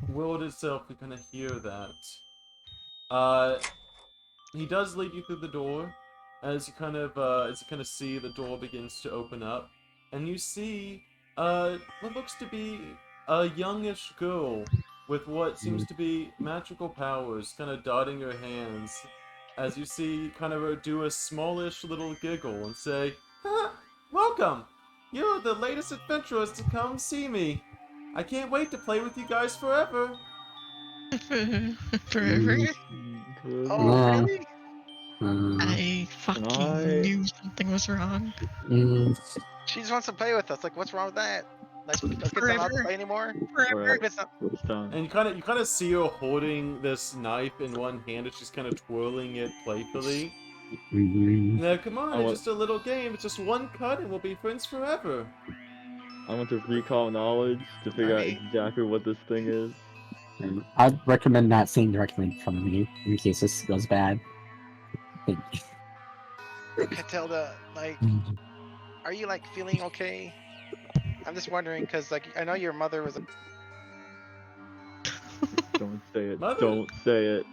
world itself. You kind of hear that. He does lead you through the door as you kind of see the door begins to open up, and you see what looks to be a youngish girl with what seems to be magical powers kind of dotting her hands as you see kind of her do a smallish little giggle and say, "Welcome! You're the latest adventurers to come see me. I can't wait to play with you guys forever." Forever. Oh Yeah. really? I fucking I- knew something was wrong. She just wants to play with us. Like, what's wrong with that? Like, us kids not allowed to play anymore? Forever. Like, it's not... First time. And you kind of see her holding this knife in one hand, and she's kind of twirling it playfully. Now, come on, I it's want- just a little game. It's just one cut, and we'll be friends forever. I want to recall knowledge to figure out Alright. exactly what this thing is. And I'd recommend not saying directly in front of me in case this goes bad. Thank Catilda, like, you. are you like feeling okay? I'm just wondering because like I know your mother was. Don't say it. Mother- Don't say it.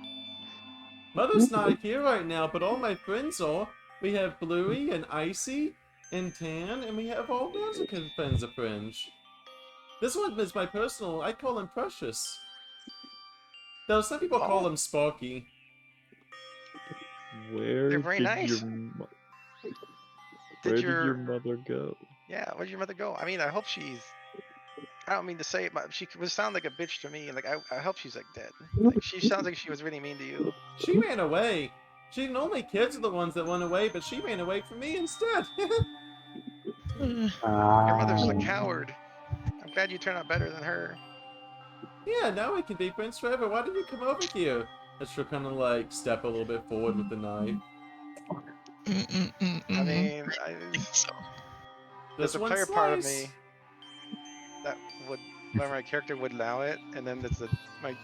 Mother's not here right now, but all my friends are. We have Bluey and Icy and Tan, and we have all kinds of friends of Fringe. This one is my personal. I call him Precious. Though some people call Oh. him Sparky. Where They're very did nice. where did your- your mother go? Yeah, where'd your mother go? I mean, I hope she's. I don't mean to say it, but she would sound like a bitch to me. Like I hope she's like dead. Like she sounds like she was really mean to you. She ran away. She normally kids are the ones that run away, but she ran away from me instead. Your mother's a Um, coward. I'm glad you turned out better than her. Yeah, now we can be friends forever. Why don't you come over here? And she'll kind of like step a little bit forward with the knife. I mean, So, there's This a one player part of slice. me that would, where my character would allow it, and then there's my.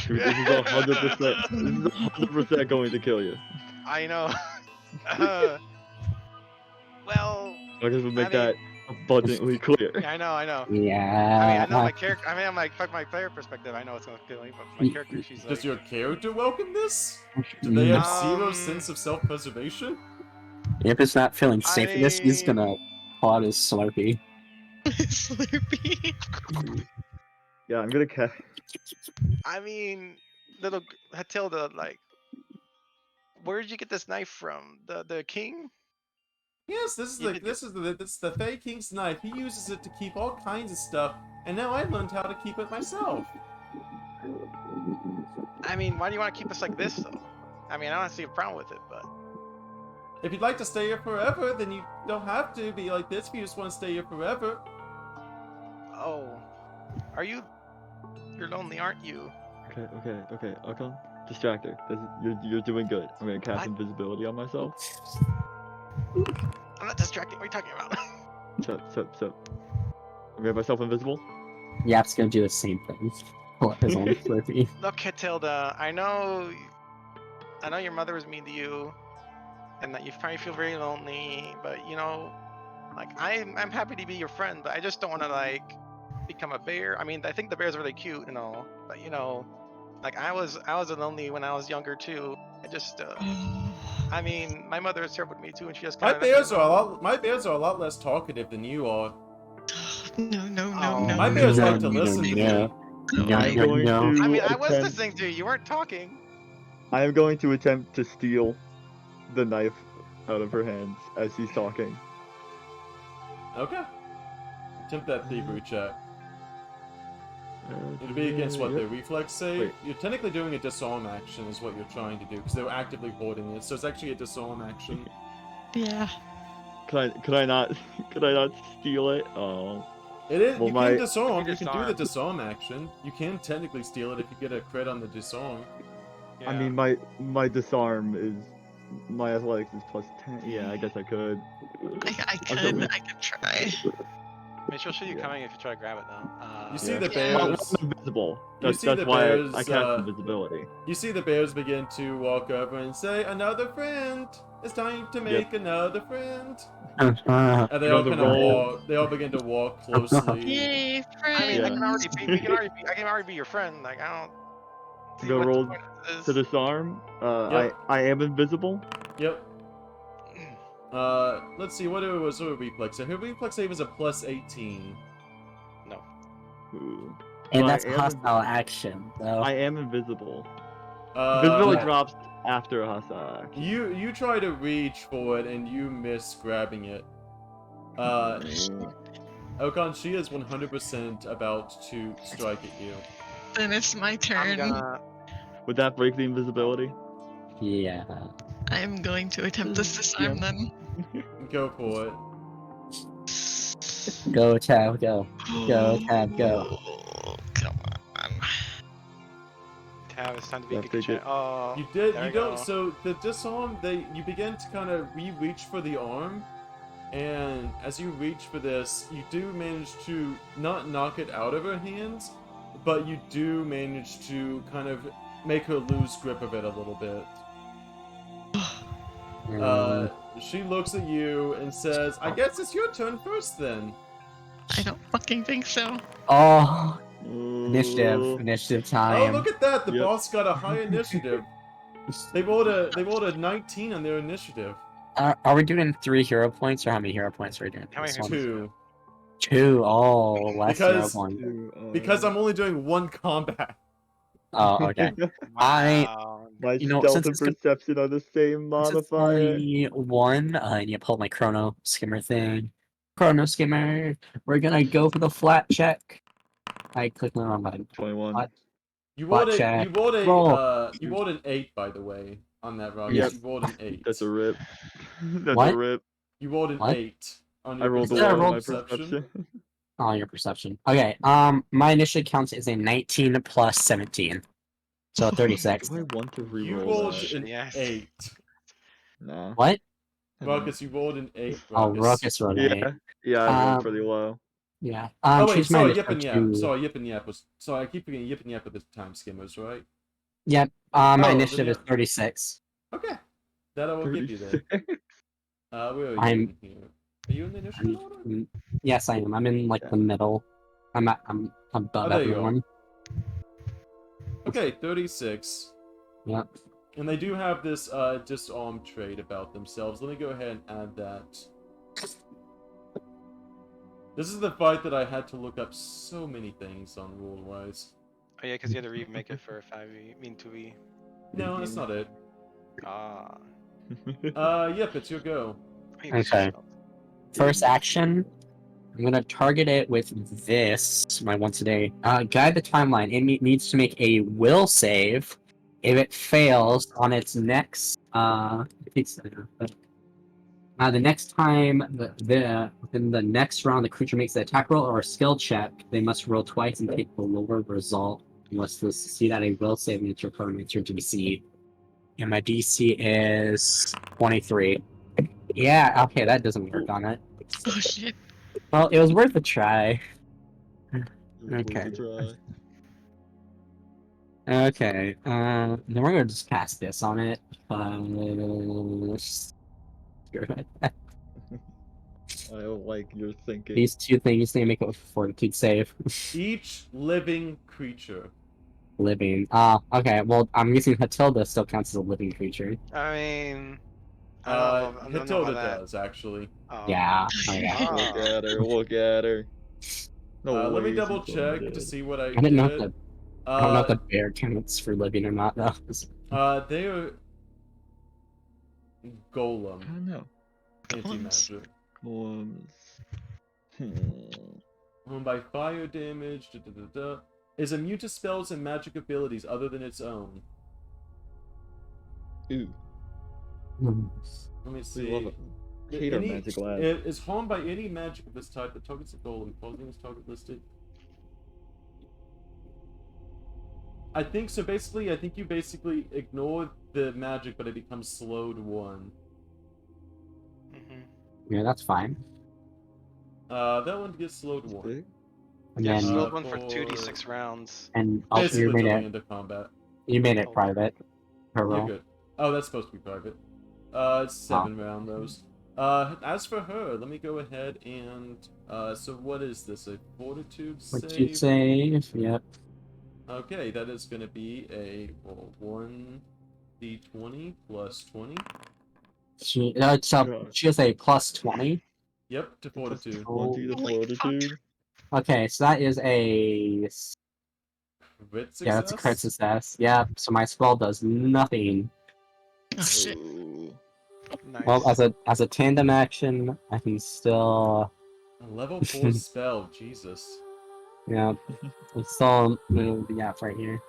Dude, this is 100%. This is 100% going to kill you. I know. Well, I guess we'll make I mean- that abundantly clear. yeah, I know. I yeah. know my character. I mean, I'm like, fuck my player perspective. I know it's gonna kill me, but my character, she's like. Does your character welcome this? Do they have zero Um, sense of self-preservation? If it's not feeling I safe in this, he's mean- gonna pull out his Slurpee. Slurpee. Yeah, I'm gonna catch. I mean, little Hatilda, like, where did you get this knife from? The king? Yes, this is You the did this is the Fey King's knife. He uses it to keep all kinds of stuff, and now I learned how to keep it myself. I mean, why do you want to keep us like this though? I mean, I don't see a problem with it, but If you'd like to stay here forever, then you don't have to be like this. If you just want to stay here forever, oh, are you? You're lonely, aren't you? Okay. Akon, distract her. You're doing good. I'm gonna cast What? invisibility on myself. I'm not distracting. What are you talking about? So. I'm gonna make myself invisible. Yap's gonna do the same thing. Pull out his own Slurpee. Look, Catilda, I know your mother was mean to you, and that you probably feel very lonely. But you know, like I'm happy to be your friend, but I just don't want to like become a bear. I mean, I think the bear's really cute and all, but you know, like I was lonely when I was younger too. I just, I mean, my mother is terrible to me too, and she just my kind bears are a lot less talkative than you are. No. Oh. My bears No, like to no, listen to no. me. No, I'm no, going no. to I mean, I was attempt- listening to you. You weren't talking. I am going to attempt to steal the knife out of her hands as she's talking. Okay. Attempt that thievery check. It'll be against what their reflex save. Wait. You're technically doing a disarm action, is what you're trying to do, because they're actively hoarding it. So it's actually a disarm action. Yeah. Could I not steal it? Oh. It is. Well, you my- can disarm. You You can do disarm. the disarm action. You can technically steal it if you get a crit on the disarm. I mean, my disarm is my athletics is +10. Yeah, I guess I could. I Okay. could try. I mean, she'll see you Yeah. coming if you try to grab it though. You see Yeah. the Yeah. bears. I'm invisible. You That's, see that's the why bears, I cast uh, invisibility. You see the bears begin to walk over and say, "Another friend. It's time to make another friend." And they all Another kind of roll. walk. They all begin to walk closely. Yay, I mean, friend. I can already be. I can already be your friend. Like I don't. see Go what the roll point of this To is. disarm, Yep. I am invisible. Yep. Let's see. What was her reflex? So her reflex save is a +18. No. Ooh. And I that's am hostile action, though. I am invisible. Invisibility yeah. drops after a hostile action. You try to reach for it and you miss grabbing it. Okon, she is 100% about to strike at you. Then it's my I'm turn. gonna. Would that break the invisibility? Yeah. I'm going to attempt this disarm Yeah. then. Go for it. Go, Tab, go. Go, Tab, go. Come on. Tab, it's time to be Yeah, good take chat. it. Oh. You did. there You we don't. go. So the disarm, you begin to kind of reach for the arm, and as you reach for this, you do manage to not knock it out of her hands, but you do manage to kind of make her lose grip of it a little bit. She looks at you and says, "I guess it's your turn first then." I don't fucking think so. Oh, Ooh. initiative Oh, time. look at that! The Yep. boss got a high initiative. They rolled a 19 on their initiative. Are we doing 3 hero points or how many hero points are we doing? How many This one? hero 2. 2. Oh, less hero Because- points. Because I'm only doing 1 combat. Oh, okay. I- Wow. My You know, stealth since and it's the- perception are the same Since it's modifier. only 1, and you pull my chrono skimmer thing. Chrono skimmer. We're gonna go for the flat check. I clicked on the wrong button. 21. What? You rolled Blackjack. a you Roll. rolled an 8, by the way, on that round. Yep. You rolled an 8. That's a rip. That's What? a rip. You rolled an What? 8 on I your rolled a Yeah, I one on rolled my perception. Oh, your perception. Okay. My initiative count is a 19 plus 17, so 36. Do I want to You reroll rolled that? an Yes. 8. Nah. What? Ruckus, you rolled an 8. Oh, Ruckus. Ruckus rolled an 8. Yeah, I rolled Um, pretty low. Yeah. Oh wait, choose my sorry, Yip and initiative Yap. to- Sorry, Yip and Yap was. Sorry, I keep forgetting Yip and Yap are the time skimmers, right? My Oh, then initiative is yeah. 36. Okay, that I will give you then. 36. Where are you I'm- in here? Are you in the initiative order? Yes, I am. I'm in like Yeah. the middle. I'm above there you go. everyone. Okay, 36. Yep. And they do have this disarm trait about themselves. Let me go ahead and add that. This is the fight that I had to look up so many things on rule-wise. Oh yeah, because you had to remake it for a 5e, I mean 2e. No, that's not it. Ah. Yep, it's your go. Wait, Okay. First action, I'm gonna target it with this, my once a day. Guide the timeline. It needs to make a will save. If it fails on its next, the next time within the next round the creature makes an attack roll or a skill check, they must roll twice and take the lower result. You must succeed at a will save against your opponent against your DC. And my DC is 23. Yeah, okay, that doesn't work on it. Oh shit. Well, it was worth a try. Worth Okay. a try. Okay, then we're gonna just cast this on it. Screw it. I don't like your thinking. These 2 things they make a fortitude save. Each living creature. Living. Okay, well, I'm guessing Hatilda still counts as a living creature. I mean, I don't know. I don't know Hatilda about that. does, actually. Oh. Yeah. Oh, yeah. Ah. Look at her, look at her. No Let me way double she's check undead. to see what I I didn't know if did. the I don't know if the bear counts for living or not, though. They are I golem don't know. Golems. anti-magic. Golems. Owned by fire damage. Is immune to spells and magic abilities other than its own. Ooh, Let me we see. love it. Hate our magic lad. It is harmed by any magic of this type that targets a golem, causing this target listed. I think so. Basically, I think you basically ignore the magic, but it becomes slowed 1. Mhm. Yeah, that's fine. That one gets slowed 1. Big? And Yeah, then, slowed one for for- 2d6 rounds. and Basically, you made till the it. end of combat. You made it Oh. private. Her You're roll. good. Oh, that's supposed to be private. It's 7 round those. As for her, let me go ahead and so what is this? A fortitude What you save? save? Yep. Okay, that is going to be a 1d20 plus 20. She God. she has a plus 20. Yep, to fortitude. 20 to Holy fuck. fortitude. Okay, so that is a Crit success? yeah, that's a crit success. Yeah, so my spell does nothing. Oh shit. Ooh. Nice. Well, as a tandem action, I can still A level 4 spell, Jesus. yeah, it's still yeah, it's right here.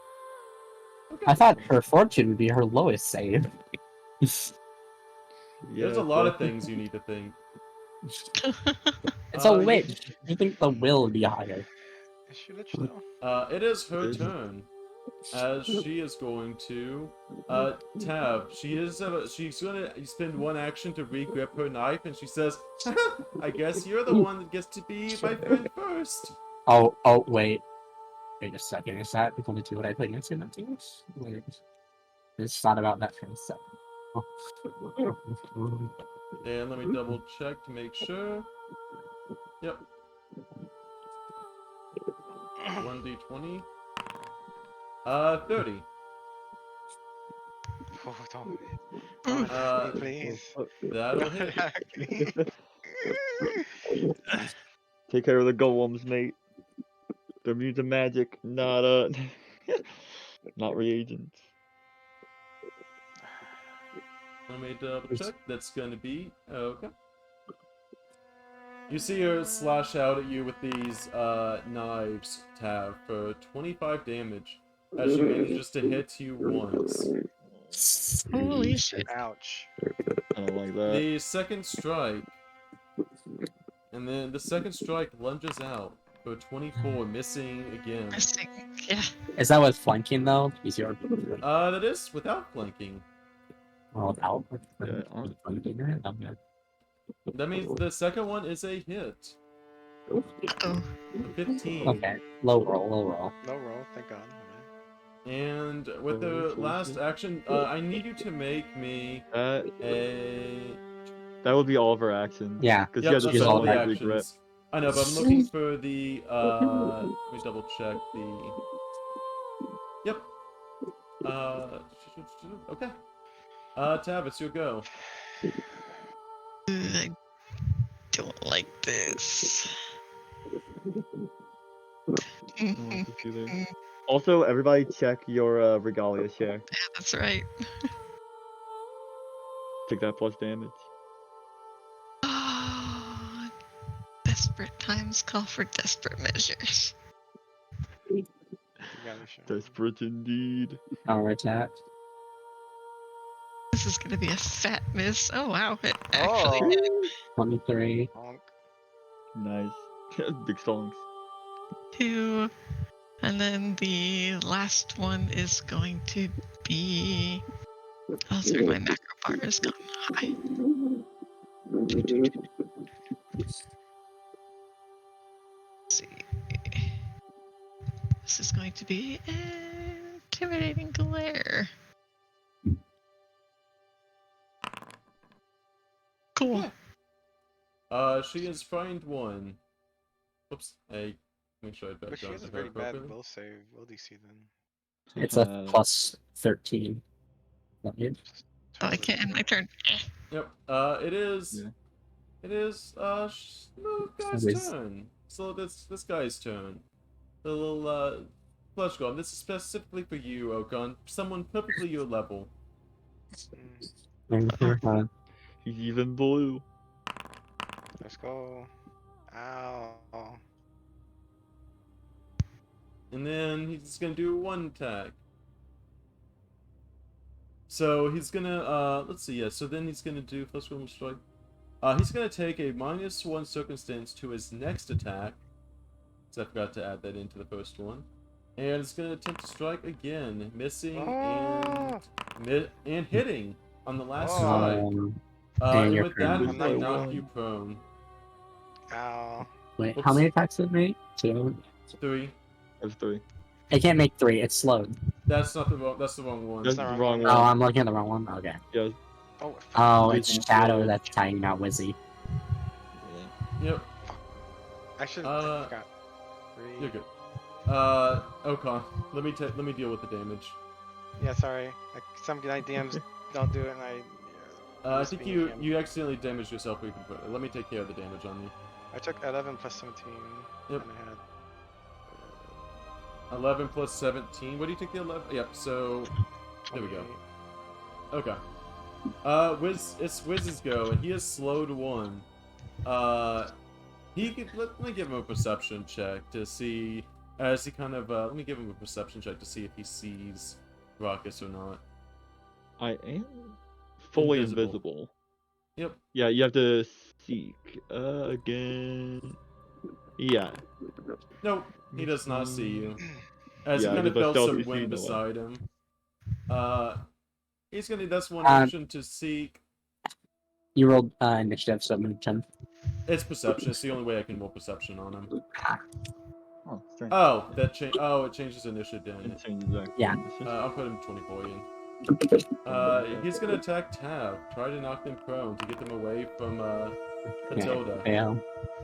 Okay. I thought her fortune would be her lowest save. There's Yeah, a lot of but- things you need to think. It's a you- witch. You think the will would be higher? Is she lich though? It is her Is it? turn. As she is going to Tab, she's gonna spend 1 action to re-grip her knife, and she says, "I guess you're the one that gets to be my friend first." Oh, wait. Wait a second, is that the 22 what I played against in that team? Wait, I just thought about that for a second. And let me double check to make sure. Yep. 1d20. 30. Oh, don't Uh, hit me, please. That'll Don't hit. attack me. Take care of the golems, mate. They're immune to magic, not not reagents. Let me double check. That's gonna be okay. You see her slash out at you with these knives, Tav, for 25 damage as she manages to hit you once. Holy shit. Ouch. I don't like that. The second strike, and then the second strike lunges out for 24, missing again. Missing. Yeah. Is that with flanking though? Easier. That is without flanking. Oh, out. Yeah, Flanking. Okay. That means the second one is a hit. Oh. 15. Okay. Low roll, low roll. No roll, thank God. And with the last action, I need you to make me That a. would be all of our actions. Yeah. Because Yep, you have that's to use all all the that automatically grip. actions. I know, but I'm looking for the. Let me double check the. Yep. Okay. Tab, it's your go. I don't like this. Oh, let's see there. Also, everybody check your regalia share. That's right. Take that plus damage. Oh, desperate times call for desperate measures. You gotta show. Desperate indeed. Power attack. This is gonna be a fat miss. Oh wow, it actually hit 23. Honk. Nice. Big songs. 2. And then the last one is going to be. Oh, sorry, my macro bar has gone high. Let's see. This is going to be intimidating glare. Cool. She has find one. Oops. Hey, make sure I bet But she down has a to very her bad appropriately. will save, will DC then. It's a plus 13. Not good. Oh, I can't end my turn. Yep. It is. Yeah. It is. The guy's Wiz. turn. So this guy's turn. The little flesh golem. This is specifically for you, Okon. Someone perfectly your level. Uh, He's even blue. Let's go. Ow. And then he's gonna do one attack. So he's gonna let's see, yeah, so then he's gonna do flesh golem strike. He's gonna take a -1 circumstance to his next attack. So I forgot to add that into the first one. And it's gonna attempt to strike again, missing Ah! and hitting on the last Oh. strike. and And you're with that, prone. I'm gonna knock you prone. Ow. Wait, Oops. how many attacks did it make? 2. 3. That's 3. It can't make 3. It's slowed. That's not the wrong. That's the wrong one. That's not the wrong wrong one. Oh, one. I'm looking at the wrong one. Okay. Yeah. Oh, Oh, Wizzy it's Shadow Sword. that's tying out Wizzy. Yep. I should Uh, I forgot. 3. You're good. Okon, let me deal with the damage. Yeah, sorry. Some good DMs don't do it, and I Must think be you him. you accidentally damaged yourself. Let me take care of the damage on you. I took 11 plus 17. Yep. And I had 11 plus 17. What do you take the 11? Yep. So there we go. 28. Okay. It's Wiz's go, and he is slow to 1. He could let me give him a perception check to see as he kind of let me give him a perception check to see if he sees Ruckus or not. I am fully Invisible. invisible. Yep. Yeah, you have to seek again. Yeah. Nope, he does not see you. As Yeah, he kind of but felt stealthy some wind scene, though. beside him. He's gonna. That's one Um, action to seek. You rolled initiative, so I'm gonna 10. It's perception. It's the only way I can roll perception on him. Oh, strange. Oh, that change. Oh, it changes initiative, didn't It it? changes actually. Yeah. It's just- I'll put him 24 in. He's gonna attack Tav. Try to knock them prone to get them away from Okay, Matilda. fail.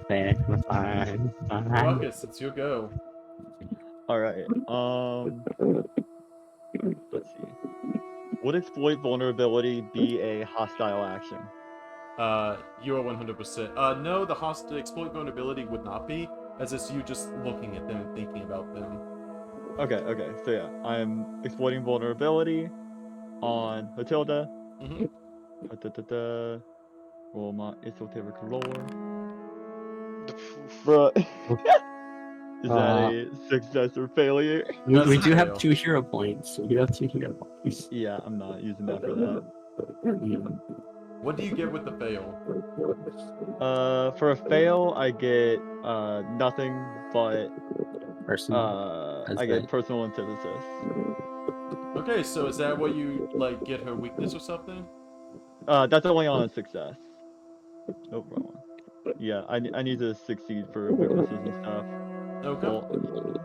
Fail. Fine. Fine. Ruckus, it's your go. All right. Let's see. Would exploit vulnerability be a hostile action? You are 100%. No, the hostile exploit vulnerability would not be, as it's you just looking at them and thinking about them. Okay. Okay. So yeah, I'm exploiting vulnerability on Matilda. Mhm. Roll my esoteric lore. The f- Bruh. Is that Uh, a success or failure? We That's a do have fail. 2 hero points. We do have 2 hero points. Yeah, I'm not using that for that. Mm. What do you get with the fail? For a fail, I get nothing but Person. As I get the- personal antithesis. Okay, so is that what you like get her weakness or something? That's only on a success. Oh, wrong one. Yeah, I need to succeed for weaknesses and stuff. Okay.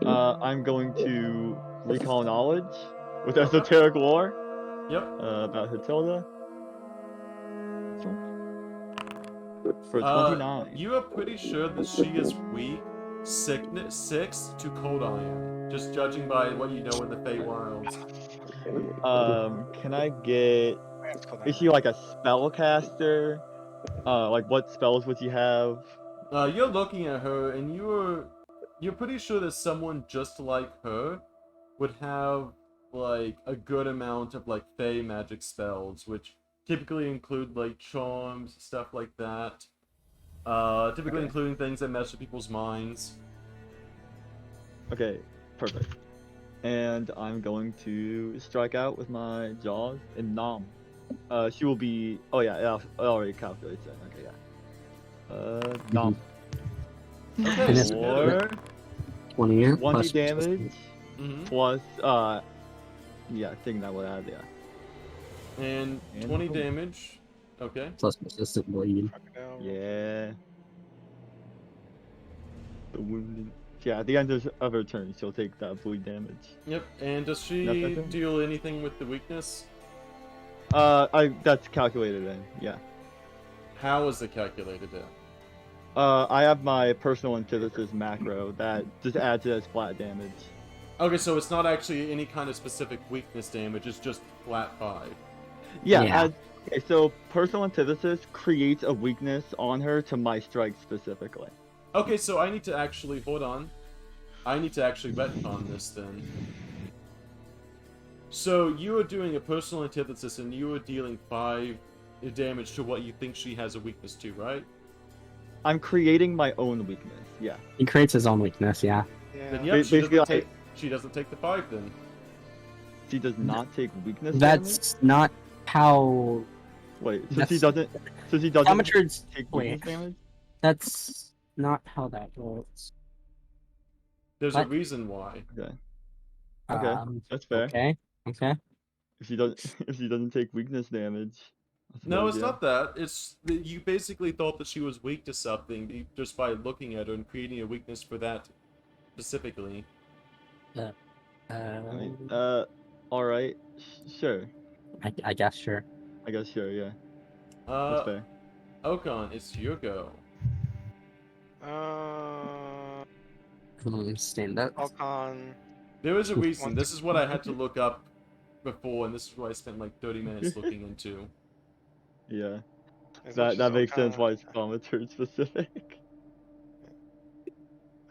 Well, I'm going to recall knowledge with Okay. esoteric lore Yep. about Hilda. For 29. You are pretty sure that she is weak, 6 to cold iron, just judging by what you know in the Feywilds. Can I get? It's called Is she like a spellcaster? Like what spells would you have? You're looking at her, and you're pretty sure that someone just like her would have like a good amount of like Fey magic spells, which typically include like charms, stuff like that. Typically Okay. including things that mess with people's minds. Okay, perfect. And I'm going to strike out with my jaws and nom. She will be. Oh yeah, it already calculates that. Okay, yeah. Nom. Okay, And it's- so you hit her. Or 20 20 plus damage Mhm. plus yeah, I think that would add, yeah. And And 20 boom. damage. Okay. plus persistent bleed. Crocodile. Yeah. The wounded. Yeah, at the end of her turn, she'll take that bleed damage. Yep. And does she Nothing? deal anything with the weakness? That's calculated in, yeah. How is it calculated in? I have my personal antithesis macro that just adds it as flat damage. Okay, so it's not actually any kind of specific weakness damage, it's just flat 5. Yeah, Yeah. okay, so personal antithesis creates a weakness on her to my strike specifically. Okay, so I need to actually, hold on. I need to actually retcon this then. So you are doing a personal antithesis and you are dealing 5 damage to what you think she has a weakness to, right? I'm creating my own weakness, yeah. He creates his own weakness, yeah. Then Yeah. yep, Basically, she doesn't take the 5 then. She does not take weakness damage? That's not how Wait, so that's- she doesn't amateurs. take Wait, weakness damage? that's not how that works. There's a What? reason why. Okay, okay, that's fair. Okay. Okay. If she doesn't take weakness damage. I No, suppose, it's yeah. not that. It's that you basically thought that she was weak to something just by looking at her and creating a weakness for that specifically. I mean, alright, sure. I guess sure. I guess sure, yeah. That's fair. Okan, it's your go. Stand up. Alcon. There is a One reason. This is what I had to look up before, and this is what I spent like 30 minutes looking into. Yeah. As much That as makes sense Alcon- why it's commenter specific.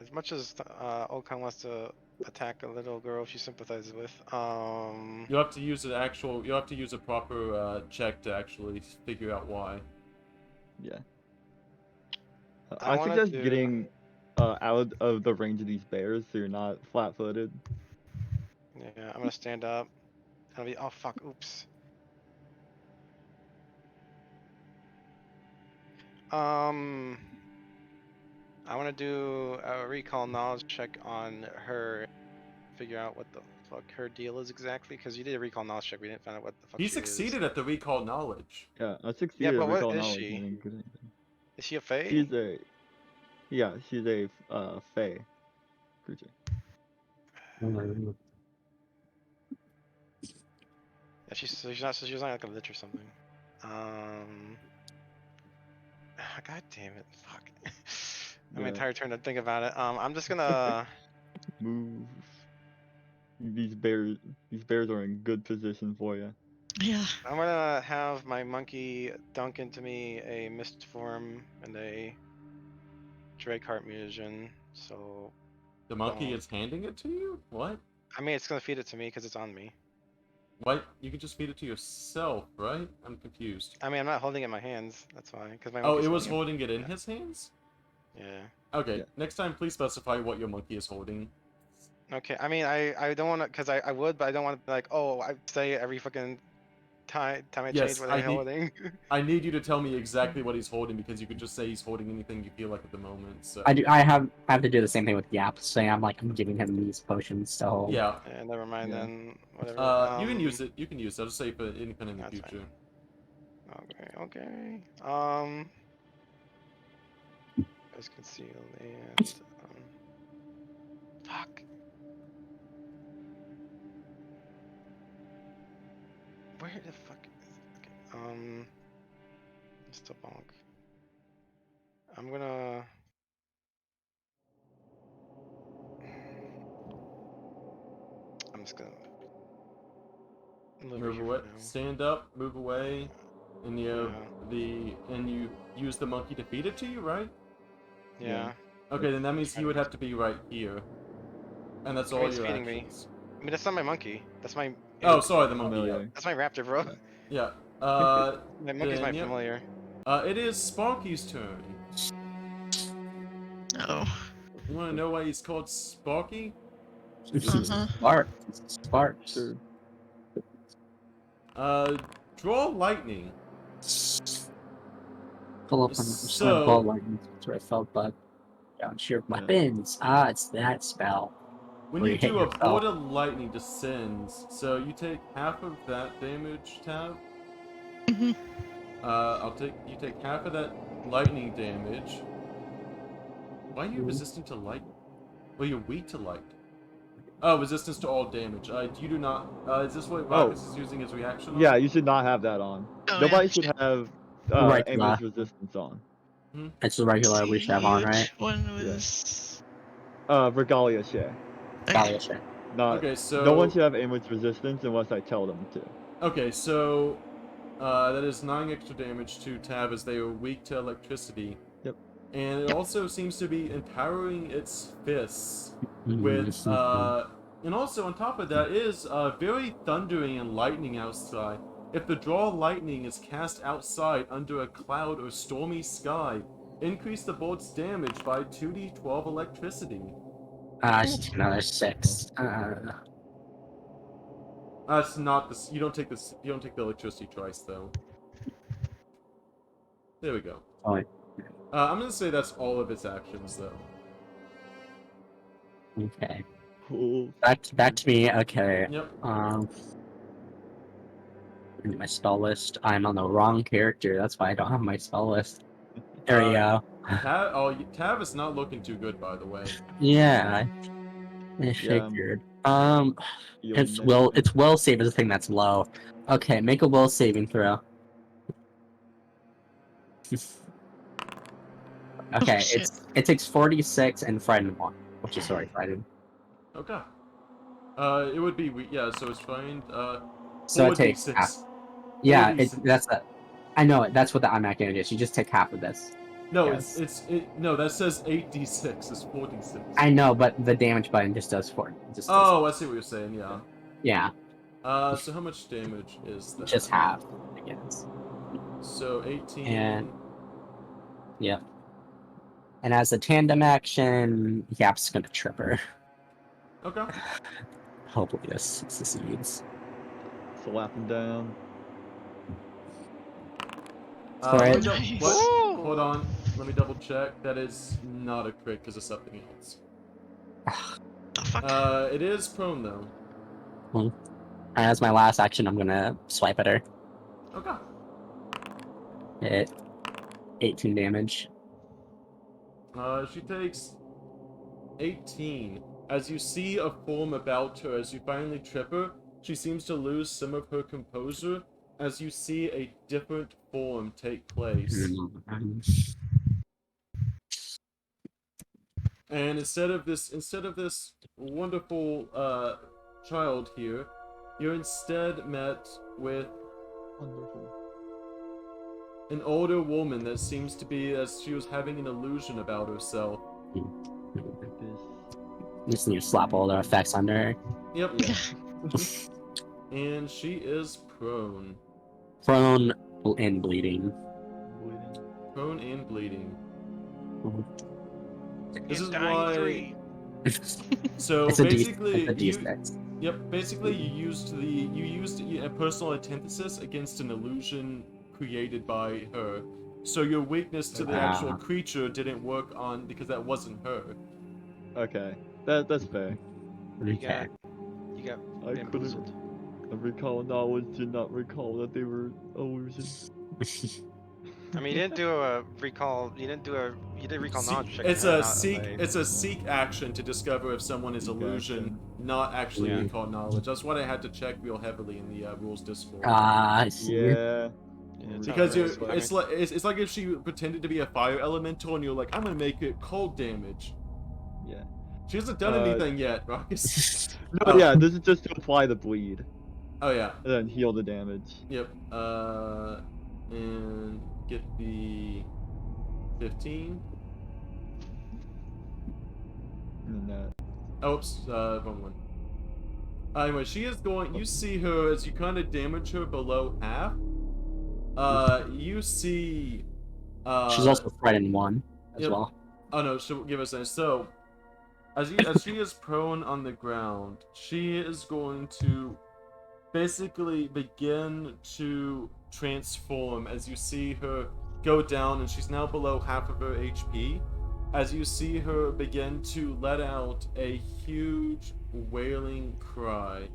As much as Okan wants to attack a little girl she sympathizes with, You have to use a proper check to actually figure out why. Yeah. I I wanna suggest do- getting out of the range of these bears so you're not flat-footed. yeah, I'm gonna stand up. I'll be, oh fuck, oops. I want to do a recall knowledge check on her, figure out what the fuck her deal is exactly, because you did a recall knowledge check, we didn't find out what the fuck He she succeeded at the recall knowledge. Yeah, I succeeded but at what recall is knowledge. she? and didn't get anything. Is she a fae? She's a... Yeah, she's a Fae. creature. Yeah, she's not like a lich or something. God damn it! Fuck. I'm Yeah. entire turn to think about it. I'm just gonna. Move. These bears are in good position for you. Yeah. I'm gonna have my monkey dunk into me a mist form and a Drakeheart Mutagen. So The monkey Don't. is handing it to you? What? I mean, it's gonna feed it to me because it's on me. What? You can just feed it to yourself, right? I'm confused. I mean, I'm not holding it in my hands. That's why. Because my Oh, monkey's it was holding holding it in yeah. his hands? Yeah. Okay, Yeah. next time please specify what your monkey is holding. Okay. I mean, I don't want to, because I would, but I don't want to be like, oh, I say every fucking time I Yes, change what I I'm need- holding. I need you to tell me exactly what he's holding because you could just say he's holding anything you feel like at the moment. So I have to do the same thing with Yap. Say I'm giving him these potions to hold. yeah, Yeah, never mind Yeah. then. Whatever. you can use it. You can use it. I'll just say for anything in the That's fine. future. Okay. As conceal and fuck. Where the fuck is it? Okay. Mr. Bonk. I'm gonna. I'm just gonna move Move here away. for now. Stand up. Move away. And you Yeah. you use the monkey to feed it to you, right? Yeah. Okay, then that means he trying would to- have to be right here. And that's I mean, all it's your feeding me. actions. I mean, that's not my monkey. That's my. Oh, sorry, the monkey. Familiar. That's my raptor, bro. Yeah. My monkey's then, my yep. familiar. It is Sparky's turn. Oh. You want to know why he's called Sparky? Uh-huh. Sparks. Sure. Draw lightning. Pull up on So- ball lightning. That's where I felt, but your weapons. Ah, it's that spell. When Where you you hit do a yourself. bolt of lightning descends, so you take half of that damage, Tab. Mhm. You take half of that lightning damage. Why are you Mhm. resistant to light? Well, you're weak to light. Oh, resistance to all damage. You do not. Is this what Marcus is using his reaction on? Yeah, you should not have that on. Oh, Nobody yeah. should have Right, Amber's resistance on. It's the regular we should have on, right? Which one was? Regalia share. Probably should. Not. Okay, so No one should have Amber's resistance unless I tell them to. Okay, so that is 9 extra damage to Tab as they are weak to electricity. Yep. And it also seems to be empowering its fists Mm-hmm. with and also on top of that is very thundering and lightning outside. If the draw lightning is cast outside under a cloud or stormy sky, increase the bolt's damage by 2d12 electricity. It's another 6. That's not this. You don't take this. You don't take the electricity twice though. There we go. Fine. I'm gonna say that's all of its actions though. Okay. Cool. Back to me. Okay. Yep. In my spell list. I'm on the wrong character. That's why I don't have my spell list. There we go. Tav is not looking too good, by the way. Yeah. I figured. It's will save is the thing that's low. Okay, make a will saving throw. Okay, shit. it takes 46 and frightened 1, which is sorry, frightened. Okay. It would be yeah. So it's fine. So it takes 4d6. half. Yeah, 4d6. that's that. I know it. That's what the IMAC unit is. You just take half of this. No, Yes. no. That says 8d6. It's 4d6. I know, but the damage button just does 4. Just does, Oh, I see what you're saying. Yeah. yeah, So how much damage is that? just half. I guess. So 18. And yeah. And as a tandem action, Yap's gonna trip her. Okay. Hopefully this succeeds. Slap him down. Alright. let me Nice. what? Woo! Hold on. Let me double check. That is not a crit because of something else. The fuck? It is prone though. And as my last action, I'm gonna swipe at her. Okay. Hit 18 damage. She takes 18 as you see a form about her, as you finally trip her, she seems to lose some of her composure as you see a different form take place. And instead of this wonderful child here, you're instead met with Wonderful. an older woman that seems to be as she was having an illusion about herself. Like this. Just need to slap all the effects under her. Yep. Yeah. And she is prone. Prone and bleeding. Bleeding. Prone and bleeding. This And is dying why. 3. So It's a basically, D6. Yep. Basically, you used a personal antithesis against an illusion created by her. So your weakness to the actual Ah. creature didn't work on because that wasn't her. Okay. That's fair. Okay. You got I bamboozled. couldn't recall knowledge, did not recall that they were illusions. I mean, you didn't do a recall. You did recall See- knowledge check. It's on her, a not seek. like- It's a seek action to discover if someone is Seek illusion, action. not actually Yeah. recall knowledge. That's what I had to check real heavily in the rules Discord. I see. Yeah. Yeah, it's not Because really you're, what I it's mean. like it's like if she pretended to be a fire elemental, and you're like, I'm gonna make it cold damage. Yeah. She hasn't done anything yet, Marcus. No, Oh. yeah, this is just to apply the bleed Oh yeah. and then heal the damage. Yep. And get the 15. And then that. Oops, wrong one. Anyway, she is going. You see her as you kind of damage her below half. You see. She's also frightened one as yep. well. Oh no, she'll give us a. So, as she is prone on the ground, she is going to basically begin to transform as you see her go down, and she's now below half of her HP. As you see her begin to let out a huge wailing cry.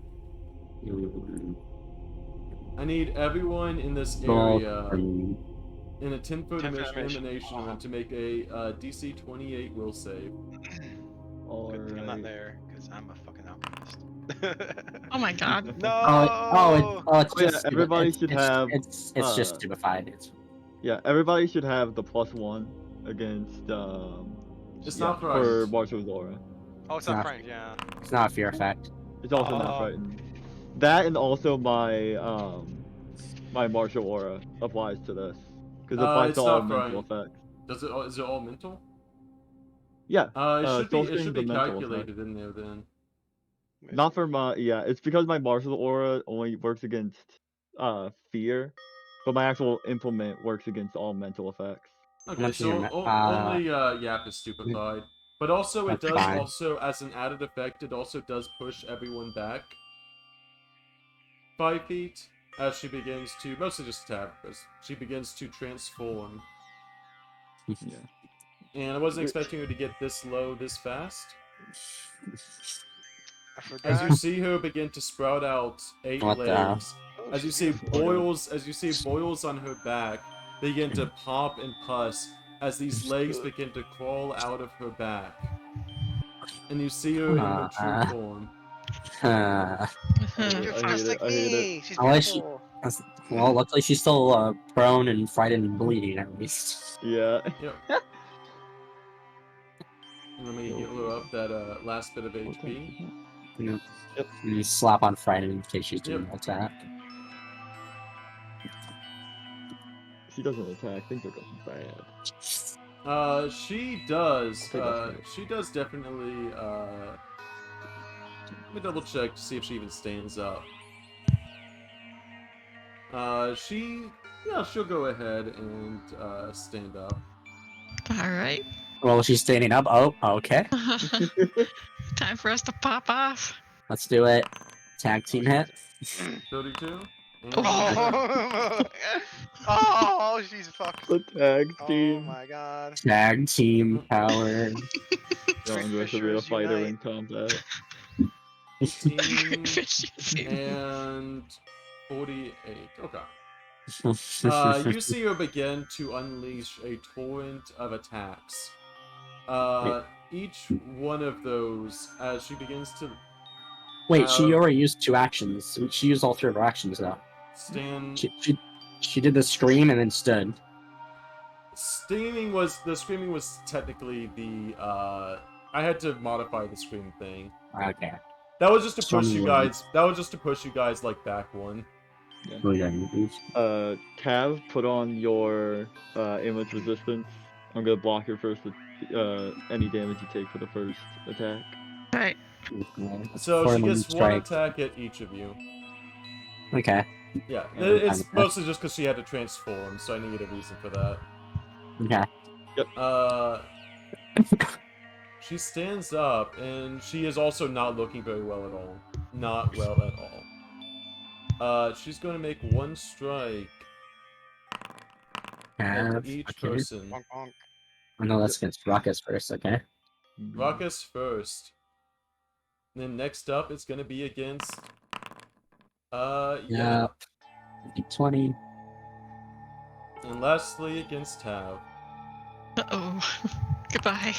I need everyone in this area in a 10-foot 10-foot dimension animation. emanation room to make a DC 28 will save. Good thing I'm not Alright. there, because I'm a fucking alchemist. Oh my god. No! It's Oh, yeah, just everybody it's, should it's, have, It's just uh, stupefied. It's Yeah, everybody should have the +1 against It's yeah, not for frightened. Marshall's aura. Oh, it's Nah. not Frank, yeah. it's not a fear effect. It's also Oh. not frightened. That and also my my martial aura applies to this. Because it applies It's to all not mental frightened. effects. Is it all mental? Yeah. It should be. Soul It should String's be a mental calculated in there then. Not for my yeah, it's because my martial aura only works against fear, but my actual implement works against all mental effects. Okay, much is so your only Yap is stupefied. But also, it That's does fine. also, as an added effect, it also does push everyone back 5 feet as she begins to, mostly just tap, as she begins to transform. Yeah. And I wasn't expecting her to get this low this fast. I forgot. As you see her begin to sprout out 8 What the- legs, Oh, as you she's see beautiful. boils on her back begin to pop and pus as these legs begin to crawl out of her back. And you see her in her true form. Uh, You're I fast hate like it, I hate it. me. She's Unless she- beautiful. well, luckily she's still prone and frightened and bleeding at least. Yeah. Yep. Let me heal her up that last bit of HP. You Yep. you slap on frightened in case she's doing Yep. an attack. She doesn't attack, things are going bad. She does. Okay, that's right. She does definitely. Let me double check to see if she even stands up. She'll go ahead and stand up. All right. Well, she's standing up. Oh, okay. Time for us to pop off. Let's do it. Tag team hit. 32. And Oh, oh, she's fucked. The tag Oh team. my god. Tag team power. Don't underestimate a fighter in combat. 18 Fishes. and 48. Okay. You see her begin to unleash a torrent of attacks. each one of those, as she begins to Wait, she Uh, already used 2 actions. She used all 3 of her actions though. stand. She did the scream and then stood. The screaming was technically the I had to modify the scream thing. Okay. That was just to Show push me you one. guys. That was just to push you guys like back one. Oh, yeah, movies. Cav, put on your image resistance. I'm gonna block your first any damage you take for the first attack. Right. So she gets one strike. attack at each of you. Okay. Yeah, Yeah, it's okay. mostly just because she had to transform, so I needed a reason for that. Okay. She stands up, and she is also not looking very well at all. Not well at all. She's going to make one strike at each Okay. person. Bonk, bonk. Oh no, that's against Ruckus first, okay. Ruckus first. Then next up, it's going to be against... yeah. 20. And lastly, against Tav. Uh-oh. Goodbye.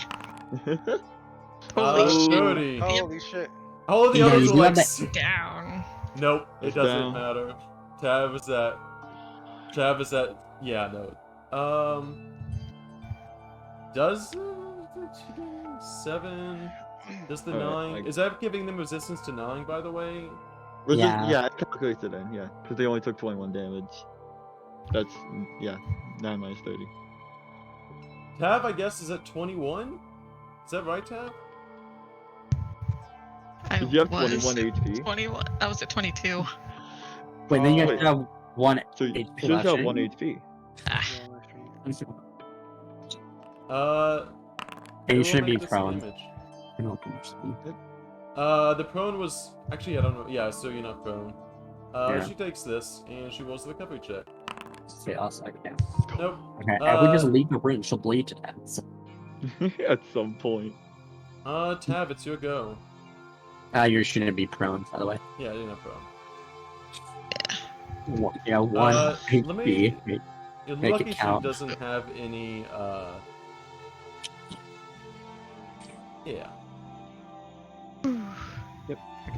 Holy Holy shit. 30. Holy shit. All of the Yeah, others you are do like... have that- Down. Nope, it It's doesn't down. matter. Tav is at... Yeah, no. Does... 7... Does the Alright, 9... I- Is that giving them resistance to 9, by the way? Yeah. Yeah, it calculates it in, yeah. Because they only took 21 damage. That's, yeah, 9 minus 30. Tav, I guess, is at 21? Is that right, Tav? I Did you have was 21 HP? 21. I was at 22. Wait, then you Oh, have to have 1 So you HP should left, have shouldn't 1 you? HP. Ah, And you we'll should make be this prone. damage. I don't think you should be. The prone was... Actually, I don't know. Yeah, so you're not prone. Yeah. She takes this, and she rolls the recovery check. Say us, I can. Nope. Okay, if we just Uh, leave the room, she'll bleed to death. So, At some point. Tav, it's your go. you shouldn't be prone, by the way. Yeah, you're not prone. Yeah, 1 let HP. me- Wait, You're Make it lucky she count. doesn't have any, Yeah.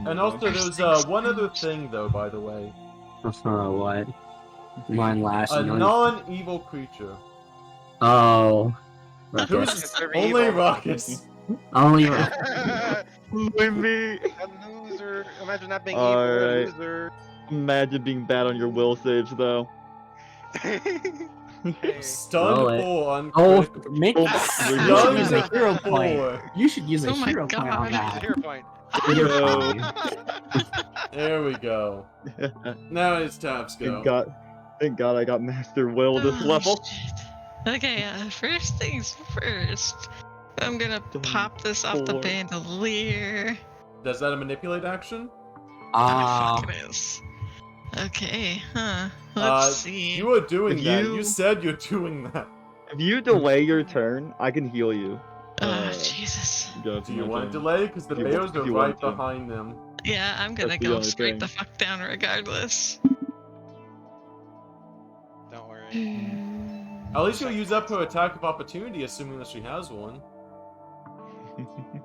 And also, there's, one other thing, though, by the way. what? Mine last. A you know- non-evil creature. Oh. Who's Ruckus. They're only evil. Ruckus. Only That With me! loser. Imagine not being evil. Alright. Loser. Imagine being bad on your will saves, though. Hey. Stunned Roll it. 4 on Oh, critical. make Oh, you my should God. use a hero Stunned point. 4. You should use a Oh my hero point on God. that. Hero point. You're No. fine. There we go. Now it's Tav's go. Thank God I got Master Will this Oh, level. shit. Okay, first things first. I'm gonna pop this off the Four. bandolier. Does that a manipulate action? Ah, Fuck it is. Okay, Let's see. You are doing If that. you- You said you're doing that. If you delay your turn, I can heal you. Jesus. Go Do for you my want to turn. delay? Because the If you bears want- if are you right want to. behind them. Yeah, I'm gonna That's the go only straight thing. the fuck down regardless. Don't worry. At least you'll use up her attack of opportunity, assuming that she has one.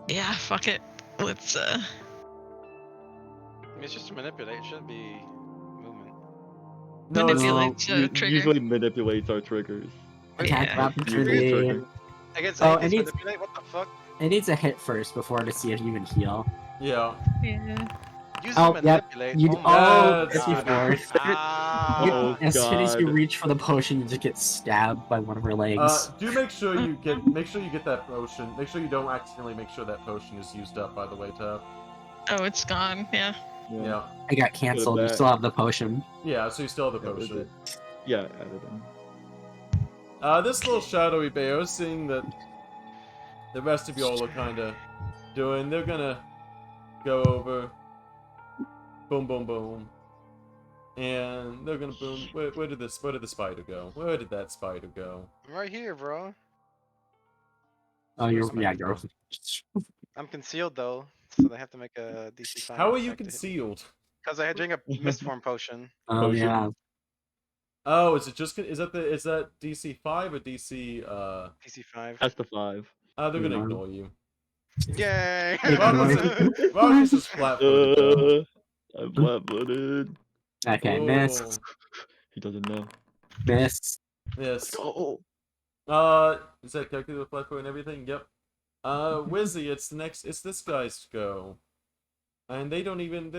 Yeah, fuck it. Let's I mean, it's just to manipulate. It shouldn't be movement. No, it's Manipulate. No, trigger. usually manipulates our triggers. attack Yeah. of Usually opportunity. trigger. Against Oh, anything it needs- manipulate? What the fuck? It needs a hit first before to see if you can heal. Yeah. Yeah. Use Oh, them yep. manipulate. You oh oh, my that's god. before. Ah. Oh, As soon as you God. reach for the potion, you just get stabbed by one of her legs. Do make sure you get that potion. Make sure you don't accidentally make sure that potion is used up. By the way, Tab. Oh, it's gone. Yeah. Yeah. I got canceled. You that. still have the potion. Yeah. So you still have the Yeah, with potion. it. Yeah, added in. This little shadowy bear, seeing that the rest of y'all are kind of doing, they're gonna go over, boom, boom, boom, and they're gonna boom. Where did the spider go? Where did that spider go? I'm right here, bro. Oh, Where's you're yeah, my- you're. I'm concealed though, so they have to make a DC 5. How are you concealed? Because I had drink a mistform potion. Oh Potion. yeah. Oh, is that DC 5 or DC? DC 5. That's the 5. They're gonna Yeah. ignore you. Yay! Rockets is flat-footed though. I'm flat-footed. Okay, miss. He doesn't know. Miss. Yes. Oh. Is that calculated with flat-footed and everything? Yep. Wizzy, it's this guy's go. And they're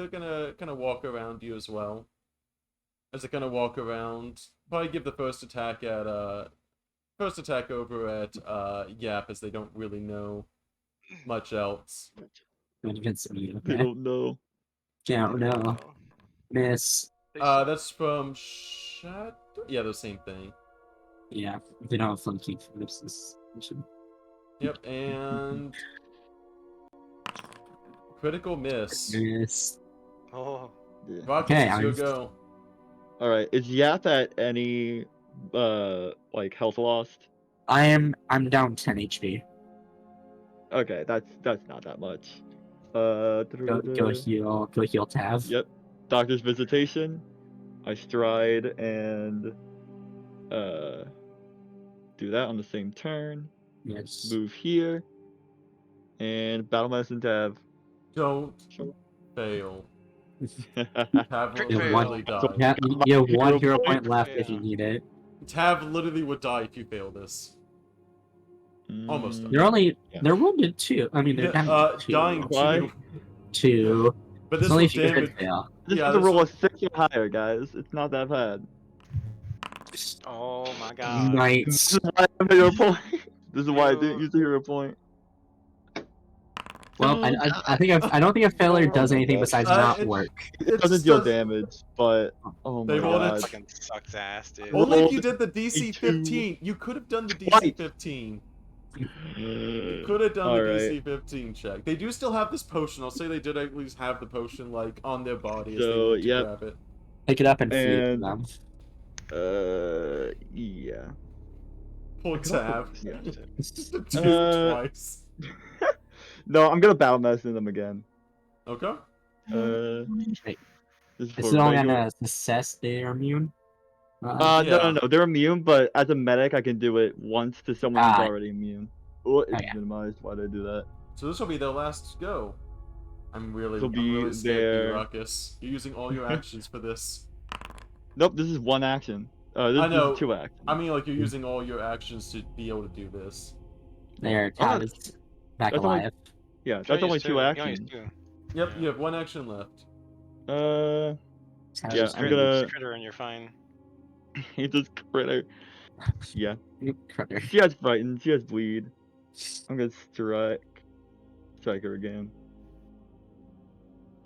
gonna kind of walk around you as well. As they're gonna walk around, probably give the first attack over at Yap, as they don't really know much else. Against me. They Okay. don't know. Don't know. Miss. That's from Shadow. Yeah, the same thing. Yeah, they don't have funky for this. Yep, and critical miss. Miss. Oh, Yeah. Rockets, Okay, it's your I'm- go. All right. Is Yap at any like health lost? I'm down 10 HP. Okay, that's not that much. Go heal Tav. Yep. Doctor's visitation. I stride and do that on the same turn. Yes. Move here. And battle medicine Tav. Don't fail. Tav Crit will fail. literally So die. you have one hero Hero point point? left if you Yeah. need it. Tav literally would die if you fail this. Almost done. They're only Yeah. they're wounded too. I mean they're down two. Dying Why? too. Two. But It's this only will if you crit damage. fail. This Yeah, is a this roll will- of 6 or higher, guys. It's not that bad. oh my god. This Nice. is why I have a hero point. This is why I didn't Ew. use the hero point. Well, Oh, I don't think a failure does Oh my anything God. besides Uh, not it- work. It doesn't deal damage, but oh They my wanted god. Fucking sucks ass, dude. Only if Rolled you did the DC 15. You could have done the DC 15. Could have done the Alright. DC 15 check. They do still have this potion. I'll say they did at least have the potion like on their body as they So, went to yep. grab it. Pick it up and feed And- them. Yeah. Poor Tav. Yeah. Dude, twice. No, I'm gonna battle medicine them again. Okay. Wait, This is This for is only regular- gonna assess they're immune. No, Yeah. no, they're immune, but as a medic, I can do it once to someone who's Ah. already immune. Oh, it's Okay. minimized. Why did I do that? So this will be their last go. I'm really This'll be scared of you, their- Ruckus. You're using all your actions for this. Nope, this is one action. This I know. is 2 actions. I mean, like, you're using all your actions to be able to do this. There, Oh, Tav is back that's only- alive. Yeah, You that's only used 2 two. You only actions. used two. Yep, Yeah. you have one action left. Tav Yeah, is I'm Crit- gonna- just critter and you're fine. He just critter. Yeah, Critter. she has frightened. She has bleed. I'm gonna strike her again.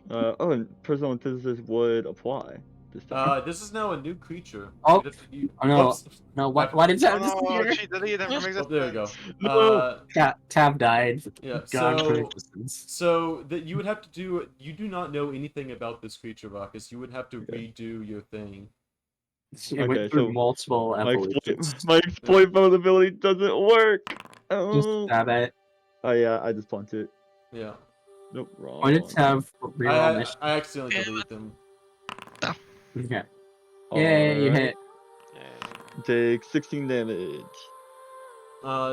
Oh, and personal antithesis would apply this time. This is now a new creature. Oh. Oh, no. Whoops. No, why did Tav Oh no, disappear? she deleted him from Oh, there we go. existence. No. Tav died. Yeah, Gone from so existence. so that you would have to do. You do not know anything about this creature, Ruckus. You would have to Okay. redo your thing. It Okay, went through so multiple My evolutions. my exploit vulnerability doesn't work. Oh. Just stab it. Oh yeah, I just punch it. Yeah. Nope, wrong. Why did Tav reroll mission? I accidentally Yeah. deleted them. Okay. Yay, you hit. Yay. Take 16 damage.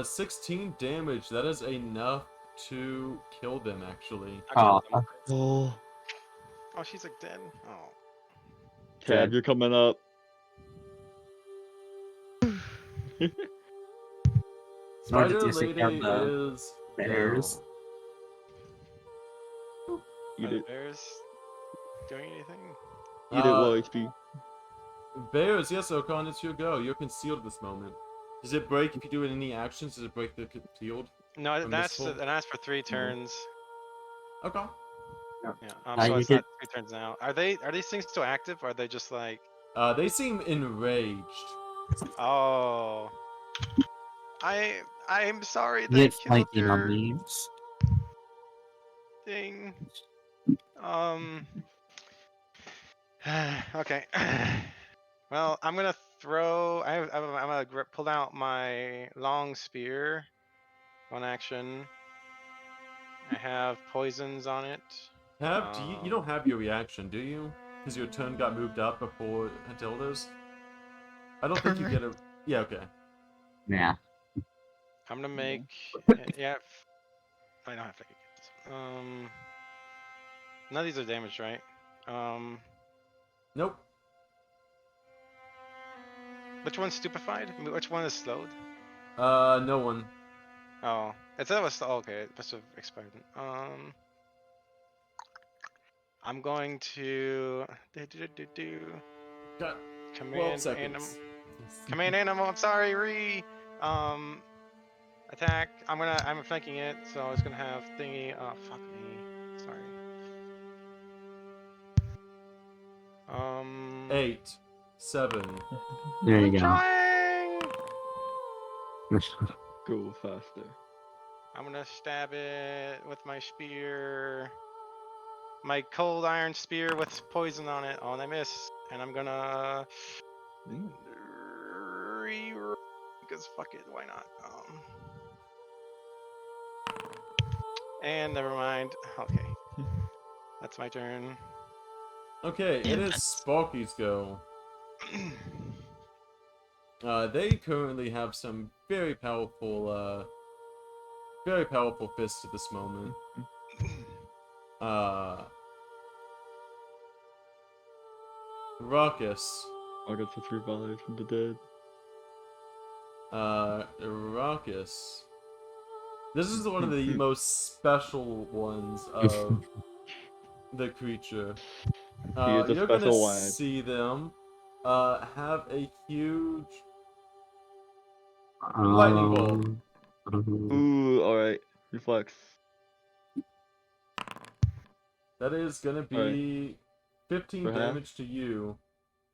16 damage. That is enough to kill them, actually. I Oh, killed him. Oh. Oh, she's like dead. Oh. Tab, you're coming up. Wanted Spider to take out Lady the is bears. Eat Are the it. bears doing anything? Eat it, low HP. Bears, yes, Okan, it's your go. You're concealed at this moment. Does it break if you do any actions? Does it break the concealed? No, From that's this full- and that's for 3 turns. Okay. Yeah. you So it's get- not 3 turns now. Are these things still active? Or are they just like? They seem enraged. Oh. I'm sorry. You They get killed lightning on your leaves. thing. Okay. Well, I'm gonna throw. I'm gonna pull out my long spear. One action. I have poisons on it. Do you don't have your reaction, do you? Because your turn got moved up before Hatilda's? I don't think you get a... Yeah, okay. Yeah. I'm gonna make. Yeah. I don't have to get this. None of these are damaged, right? Nope. Which one's stupefied? I mean, which one is slowed? No one. Oh, it said it was. Oh, okay, it must have expired. I'm going to Got 12 command animal. seconds. Command animal. I'm sorry, attack. I'm flanking it, so it's gonna have thingy. Oh, fuck me. Sorry. 8, 7. There you I'm go. trying. Go faster. I'm gonna stab it with my spear. My cold iron spear with poison on it. Oh, and I miss. And I'm gonna Mm. because fuck it, why not? And never mind. Okay, that's my turn. Okay, it And is Sparky's go. They currently have some very powerful fists at this moment. Ruckus. Ruckus was revived from the dead. Ruckus. This is one of the most special ones of the creature. He is a You're gonna special one. see them have a huge lightning bolt. Ooh, alright. Reflex. That is gonna be 15 For half? damage to you.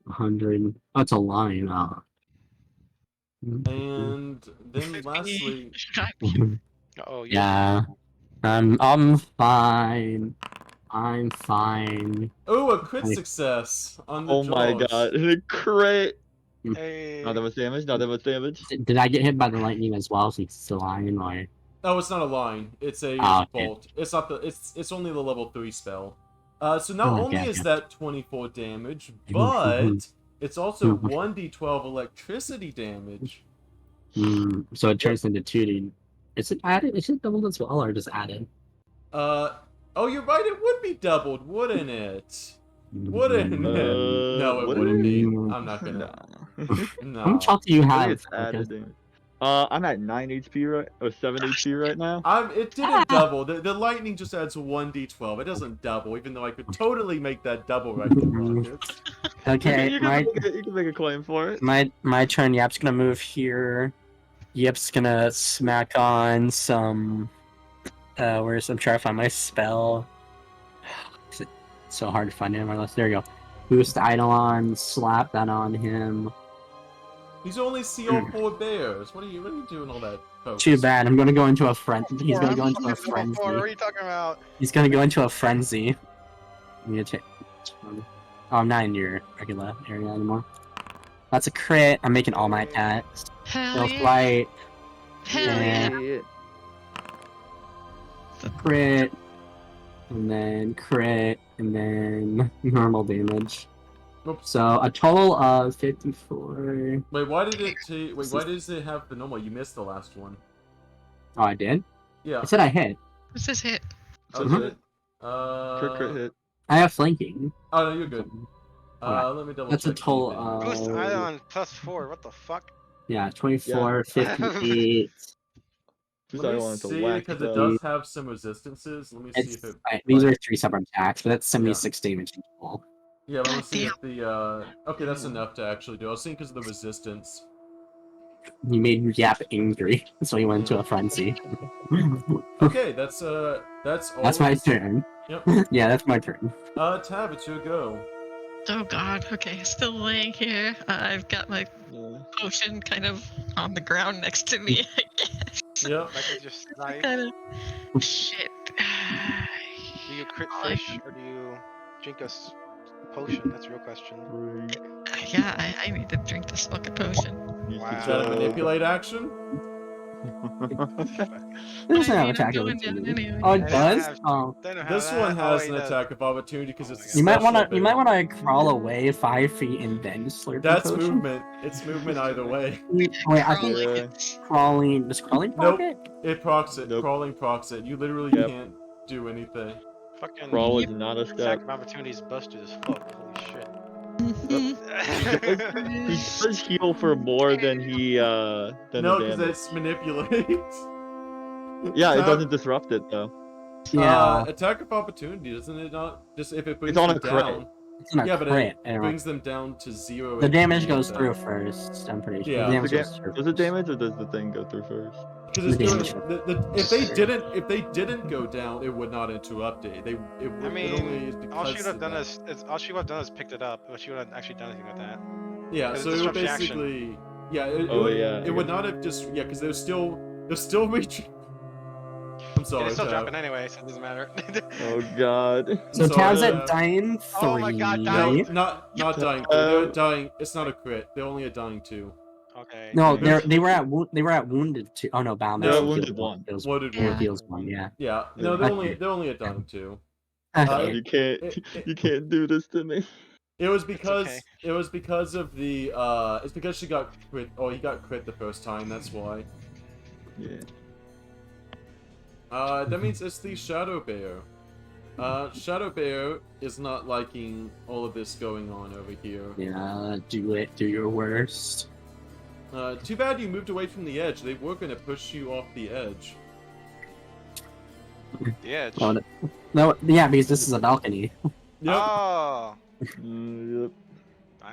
100. Oh, it's a line. And then lastly, Oh, Yeah. I'm fine. I'm fine. oh, a crit Nice. success on the Oh my jaws. god. Crit! Hey. Not that much damage, not that much damage. Did I get hit by the lightning as well? So it's a line, or Oh, it's not a line. It's a Ah, okay. bolt. It's not the. It's only the level 3 spell. So not Oh, only okay, is okay. that 24 damage, Mhm, but it's also Mhm. 1d12 electricity damage. So it turns into 2D. Is it added? Is it doubled as well, or just added? Oh, you're right. It would be doubled, wouldn't it? Wouldn't it? No, it Would wouldn't be. Mm. I'm not gonna. Nah. No. How much health do you I have? think it's added damage. I'm at 9 HP right, or 7 HP right now. It didn't double. The lightning just adds 1d12. It doesn't double, even though I could totally make that double right there, Rockets. Okay, you can make a claim for it. my turn. Yap's gonna move here. Yap's gonna smack on some. Where's I'm trying to find my spell. Is it so hard to find it in my list? There you go. Boost Eidolon, slap that on him. He's only CL4 bears. What are you doing all that, folks? Too bad. I'm gonna go into a frenzy. He's gonna I'm go into a fucking level 4, What are frenzy. you talking about? He's gonna go into a frenzy. I'm gonna take. Oh, I'm not in your regular area anymore. That's a crit. I'm making all my attacks. Hell Stealth yeah. light, Hell Yeah. yeah. crit, and then crit, and then normal damage. Oops. So a total of 54. Wait, why did it wait, why does it have the normal? You missed the last one. Oh, I did? Yeah. I said I hit. What's this hit? Oh, Mhm. did it? Crit hit. I have flanking. Oh, no, you're good. Alright. Let me double That's a check. total anything. Boost of. Ion +4. What the fuck? Yeah, 24, 58. Just Let I me wanted to see, whack because it the- does have some resistances. Let me see It's, if it... these like- are 3 separate attacks, but that's 76 damage in total. Yeah, let me God see if the, Okay, that's enough to actually do. I was thinking because of the resistance. You made Yap angry, so he went into a frenzy. Okay, that's all... That's my turn. Yep. Yeah, that's my turn. Tab, it's your go. Oh god, okay, still laying here. I've got my Yeah. potion kind of on the ground next to me, I guess. Yep. Like it's just nice. Kind of shit. Do you crit Like- fish or do you drink a potion? That's a real question. Yeah, I need to drink this fucking potion. Use Wow. the Is that a gel. manipulate action? It doesn't I have mean, I'm attack going down opportunity. anyway. Oh, I it don't does? have- Oh. Don't know how This that. one has he an does. attack of opportunity because Oh it's my a God. You might special wanna ability. crawl away 5 feet and then slurp the That's potion. movement. It's movement either way. Wait, I think Crawling, Yeah. it's- crawling. Does crawling Nope. proc it? It procs it. Nope. Crawling procs it. You literally Yep. can't do anything. Fucking Crawl is Yep. not a attack step. of opportunities busted as fuck. Holy shit. Mhm. He does heal for more than he than No, the because damage. it's manipulate. Yeah, it Attack- doesn't disrupt it though. Yeah, attack of opportunity, doesn't it not? Just if it brings It's on them a crit. down. it's not Yeah, a but crit. it I don't- brings them down to 0. The damage HP goes instead. through first. I'm pretty sure. Yeah. The damage Does goes through it first. damage or does the thing go through first? Because The it's damage. doing if they didn't go down, it would not interrupt it. It would I it only is mean, because all she would have of done that. is all she would have done is picked it up, but she would have actually done anything with that. Yeah, 'cause it so it would disrupts the action. basically it Oh, would, yeah, it would not have just because they're still reaching. I'm Yeah, sorry. it's still Tab. dropping anyway, so it doesn't matter. Oh god. So sorry, Tav's Tab. at dying 3. Oh my God, No, dying. not dying. They're dying. It's not a crit. They're only a dying 2. Okay. No, Yeah. they were at wounded 2. Oh no, bound. No, that's wounded healed 1. Heals, Wounded Yeah. one. heals 1, yeah. Yeah. Yeah. No, Okay. they're only a dying 2. Okay. You can't it- you can't do this to me. It was okay. because of the it's because she got crit he got crit the first time, that's why. Yeah. That means it's the Shadow Bear. Shadow Bear is not liking all of this going on over here. Yeah, do it. Do your worst. Too bad you moved away from the edge. They were gonna push you off the edge. The edge. Oh, no, yeah, because this is a balcony. Yep. Oh. Yep. I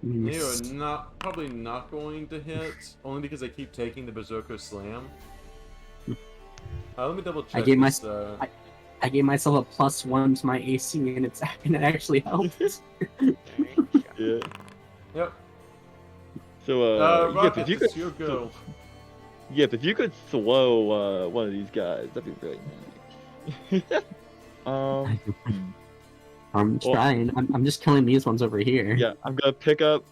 don't know. They are probably not going to hit, only because I keep taking the Berserker Slam. Let me double check. gave this, I gave myself a +1 to my AC, and it actually helped. There you go. Yeah. Yep. So yep, Rocket, if you could it's your go. Yep, if you could slow one of these guys, that'd be really nice. hmm. I'm Well- trying. I'm just killing these ones over here. Yeah, I'm gonna pick up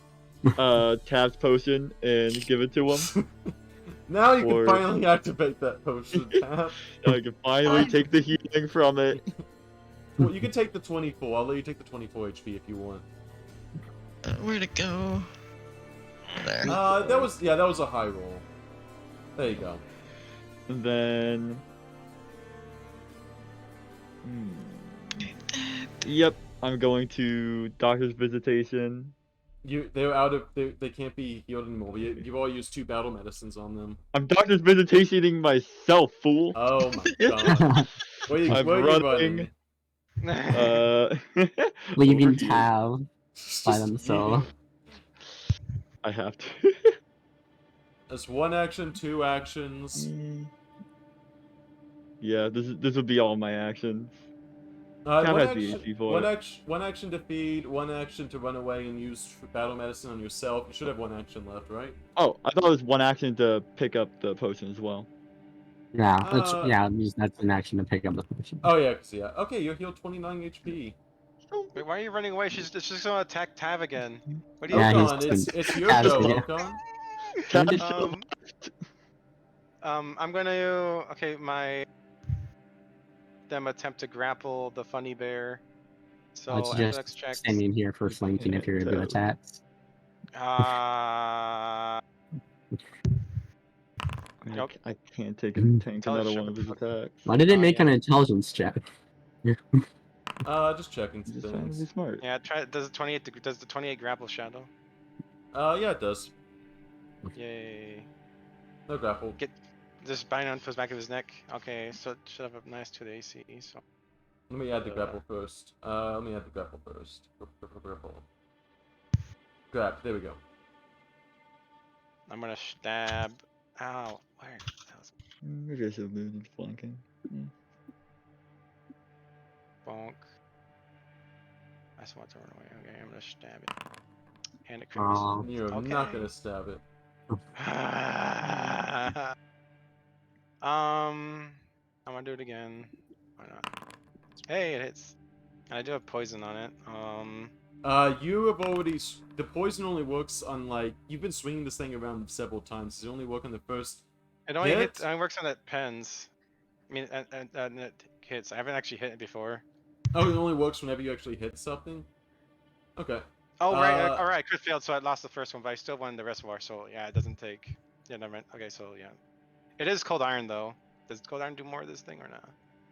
Tab's potion and give it to him. Now you Or- can finally activate that potion tab. I can finally take the healing from it. Well, you can take the 24. I'll let you take the 24 HP if you want. Where to go? There. That was a high roll. There you go. And then. Yep, I'm going to Doctor's Visitation. They're out of they can't be healed anymore. You've all used 2 battle medicines on them. I'm Doctor's Visitationing myself, fool. Oh my god. Where I'm you running. running? Leaving over here. Tav by themselves. I have to. That's 1 action, 2 actions. Yeah, this would be all my actions. One Tab has the action, HP for one, it. one action to feed, 1 action to run away and use battle medicine on yourself. You should have 1 action left, right? Oh, I thought it was 1 action to pick up the potion as well. Yeah, Uh, that's an action to pick up the potion. Oh yeah, okay, you're healed 29 HP. Wait, why are you running away? She's just gonna attack Tav again. What do you? Yeah, he's Okon, it's your Tav's go, gonna- Okon. When did- I'm gonna them attempt to grapple the funny bear. So Let's athletics just checks. standing here for flanking if you're good at that. Nope. I can't take tank Tell us another shut one of the his fuck attacks. Why did it make yeah. an intelligence check? Just checking He's some just trying to be things. smart. Yeah, does the 28 grapple shadow? Yeah, it does. Yay. No grapple. Just bind onto his back of his neck. Okay, so it should have a nice 2 to AC. So Let me add the grapple first. Grapple. Grab. There we go. I'm gonna stab. Ow. Where? That was Maybe I should have moved into flanking. bonk. I just want to run away. Okay, I'm gonna stab it. And it crits. You're Okay. not gonna stab it. I'm gonna do it again. Why not? Hey, it hits. And I do have poison on it. You have already. The poison only works on like you've been swinging this thing around several times. Does it only work on the first? It only Hit? hits. It only works on that pens. I mean, and it hits. I haven't actually hit it before. Oh, it only works whenever you actually hit something. Okay. Oh right, Uh, all right. I could failed, so I lost the first one, but I still won the reservoir. So yeah, it doesn't take. Yeah, never mind. Okay, so yeah, it is cold iron though. Does cold iron do more of this thing or not?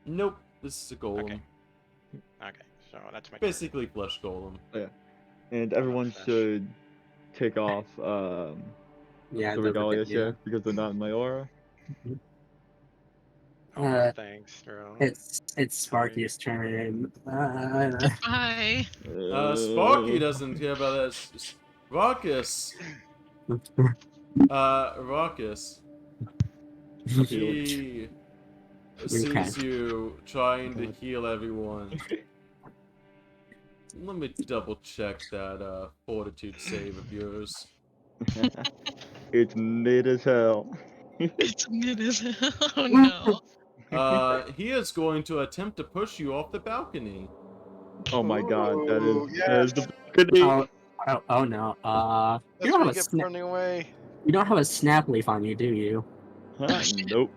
Nope. This is a golem. Okay. Okay, so that's my. Basically, flesh golem. And everyone flesh. should take off Yeah, the don't regalia forget, yeah. share because they're not in my aura. Oh, thanks, bro. It's Sparky's turn. Goodbye. Sparky doesn't care about that. Raucous. Raucous. He sees you trying to heal everyone. Let me double check that fortitude save of yours. It's mid as hell. It's mid as hell. Oh no. He is going to attempt to push you off the balcony. Oh my god, that Ooh, is the balcony. Oh no. That's you don't where have you a get running away. you don't have a snap leaf on you, do you? Huh? Nope.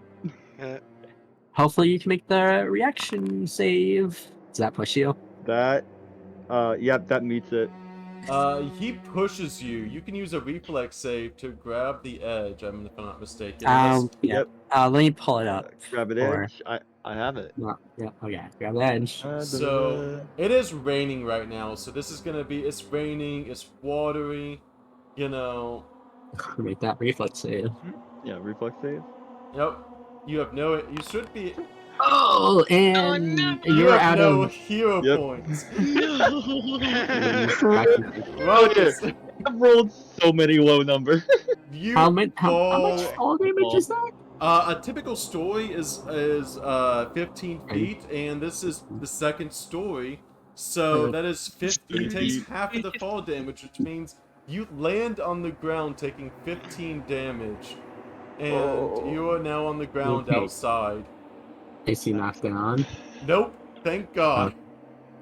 Hopefully you can make the reaction save. Does that push you? That yep, that meets it. He pushes you. You can use a reflex save to grab the edge. If I'm not mistaken. Yeah. Yep. Let me pull it up. Grab it Or- edge. I have it. No, yeah. Okay. Grab the edge. So it is raining right now. So this is gonna be. It's raining. It's watery. You know. Make that reflex save. Yeah, reflex save. Yep. You have no. You should be. Oh, and no. You you're have out no of. hero Yep. points. No. Raucous, I've rolled so many low numbers. you how much fall. fall damage is that? A typical story is 15 feet, and this is the second story, so that is 50. It takes half of the fall damage, which means you land on the ground taking 15 damage, and you are now on the ground Okay. outside. AC knocked down. Nope, thank God.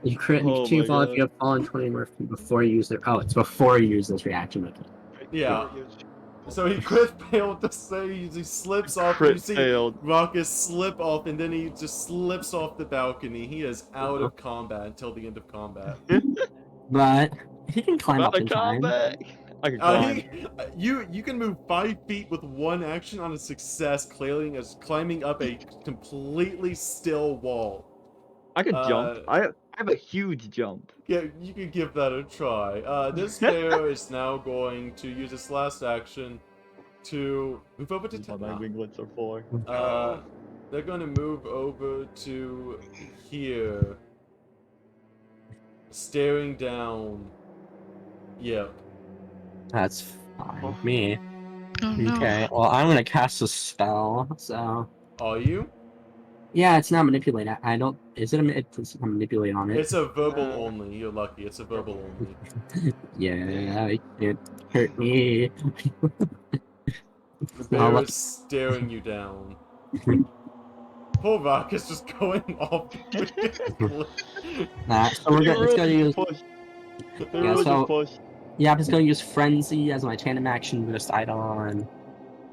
You crit. You Oh continue my fall if God. you have fallen 20 more feet before you use their. Oh, it's before you use this reaction. Okay. Yeah. So he crit failed to say he slips off. Crit You see failed. Raucous slip off, and then he just slips off the balcony. He is out of combat until the end of combat. But he can climb About up to in time. combat. I can climb. You can move 5 feet with one action on a success, climbing up a completely still wall. I can jump. I have a huge jump. Yeah, you can give that a try. This bear is now going to use its last action to move over to That's what my Tana. winglets are for. They're going to move over to here, staring down. Yep. That's fine with me. Oh no. Okay. Well, I'm gonna cast a spell. So Are you? yeah, it's not manipulate. I don't. Is it a? It's a manipulate on it. It's a verbal only. You're lucky. It's a verbal only. Yeah, it can't hurt me. The bear is staring you down. Poor Rock is just going off. So we're gonna, it's gonna use. push. They Yeah, really so- push. Yeah, I'm just gonna use frenzy as my tandem action boost item.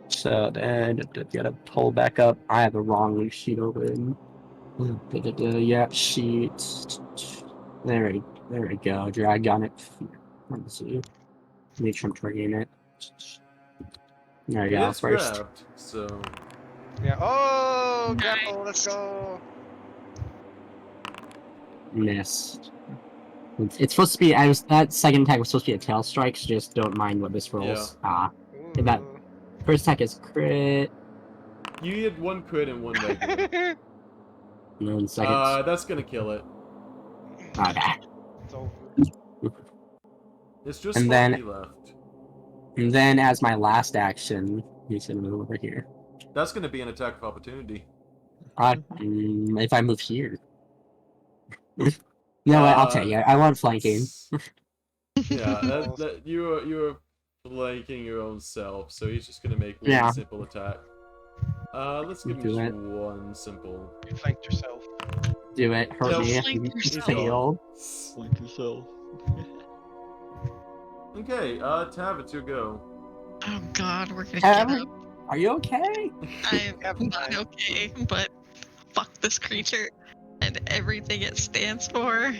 So then, gotta pull back up. I have the wrong sheet open. Yeah, sheet. There we go. Drag on it. Let's see. Make sure I'm targeting it. There we go. It's First grabbed, so Yeah. Oh, Nice. grapple. Let's go. missed. It's supposed to be. That second attack was supposed to be a tail strike. So just don't mind what this rolls. Ooh. That- First attack is crit. you had one crit and one regular. And then second. That's gonna kill it. Okay. It's over. It's just And then- Sparky left. And then as my last action, he's gonna move over here. That's gonna be an attack of opportunity. If I move here. No, I'll take it. I want flanking. Yeah, that you are flanking your own self, so he's just gonna make one Yeah. simple attack. Let's give him Do just it. one simple. You flanked yourself. Do it. Hurt No, me. flank You yourself. failed. Flank yourself. Okay, Tav, it's your go. Oh God, we're gonna Tav? get up. Are you okay? I'm Captain not Fine. okay, but fuck this creature and everything it stands for.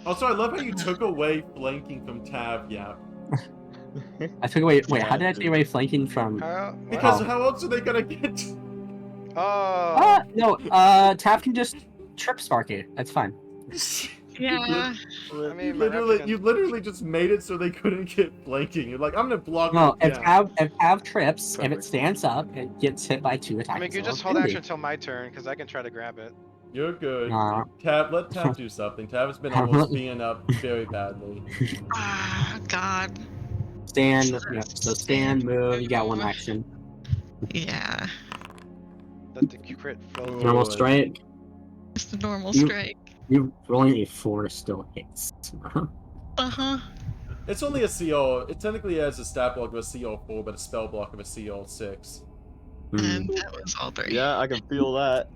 Also, I love how you took away flanking from Tav, yeah. I took away. Wait, how did I Bastard. take away flanking from? How? What? Because Oh. how else are they gonna get? Oh. No. Tav can just trip spark you. That's fine. Yeah. I mean, You my literally, replicant. just made it so they couldn't get flanking. You're like, I'm gonna block No, it if down. Tav trips, if it Perfect. stands up, it gets hit by 2 attacks. I mean, you just hold action until my turn, because I can try to grab it. You're good. Nah. Tab, let Tab do something. Tab has been almost being up very badly. Ah, God. Stand. Yeah, so stand, move. You got 1 action. Yeah. Let the crit flow. Normal Good. strike. It's the normal You- strike. You rolling a 4 still hits. Uh-huh. It's only a CL. It technically has a stat block of a CL4, but a spell block of a CL6. And that was all 3. Yeah, I can feel that.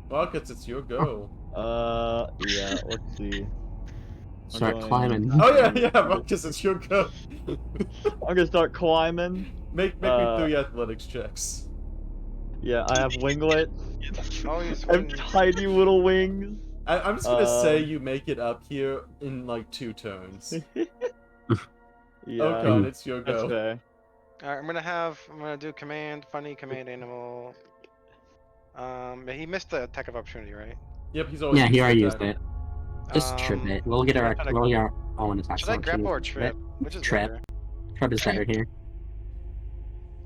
Marcus, it's your go. Yeah, let's see. Start going- climbing. Oh yeah, yeah, Marcus, it's your go. I'm gonna start climbing. Make me 3 athletics checks. Yeah, I have winglets. Oh, he's I have winning. tiny little wings. I'm just gonna say Um, you make it up here in like 2 turns. Yeah, Okay, it's your that's go. fair. Alright, I'm gonna do funny command animal. He missed the attack of opportunity, right? Yep, he's always. Yeah, he already used used it. Just trip Um, it. We'll get our I'm gonna try to- we'll get our own attack. Should I grapple or trip? Which is Trip. better? Trip is better here.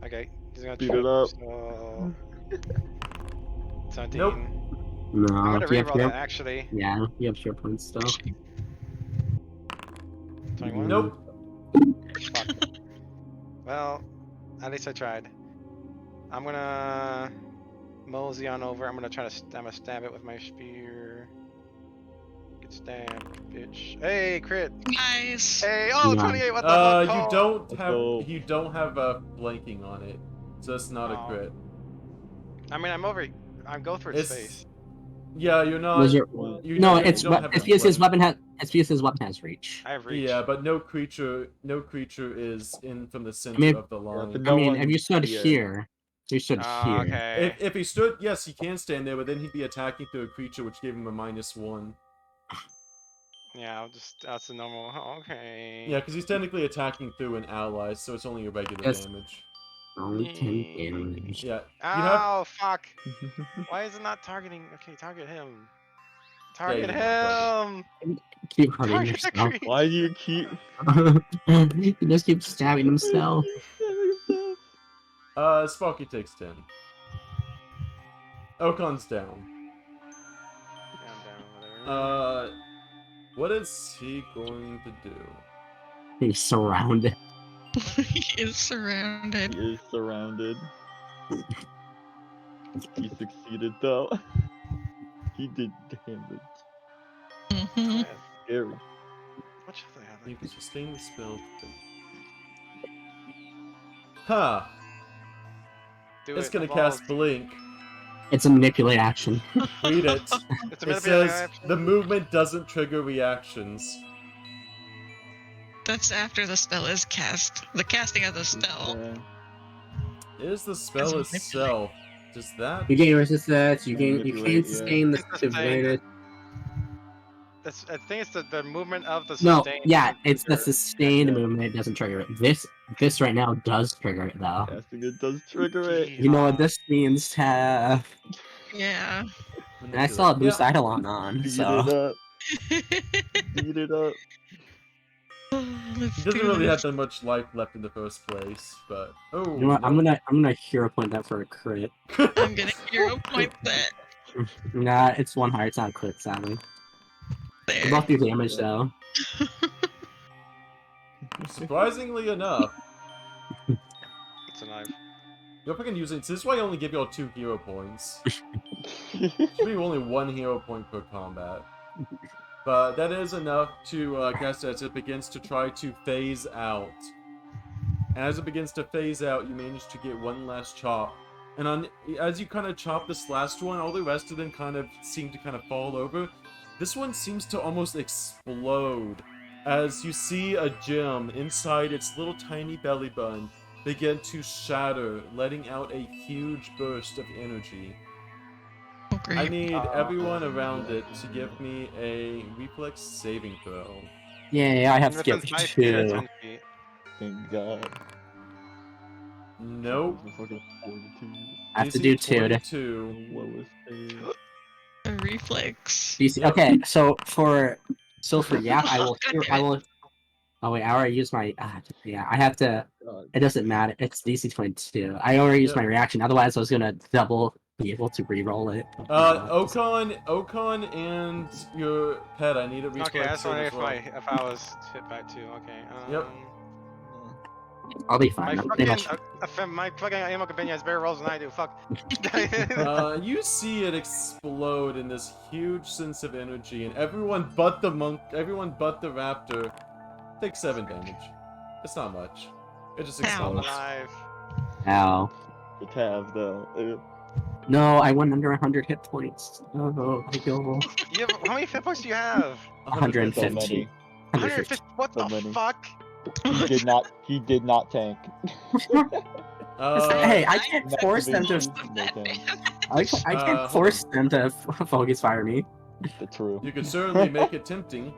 Okay, he's gonna Beat trip. it up. So... 17. Nope. I'm No, gonna do you have reroll that your, actually. yeah, you have your points still. 21. Nope. Fuck. Well, at least I tried. I'm gonna mosey on over. I'm gonna I'm gonna stab it with my spear. Get stabbed, bitch. Hey, crit. Nice. Hey, oh, Nice. 28. What the fuck? You Oh. don't Let's have go. you don't have flanking on it, so it's not a Oh. crit. I mean, I'm go through its It's face. yeah, you're not. Was your You no? don't- you It's don't have it's a because his flank. weapon has it's because his weapon has reach. I have reach. Yeah, but no creature is in from the center mean- of the but line. no I mean, one if you stood here. here, you stood here. Okay. If he stood, yes, he can stand there, but then he'd be attacking through a creature, which gave him a -1. Yeah, that's the normal. Okay. Yeah, because he's technically attacking through an ally, so it's only a regular Yes. damage. Only 10 damage. Yeah, Ow, fuck. Why is it not targeting? Okay, target him. Target you go, him. Keep hurting Target the yourself. creature. Why do you keep? He just keeps stabbing himself. Sparky takes 10. Okon's down. Yeah, I'm down, whatever. What is he going to do? He's surrounded. He is surrounded. He is surrounded. He succeeded though. He did damage. Mhm. Scary. What should I have? You can sustain the spell. Huh. Do It's it, gonna evolve. cast Blink. It's a manipulate action. Read it. It's a It manipulating says action. the movement doesn't trigger reactions. That's after the spell is cast. The casting of the spell. Yeah. It is the spell Doesn't itself. Does that? You gain resistance. You gain. You Manipulate, can't yeah. sustain the It's the same. divided. I think it's the movement of the No, sustain. yeah, doesn't it's the trigger. sustained Yeah. movement. It doesn't trigger it. This right now does trigger it though. Casting it does trigger it. You know what this means, Tav? Yeah. And I saw a boost Eidolon on, Beat so it up. Beat it up. Let's He doesn't do really have this. that much life left in the first place, but oh, you know what? I'm gonna hero point that for a crit. I'm gonna hero point that. Nah, it's 1 higher. It's not a crit, sadly. They There. both do damage though. Surprisingly enough, It's a knife. you're fucking using. So this is why I only give y'all 2 hero points. Should be only 1 hero point per combat. But that is enough to cast as it begins to try to phase out. As it begins to phase out, you manage to get 1 last chop. And as you kind of chop this last one, all the rest of them kind of seem to kind of fall over. This one seems to almost explode as you see a gem inside its little tiny belly button begin to shatter, letting out a huge burst of energy. Oh, I great. need everyone around it to give me a reflex saving throw. Yeah, I have to Within get 5 feet or 2. 10 feet. Thank God. Nope. The fucking fortitude. I have to DC do 2 to 22. The lowest save. A reflex. DC. Yep. Okay, so for Yap, I will God damn I it. will. Oh wait, I already used my. Yeah, I have to. God. It doesn't matter. It's DC 22. I already used Yep. my reaction. Otherwise, I was gonna double be able to re-roll it. Ocon, and your pet. I need a reflex Okay, I just save wondering as well. if I was hit by 2. Okay. Yep. I'll be My fine. I'm fucking pretty much. my fucking Amo Cabinha has better rolls than I do. Fuck. You see it explode in this huge sense of energy, and everyone but the raptor takes 7 damage. It's not much. It just Ow. Still explodes. alive. Ow. The tab though. No, I went under 100 hit points. Oh, I go You have, how many hit points do you have? 150. So many. 150. What So the many. fuck? He did not tank. Hey, I can't force them to. No tank. I can't force them to focus fire me. The true. You could certainly make it tempting.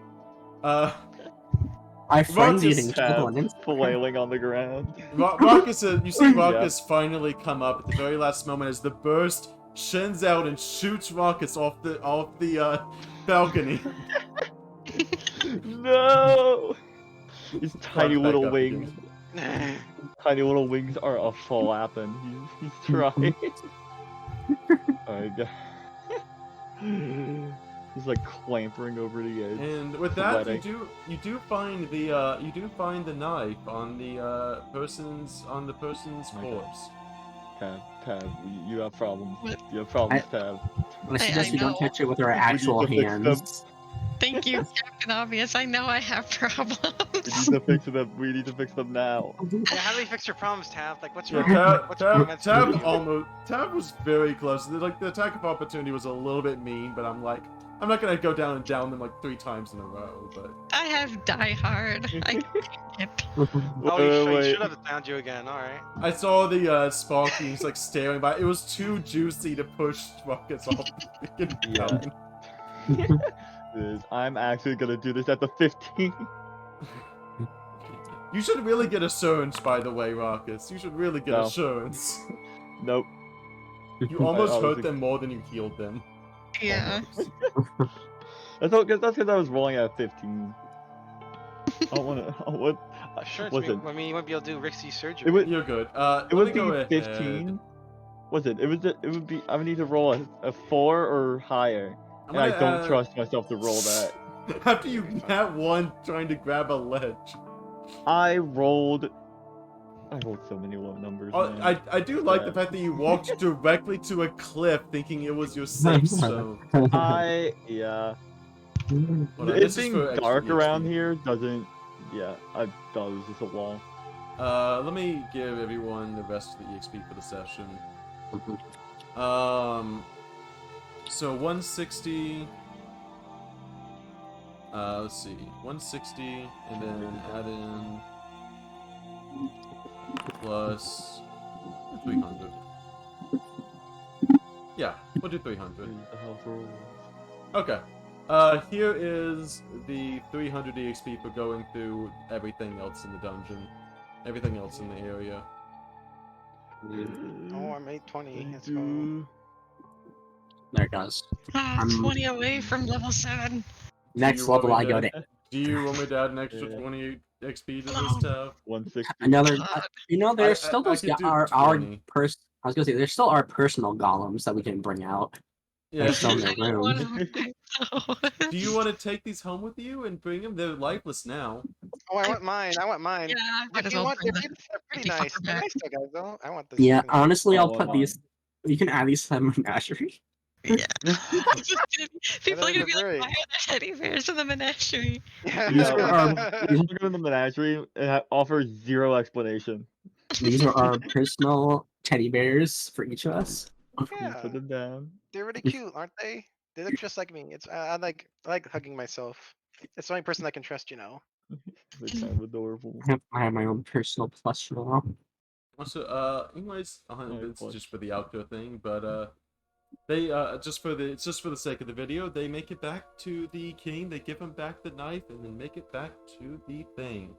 I friends Ruckus using Tab equivalents. flailing on the ground. Ruckus, you see Yeah. Ruckus finally come up at the very last moment as the burst shins out and shoots Ruckus off the balcony. No! His tiny back little up wings. again. Tiny little wings are a flapping. He's trying. Alright, he's like clambering over the edge. And with that, Sweating. you do find the knife on the person's my God. corpse. Tab, you have problems. What? You have problems, Tab. I suggest we don't know. touch it with our need actual to fix them. hands. Thank you, Captain Obvious. I know I have problems. We need to fix them. We need to fix them now. Yeah, how do you fix your problems, Tab? Like, what's Yeah, wrong? What's wrong? That's Tab was very close. Like the attack of opportunity was a little bit mean, but I'm not gonna go down and down them like 3 times in a row. But I have Die Hard. I can't. Oh, you should have found you again. All right. I saw the Sparkies like staring by. It was too juicy to push Ruckus off the freaking Yeah. mountain. I'm actually gonna do this at the 15. You should really get assurance, by the way, Ruckus. You should really get No. assurance. Nope. You almost I was hurt them more than you healed them. Yeah. That's because I was rolling at 15. I don't wanna. Sure. Listen, I mean, you wouldn't be able to do risky surgery. it would. You're good. It Let would me be go ahead. 15. Was it? It would be. I would need to roll a 4 or higher, I'm and I gonna, don't trust myself to roll that. After you got one trying to grab a ledge. I rolled so many low numbers. Oh, Man. I do like Yeah. the fact that you walked directly to a cliff thinking it was your safe zone. Yeah. Hold on, It this is being for extra dark around EXP. here doesn't. Yeah, I thought it was just a wall. Let me give everyone the rest of the EXP for the session. So 160. Let's see, 160, and then add in plus 300. Yeah, we'll do 300. Here's the health rolls. Okay. Here is the 300 EXP for going through everything else in the dungeon. Everything else in the area. Oh, I made 20. Let's go. 22. There it goes. Ah, 20 away from level 7. Next you want level, me I go to- to Do you want me to add an extra Yeah. 28 XP to this No. tab? 160. another. God. There's I- still I those could do our 20. I was gonna say there's still our personal golems that we can bring out. Yeah. They're still in I their don't want room. to- Do you want to take these home with you and bring them? They're lifeless now. Oh, I want mine. I want mine. Yeah, might If as you well want, bring they're the pretty creepy nice. fucker They're back. nice though, guys. Though I want this. Yeah, fucking- honestly, I'll Oh, put mine. these. You can add these to my menagerie. Yeah. People are is gonna be great. like, why are there teddy bears in the menagerie? These are our I'm gonna go in the menagerie and offer 0 explanation. these are our personal teddy bears for each of us. Yeah. Put them down. They're really cute, aren't they? They look just like me. It's I like hugging myself. It's the only person I can trust, you know. They're kind of adorable. I have my own personal plush now. Also, anyways, Alright, it's plus. just for the outro thing, but they just for the sake of the video, they make it back to the king. They give him back the knife and then make it back to the thing.